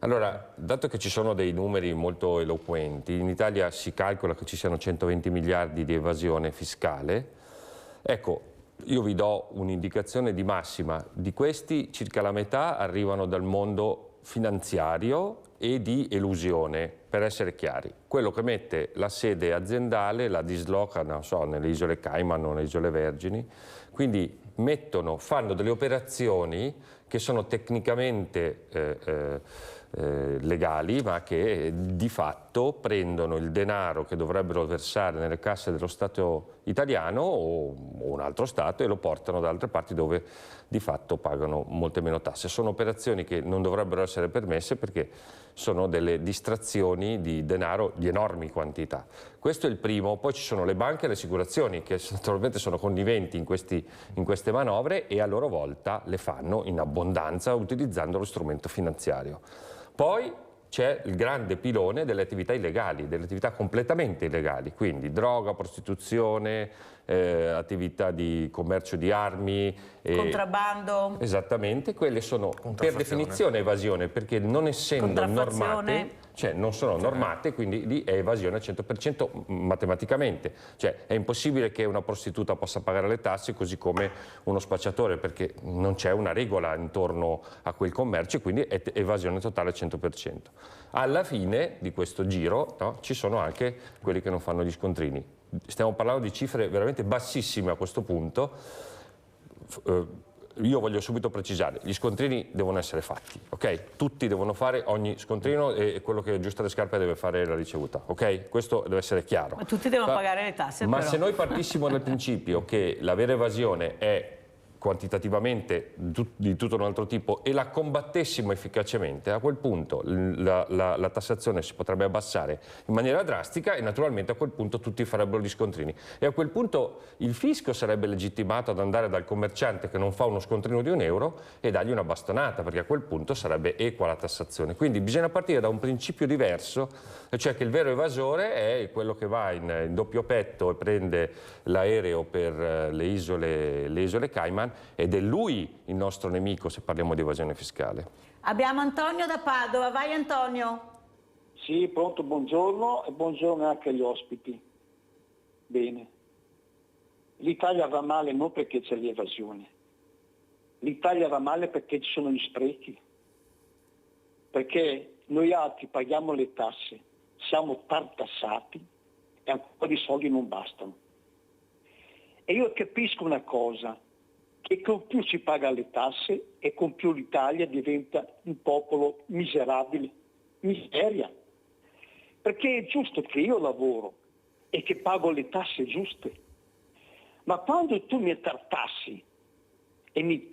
Allora, dato che ci sono dei numeri molto eloquenti, in Italia si calcola che ci siano 120 miliardi di evasione fiscale, ecco, io vi do un'indicazione di massima. Di questi circa la metà arrivano dal mondo finanziario e di elusione, per essere chiari. Quello che mette la sede aziendale la disloca, non so, nelle isole Cayman o nelle isole Vergini, quindi fanno delle operazioni che sono tecnicamente legali, ma che di fatto prendono il denaro che dovrebbero versare nelle casse dello Stato italiano o un altro Stato e lo portano da altre parti dove di fatto pagano molte meno tasse. Sono operazioni che non dovrebbero essere permesse perché sono delle distrazioni di denaro di enormi quantità. Questo è il primo. Poi ci sono le banche e le assicurazioni che naturalmente sono conniventi in queste manovre e a loro volta le fanno in abbondanza utilizzando lo strumento finanziario. Poi c'è il grande pilone delle attività illegali, delle attività completamente illegali, quindi droga, prostituzione, attività di commercio di armi. Contrabbando. Esattamente, quelle sono per definizione evasione, perché non essendo normate, cioè non sono normate, quindi lì è evasione al 100% matematicamente. Cioè è impossibile che una prostituta possa pagare le tasse così come uno spacciatore, perché non c'è una regola intorno a quel commercio e quindi è evasione totale al 100%. Alla fine di questo giro, no, ci sono anche quelli che non fanno gli scontrini. Stiamo parlando di cifre veramente bassissime a questo punto. Io voglio subito precisare, gli scontrini devono essere fatti, ok? Tutti devono fare ogni scontrino e quello che aggiusta le scarpe deve fare la ricevuta, ok? Questo deve essere chiaro. Ma tutti devono pagare le tasse, ma però. Se noi partissimo dal principio che la vera evasione è quantitativamente di tutto un altro tipo e la combattessimo efficacemente, a quel punto la tassazione si potrebbe abbassare in maniera drastica e naturalmente a quel punto tutti farebbero gli scontrini e a quel punto il fisco sarebbe legittimato ad andare dal commerciante che non fa uno scontrino di €1 e dargli una bastonata, perché a quel punto sarebbe equa la tassazione. Quindi bisogna partire da un principio diverso, cioè che il vero evasore è quello che va in doppio petto e prende l'aereo per le isole Cayman, ed è lui il nostro nemico se parliamo di evasione fiscale. Abbiamo Antonio da Padova, vai Antonio. Sì, pronto, buongiorno e buongiorno anche agli ospiti. Bene. L'Italia va male non perché c'è l'evasione, l'Italia va male perché ci sono gli sprechi, perché noi altri paghiamo le tasse, siamo tartassati e ancora i soldi non bastano. E io capisco una cosa, che con più si paga le tasse e con più l'Italia diventa un popolo miserabile, miseria. Perché è giusto che io lavoro e che pago le tasse giuste, ma quando tu mi tartassi e mi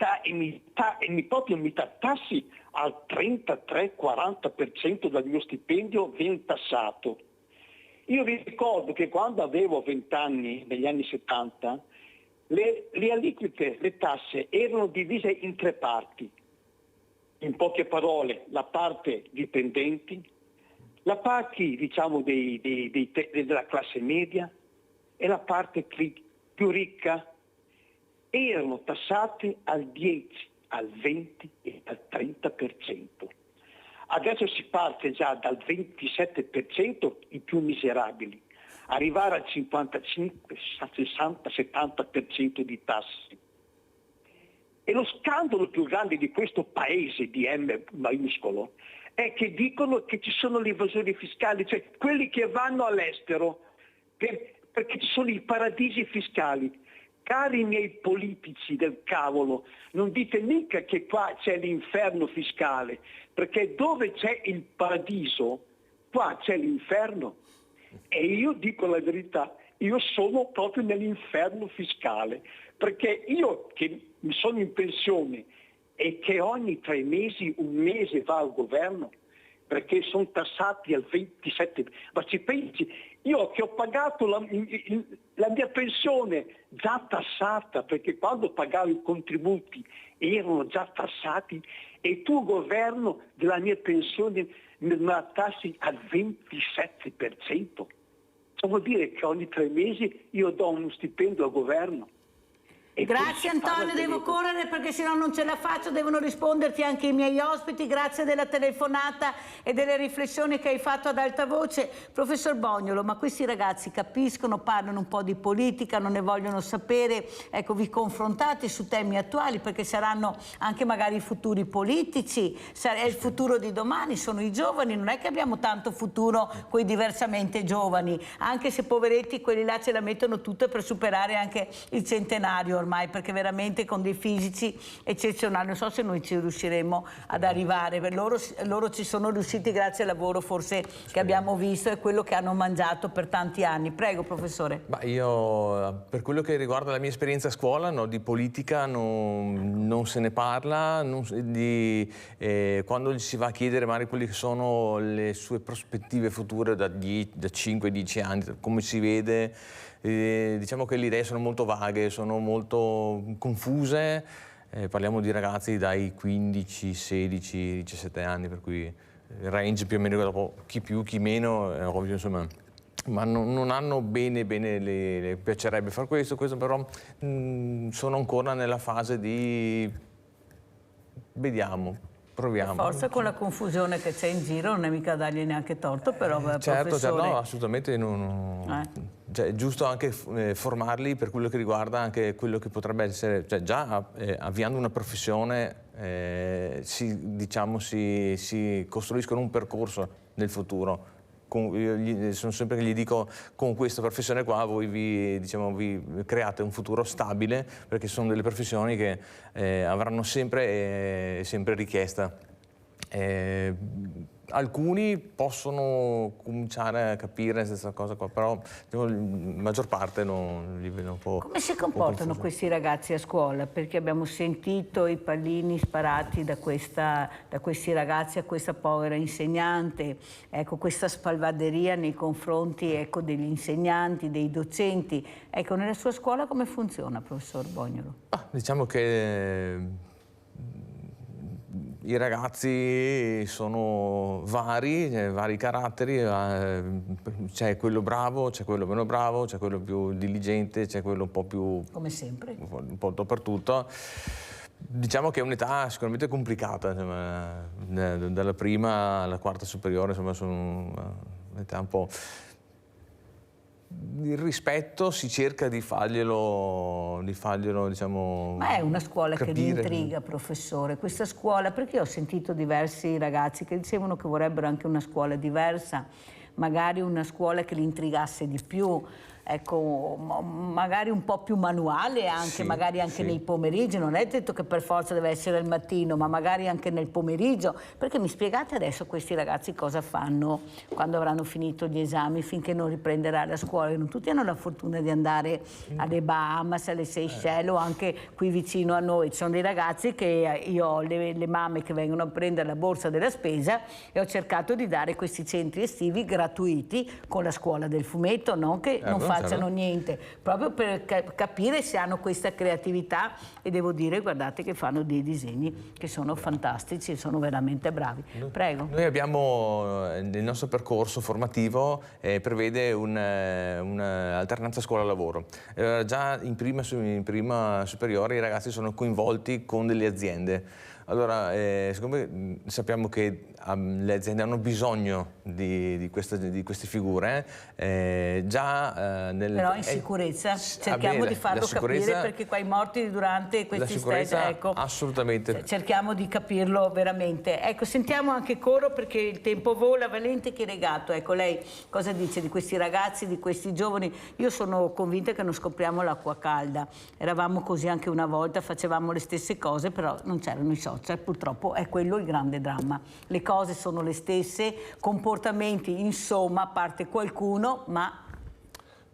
tartassi al 33-40% del mio stipendio viene tassato. Io vi ricordo che quando avevo 20 anni, negli anni 70, le aliquote, le tasse erano divise in 3 parti. In poche parole, la parte dipendenti, La parte, diciamo, della classe media e la parte più ricca erano tassate al 10, al 20 e al 30%. Adesso si parte già dal 27% i più miserabili, arrivare al 55, 60, 70% di tasse. E lo scandalo più grande di questo paese di M maiuscolo è che dicono che ci sono le evasioni fiscali, cioè quelli che vanno all'estero perché ci sono i paradisi fiscali. Cari miei politici del cavolo, non dite mica che qua c'è l'inferno fiscale, perché dove c'è il paradiso, qua c'è l'inferno. E io dico la verità, io sono proprio nell'inferno fiscale, perché io che mi sono in pensione e che ogni 3 mesi, un mese va al governo, perché sono tassati al 27%, ma ci pensi, io che ho pagato la mia pensione già tassata, perché quando pagavo i contributi erano già tassati, e tu governo della mia pensione me la tassi al 27%. Ciò vuol dire che ogni 3 mesi io do uno stipendio al governo. Grazie Antonio, devo correre perché sennò non ce la faccio, devono risponderti anche i miei ospiti. Grazie della telefonata e delle riflessioni che hai fatto ad alta voce. Professor Bognolo, ma questi ragazzi capiscono, parlano un po' di politica, non ne vogliono sapere, ecco, vi confrontate su temi attuali perché saranno anche magari i futuri politici, è il futuro di domani, sono i giovani, non è che abbiamo tanto futuro coi diversamente giovani, anche se poveretti quelli là ce la mettono tutte per superare anche il centenario ormai, perché veramente con dei fisici eccezionali, non so se noi ci riusciremo ad arrivare, per loro ci sono riusciti grazie al lavoro forse che abbiamo visto e quello che hanno mangiato per tanti anni. Prego professore. Ma io, per quello che riguarda la mia esperienza a scuola, no, di politica non se ne parla, quando gli si va a chiedere magari quelle che sono le sue prospettive future da 5-10 anni, come si vede, diciamo che le idee sono molto vaghe, sono molto confuse, parliamo di ragazzi dai 15, 16, 17 anni, per cui il range più o meno, dopo chi più, chi meno, è ovvio, insomma, ma non hanno bene, le piacerebbe fare questo, però sono ancora nella fase di vediamo. Proviamo. Forse con la confusione che c'è in giro non è mica dargli neanche torto, però certo, no, assolutamente cioè, è giusto anche formarli per quello che riguarda anche quello che potrebbe essere, cioè già avviando una professione si costruiscono un percorso nel futuro. Sono sempre che gli dico, con questa professione qua voi vi create un futuro stabile, perché sono delle professioni che avranno sempre richiesta. Alcuni possono cominciare a capire questa cosa qua, però la maggior parte non li vedo un po'. Come si comportano questi ragazzi a scuola? Perché abbiamo sentito i pallini sparati da questi ragazzi a questa povera insegnante, ecco, questa spalvaderia nei confronti, ecco, degli insegnanti, dei docenti. Ecco, nella sua scuola come funziona, professor Bognolo? Diciamo che i ragazzi sono vari caratteri, c'è quello bravo, c'è quello meno bravo, c'è quello più diligente, c'è quello un po' più... Come sempre. Un po' dappertutto. Diciamo che è un'età sicuramente complicata, insomma, dalla prima alla quarta superiore, insomma, sono un'età un po'... Il rispetto si cerca di farglielo, diciamo, ma è una scuola capire. Che vi intriga, professore, questa scuola, perché ho sentito diversi ragazzi che dicevano che vorrebbero anche una scuola diversa, magari una scuola che li intrigasse di più, ecco, magari un po' più manuale anche, sì, magari anche nei pomeriggi, non è detto che per forza deve essere al mattino, ma magari anche nel pomeriggio, perché mi spiegate adesso questi ragazzi cosa fanno quando avranno finito gli esami finché non riprenderà la scuola? Non tutti hanno la fortuna di andare alle Bahamas, alle Seychelles o anche qui vicino a noi. Ci sono dei ragazzi che io ho le mamme che vengono a prendere la borsa della spesa e ho cercato di dare questi centri estivi gratuiti con la scuola del fumetto, no? Che non fa facciano niente, proprio per capire se hanno questa creatività, e devo dire, guardate che fanno dei disegni che sono fantastici e sono veramente bravi. Prego. Noi abbiamo, il nostro percorso formativo prevede un'alternanza scuola-lavoro. Già in prima superiore i ragazzi sono coinvolti con delle aziende. Allora, siccome sappiamo che le aziende hanno bisogno di queste figure, però in sicurezza cerchiamo di farlo capire, perché qua i morti durante questi stage, ecco, assolutamente cerchiamo di capirlo veramente. Ecco, sentiamo anche Coro, perché il tempo vola. Valente Chieregato, ecco, lei cosa dice di questi ragazzi, di questi giovani? Io sono convinta che non scopriamo l'acqua calda, eravamo così anche una volta, facevamo le stesse cose, però non c'erano i social, purtroppo è quello il grande dramma. Le cose sono le stesse, comportamenti, insomma, a parte qualcuno, ma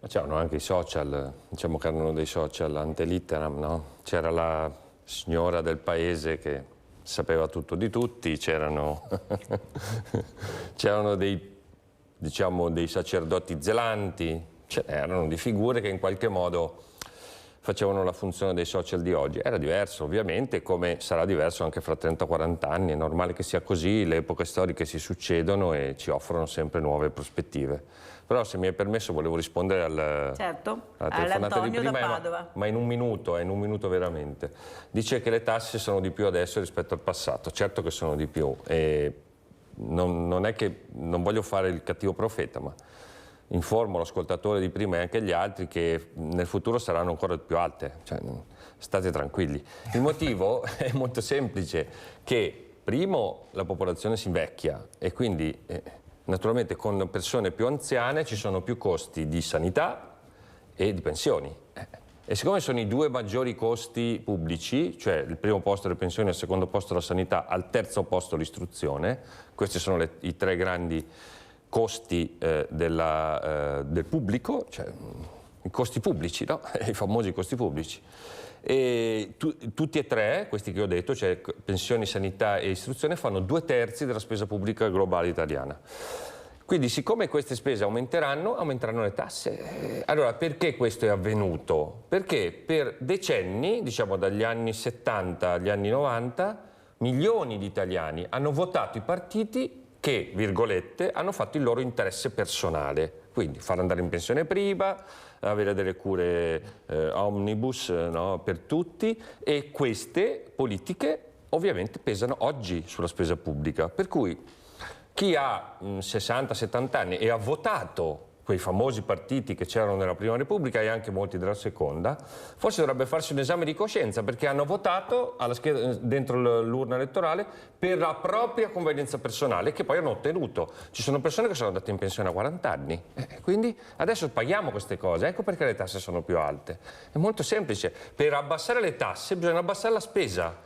c'erano anche i social, diciamo che erano dei social ante litteram, no? C'era la signora del paese che sapeva tutto di tutti, c'erano dei, diciamo, dei sacerdoti zelanti, erano di figure che in qualche modo facevano la funzione dei social di oggi. Era diverso ovviamente, come sarà diverso anche fra 30-40 anni, è normale che sia così, le epoche storiche si succedono e ci offrono sempre nuove prospettive. Però se mi è permesso volevo rispondere alla telefonata di prima, ma in un minuto veramente. Dice che le tasse sono di più adesso rispetto al passato, certo che sono di più, e non è che non voglio fare il cattivo profeta, ma informo l'ascoltatore di prima e anche gli altri che nel futuro saranno ancora più alte, cioè, state tranquilli. Il motivo è molto semplice, che primo la popolazione si invecchia e quindi naturalmente con persone più anziane ci sono più costi di sanità e di pensioni. E siccome sono i due maggiori costi pubblici, cioè il primo posto le pensioni, al secondo posto la sanità, al terzo posto l'istruzione, questi sono i tre grandi costi del pubblico, cioè i costi pubblici, no? I famosi costi pubblici. E tutti e tre, questi che ho detto, cioè pensioni, sanità e istruzione, fanno 2/3 della spesa pubblica globale italiana. Quindi siccome queste spese aumenteranno le tasse. Allora perché questo è avvenuto? Perché per decenni, diciamo dagli anni 70 agli anni 90, milioni di italiani hanno votato i partiti che, virgolette, hanno fatto il loro interesse personale, quindi far andare in pensione prima, avere delle cure omnibus, no, per tutti, e queste politiche ovviamente pesano oggi sulla spesa pubblica, per cui chi ha 60-70 anni e ha votato quei famosi partiti che c'erano nella Prima Repubblica e anche molti della Seconda, forse dovrebbe farsi un esame di coscienza, perché hanno votato dentro l'urna elettorale per la propria convenienza personale, che poi hanno ottenuto. Ci sono persone che sono andate in pensione a 40 anni, quindi adesso paghiamo queste cose, ecco perché le tasse sono più alte. È molto semplice, per abbassare le tasse bisogna abbassare la spesa.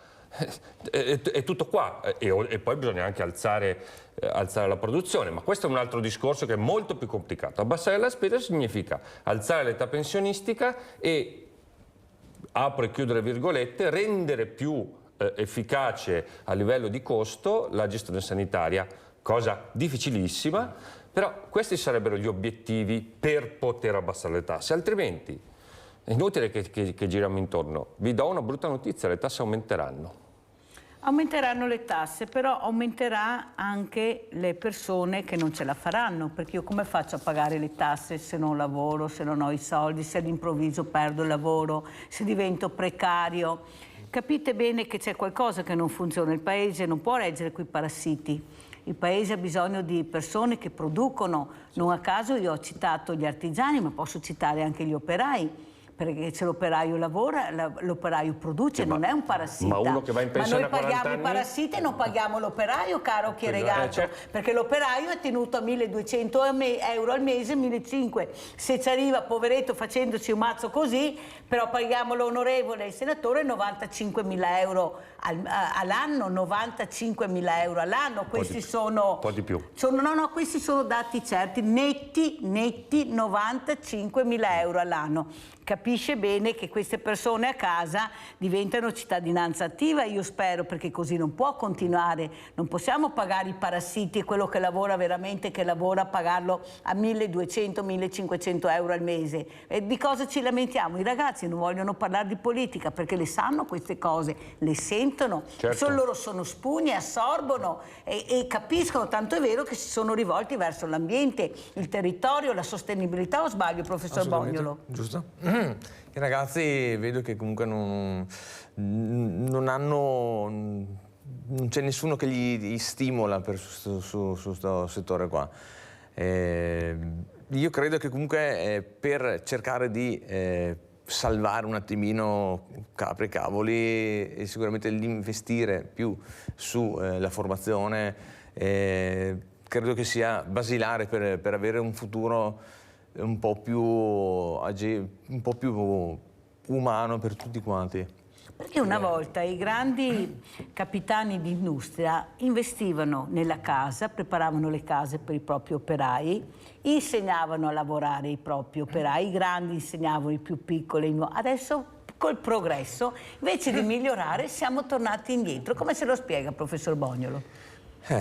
È tutto qua, e poi bisogna anche alzare la produzione, ma questo è un altro discorso che è molto più complicato. Abbassare la spesa significa alzare l'età pensionistica e, apro e chiudere virgolette, rendere più efficace a livello di costo la gestione sanitaria, cosa difficilissima, però questi sarebbero gli obiettivi per poter abbassare le tasse, altrimenti è inutile che giriamo intorno. Vi do una brutta notizia, le tasse aumenteranno. Aumenteranno le tasse, però aumenterà anche le persone che non ce la faranno, perché io come faccio a pagare le tasse se non lavoro, se non ho i soldi, se all'improvviso perdo il lavoro, se divento precario? Capite bene che c'è qualcosa che non funziona, il paese non può reggere quei parassiti. Il paese ha bisogno di persone che producono, non a caso io ho citato gli artigiani, ma posso citare anche gli operai, perché se l'operaio lavora, l'operaio produce, non è un parassita. Ma uno che va in pensione a 40 anni... Ma noi paghiamo i parassiti e non paghiamo l'operaio, caro Chieregato, certo. Perché l'operaio è tenuto a 1.200 euro al mese, 1.500. Se ci arriva, poveretto, facendoci un mazzo così, però paghiamo l'onorevole, il senatore, 95.000 euro all'anno, 95.000 euro all'anno. Questi sono... Un po' di più. No, questi sono dati certi, netti 95.000 euro all'anno. Capite capisce bene che queste persone a casa diventano cittadinanza attiva, io spero, perché così non può continuare, non possiamo pagare i parassiti e quello che lavora veramente, che lavora, pagarlo a 1.200-1.500 euro al mese. E di cosa ci lamentiamo? I ragazzi non vogliono parlare di politica perché le sanno queste cose, le sentono, loro sono spugni, assorbono e capiscono, tanto è vero che si sono rivolti verso l'ambiente, il territorio, la sostenibilità, o sbaglio, professor Bognolo? Giusto. I ragazzi vedo che comunque non c'è nessuno che gli stimola su questo settore qua. Io credo che comunque per cercare di salvare un attimino capri e cavoli e sicuramente l'investire più sulla formazione credo che sia basilare per avere un futuro un po' più umano per tutti quanti. Perché una volta i grandi capitani di industria investivano nella casa, preparavano le case per i propri operai, insegnavano a lavorare i propri operai, i grandi insegnavano i più piccoli. Adesso col progresso, invece di migliorare, siamo tornati indietro. Come se lo spiega, professor Bognolo?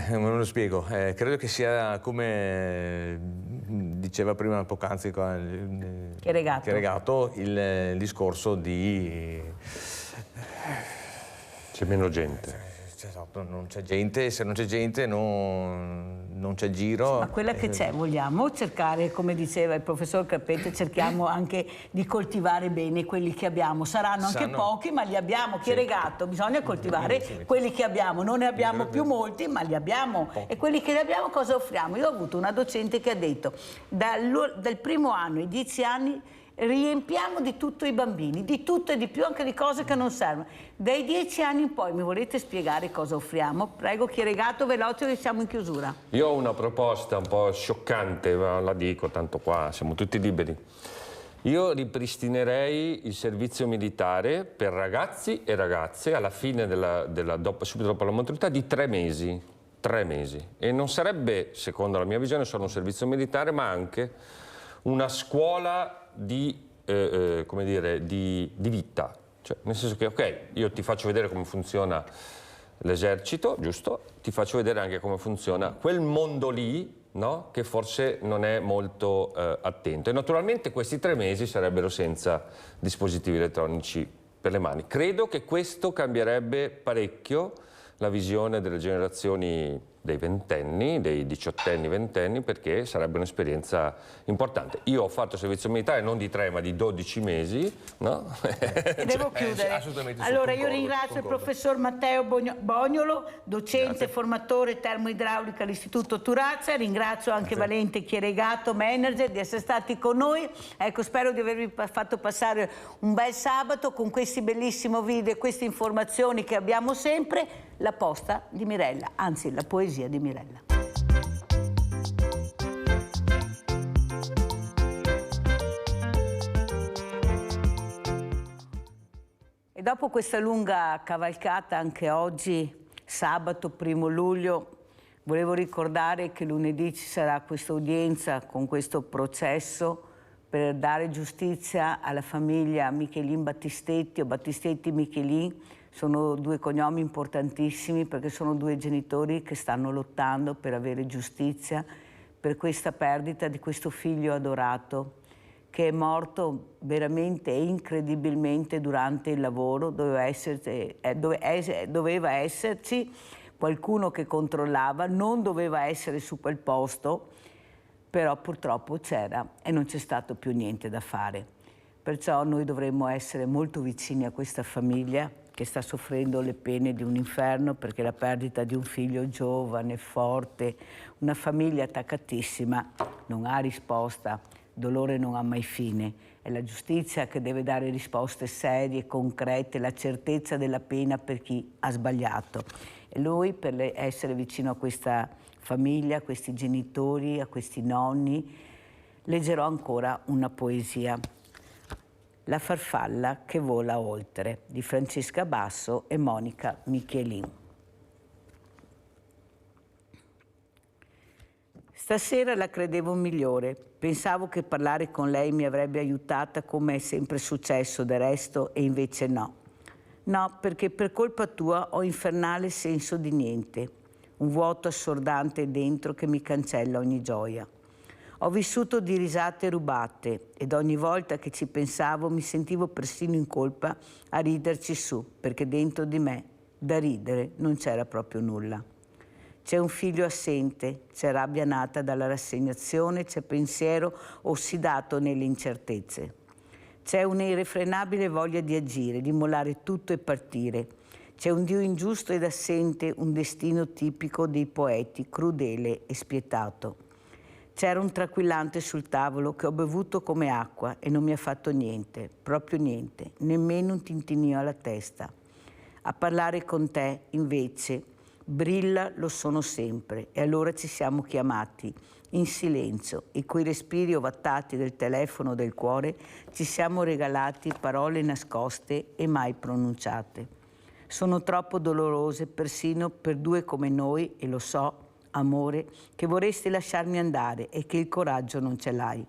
Non lo spiego, credo che sia come diceva prima poc'anzi Chieregato il discorso di c'è meno gente. Esatto, non c'è gente, se non c'è gente non c'è giro. Ma quella che c'è vogliamo cercare, come diceva il professor Capete, cerchiamo anche di coltivare bene quelli che abbiamo. Saranno anche pochi, ma li abbiamo. Chieregato, bisogna coltivare quelli che abbiamo. Non ne abbiamo più molti, ma li abbiamo. E quelli che ne abbiamo cosa offriamo? Io ho avuto una docente che ha detto dal primo anno ai 10 anni riempiamo di tutto i bambini, di tutto e di più, anche di cose che non servono. Dai 10 anni in poi mi volete spiegare cosa offriamo? Prego, Chieregato, veloce, che siamo in chiusura. Io ho una proposta un po' scioccante, ma la dico, tanto qua siamo tutti liberi. Io ripristinerei il servizio militare per ragazzi e ragazze alla fine subito dopo la maturità di 3 mesi. 3 mesi. E non sarebbe, secondo la mia visione, solo un servizio militare, ma anche una scuola di vita, cioè, nel senso che ok, io ti faccio vedere come funziona l'esercito, giusto? Ti faccio vedere anche come funziona quel mondo lì, no? Che forse non è molto attento. E naturalmente questi 3 mesi sarebbero senza dispositivi elettronici per le mani. Credo che questo cambierebbe parecchio la visione delle generazioni dei ventenni, dei 18enni, ventenni, perché sarebbe un'esperienza importante. Io ho fatto servizio militare non di 3 ma di 12 mesi, no? Devo chiudere. Allora io ringrazio il professor Matteo Bognolo, docente, formatore termoidraulica all'Istituto Turazza, ringrazio anche Valente Chieregato, manager, di essere stati con noi. Ecco, spero di avervi fatto passare un bel sabato con questi bellissimi video e queste informazioni che abbiamo sempre. La posta di Mirella, anzi la poesia di Mirella. E dopo questa lunga cavalcata anche oggi, sabato 1 luglio, volevo ricordare che lunedì ci sarà questa udienza con questo processo per dare giustizia alla famiglia Michelin Battistetti o Battistetti Michelin. Sono 2 cognomi importantissimi perché sono 2 genitori che stanno lottando per avere giustizia per questa perdita di questo figlio adorato che è morto veramente e incredibilmente durante il lavoro. Doveva esserci qualcuno che controllava, non doveva essere su quel posto, però purtroppo c'era e non c'è stato più niente da fare. Perciò noi dovremmo essere molto vicini a questa famiglia che sta soffrendo le pene di un inferno perché la perdita di un figlio giovane, forte, una famiglia attaccatissima, non ha risposta, il dolore non ha mai fine. È la giustizia che deve dare risposte serie, concrete, la certezza della pena per chi ha sbagliato. E lui, per essere vicino a questa famiglia, a questi genitori, a questi nonni, leggerò ancora una poesia. La farfalla che vola oltre, di Francesca Basso e Monica Michelin. Stasera la credevo migliore. Pensavo che parlare con lei mi avrebbe aiutata come è sempre successo del resto e invece no. No, perché per colpa tua ho infernale senso di niente. Un vuoto assordante dentro che mi cancella ogni gioia. Ho vissuto di risate rubate ed ogni volta che ci pensavo mi sentivo persino in colpa a riderci su, perché dentro di me da ridere non c'era proprio nulla. C'è un figlio assente, c'è rabbia nata dalla rassegnazione, c'è pensiero ossidato nelle incertezze. C'è un'irrefrenabile voglia di agire, di mollare tutto e partire. C'è un Dio ingiusto ed assente, un destino tipico dei poeti, crudele e spietato. C'era un tranquillante sul tavolo che ho bevuto come acqua e non mi ha fatto niente, proprio niente, nemmeno un tintinnio alla testa. A parlare con te, invece, brilla lo sono sempre e allora ci siamo chiamati in silenzio e coi respiri ovattati del telefono del cuore ci siamo regalati parole nascoste e mai pronunciate. Sono troppo dolorose persino per due come noi e lo so, amore, che vorresti lasciarmi andare e che il coraggio non ce l'hai.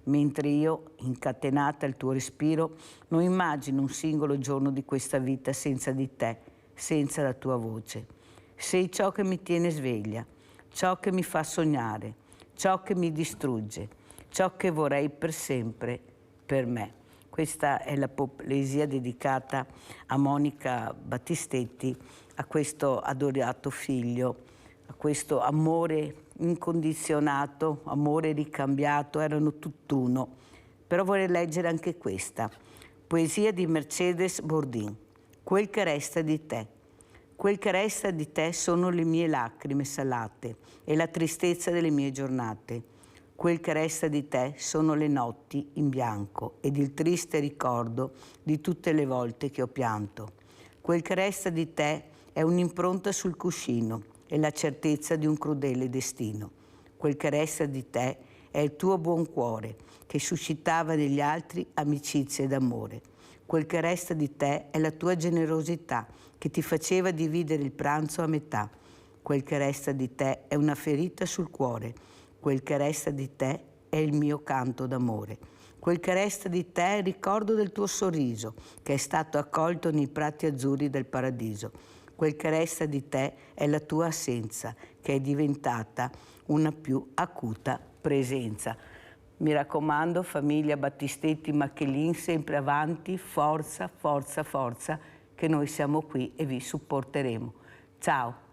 Mentre io, incatenata al tuo respiro, non immagino un singolo giorno di questa vita senza di te, senza la tua voce. Sei ciò che mi tiene sveglia, ciò che mi fa sognare, ciò che mi distrugge, ciò che vorrei per sempre per me. Questa è la poesia dedicata a Monica Battistetti, a questo adorato figlio, a questo amore incondizionato, amore ricambiato, erano tutt'uno. Però vorrei leggere anche questa, poesia di Mercedes Bourdin, Quel che resta di te. Quel che resta di te sono le mie lacrime salate e la tristezza delle mie giornate. Quel che resta di te sono le notti in bianco ed il triste ricordo di tutte le volte che ho pianto. Quel che resta di te è un'impronta sul cuscino e la certezza di un crudele destino. Quel che resta di te è il tuo buon cuore che suscitava negli altri amicizia ed amore. Quel che resta di te è la tua generosità che ti faceva dividere il pranzo a metà. Quel che resta di te è una ferita sul cuore. Quel che resta di te è il mio canto d'amore. Quel che resta di te è il ricordo del tuo sorriso che è stato accolto nei prati azzurri del paradiso. Quel che resta di te è la tua assenza che è diventata una più acuta presenza. Mi raccomando, famiglia Battistetti Machelin, sempre avanti, forza, forza, forza, che noi siamo qui e vi supporteremo. Ciao!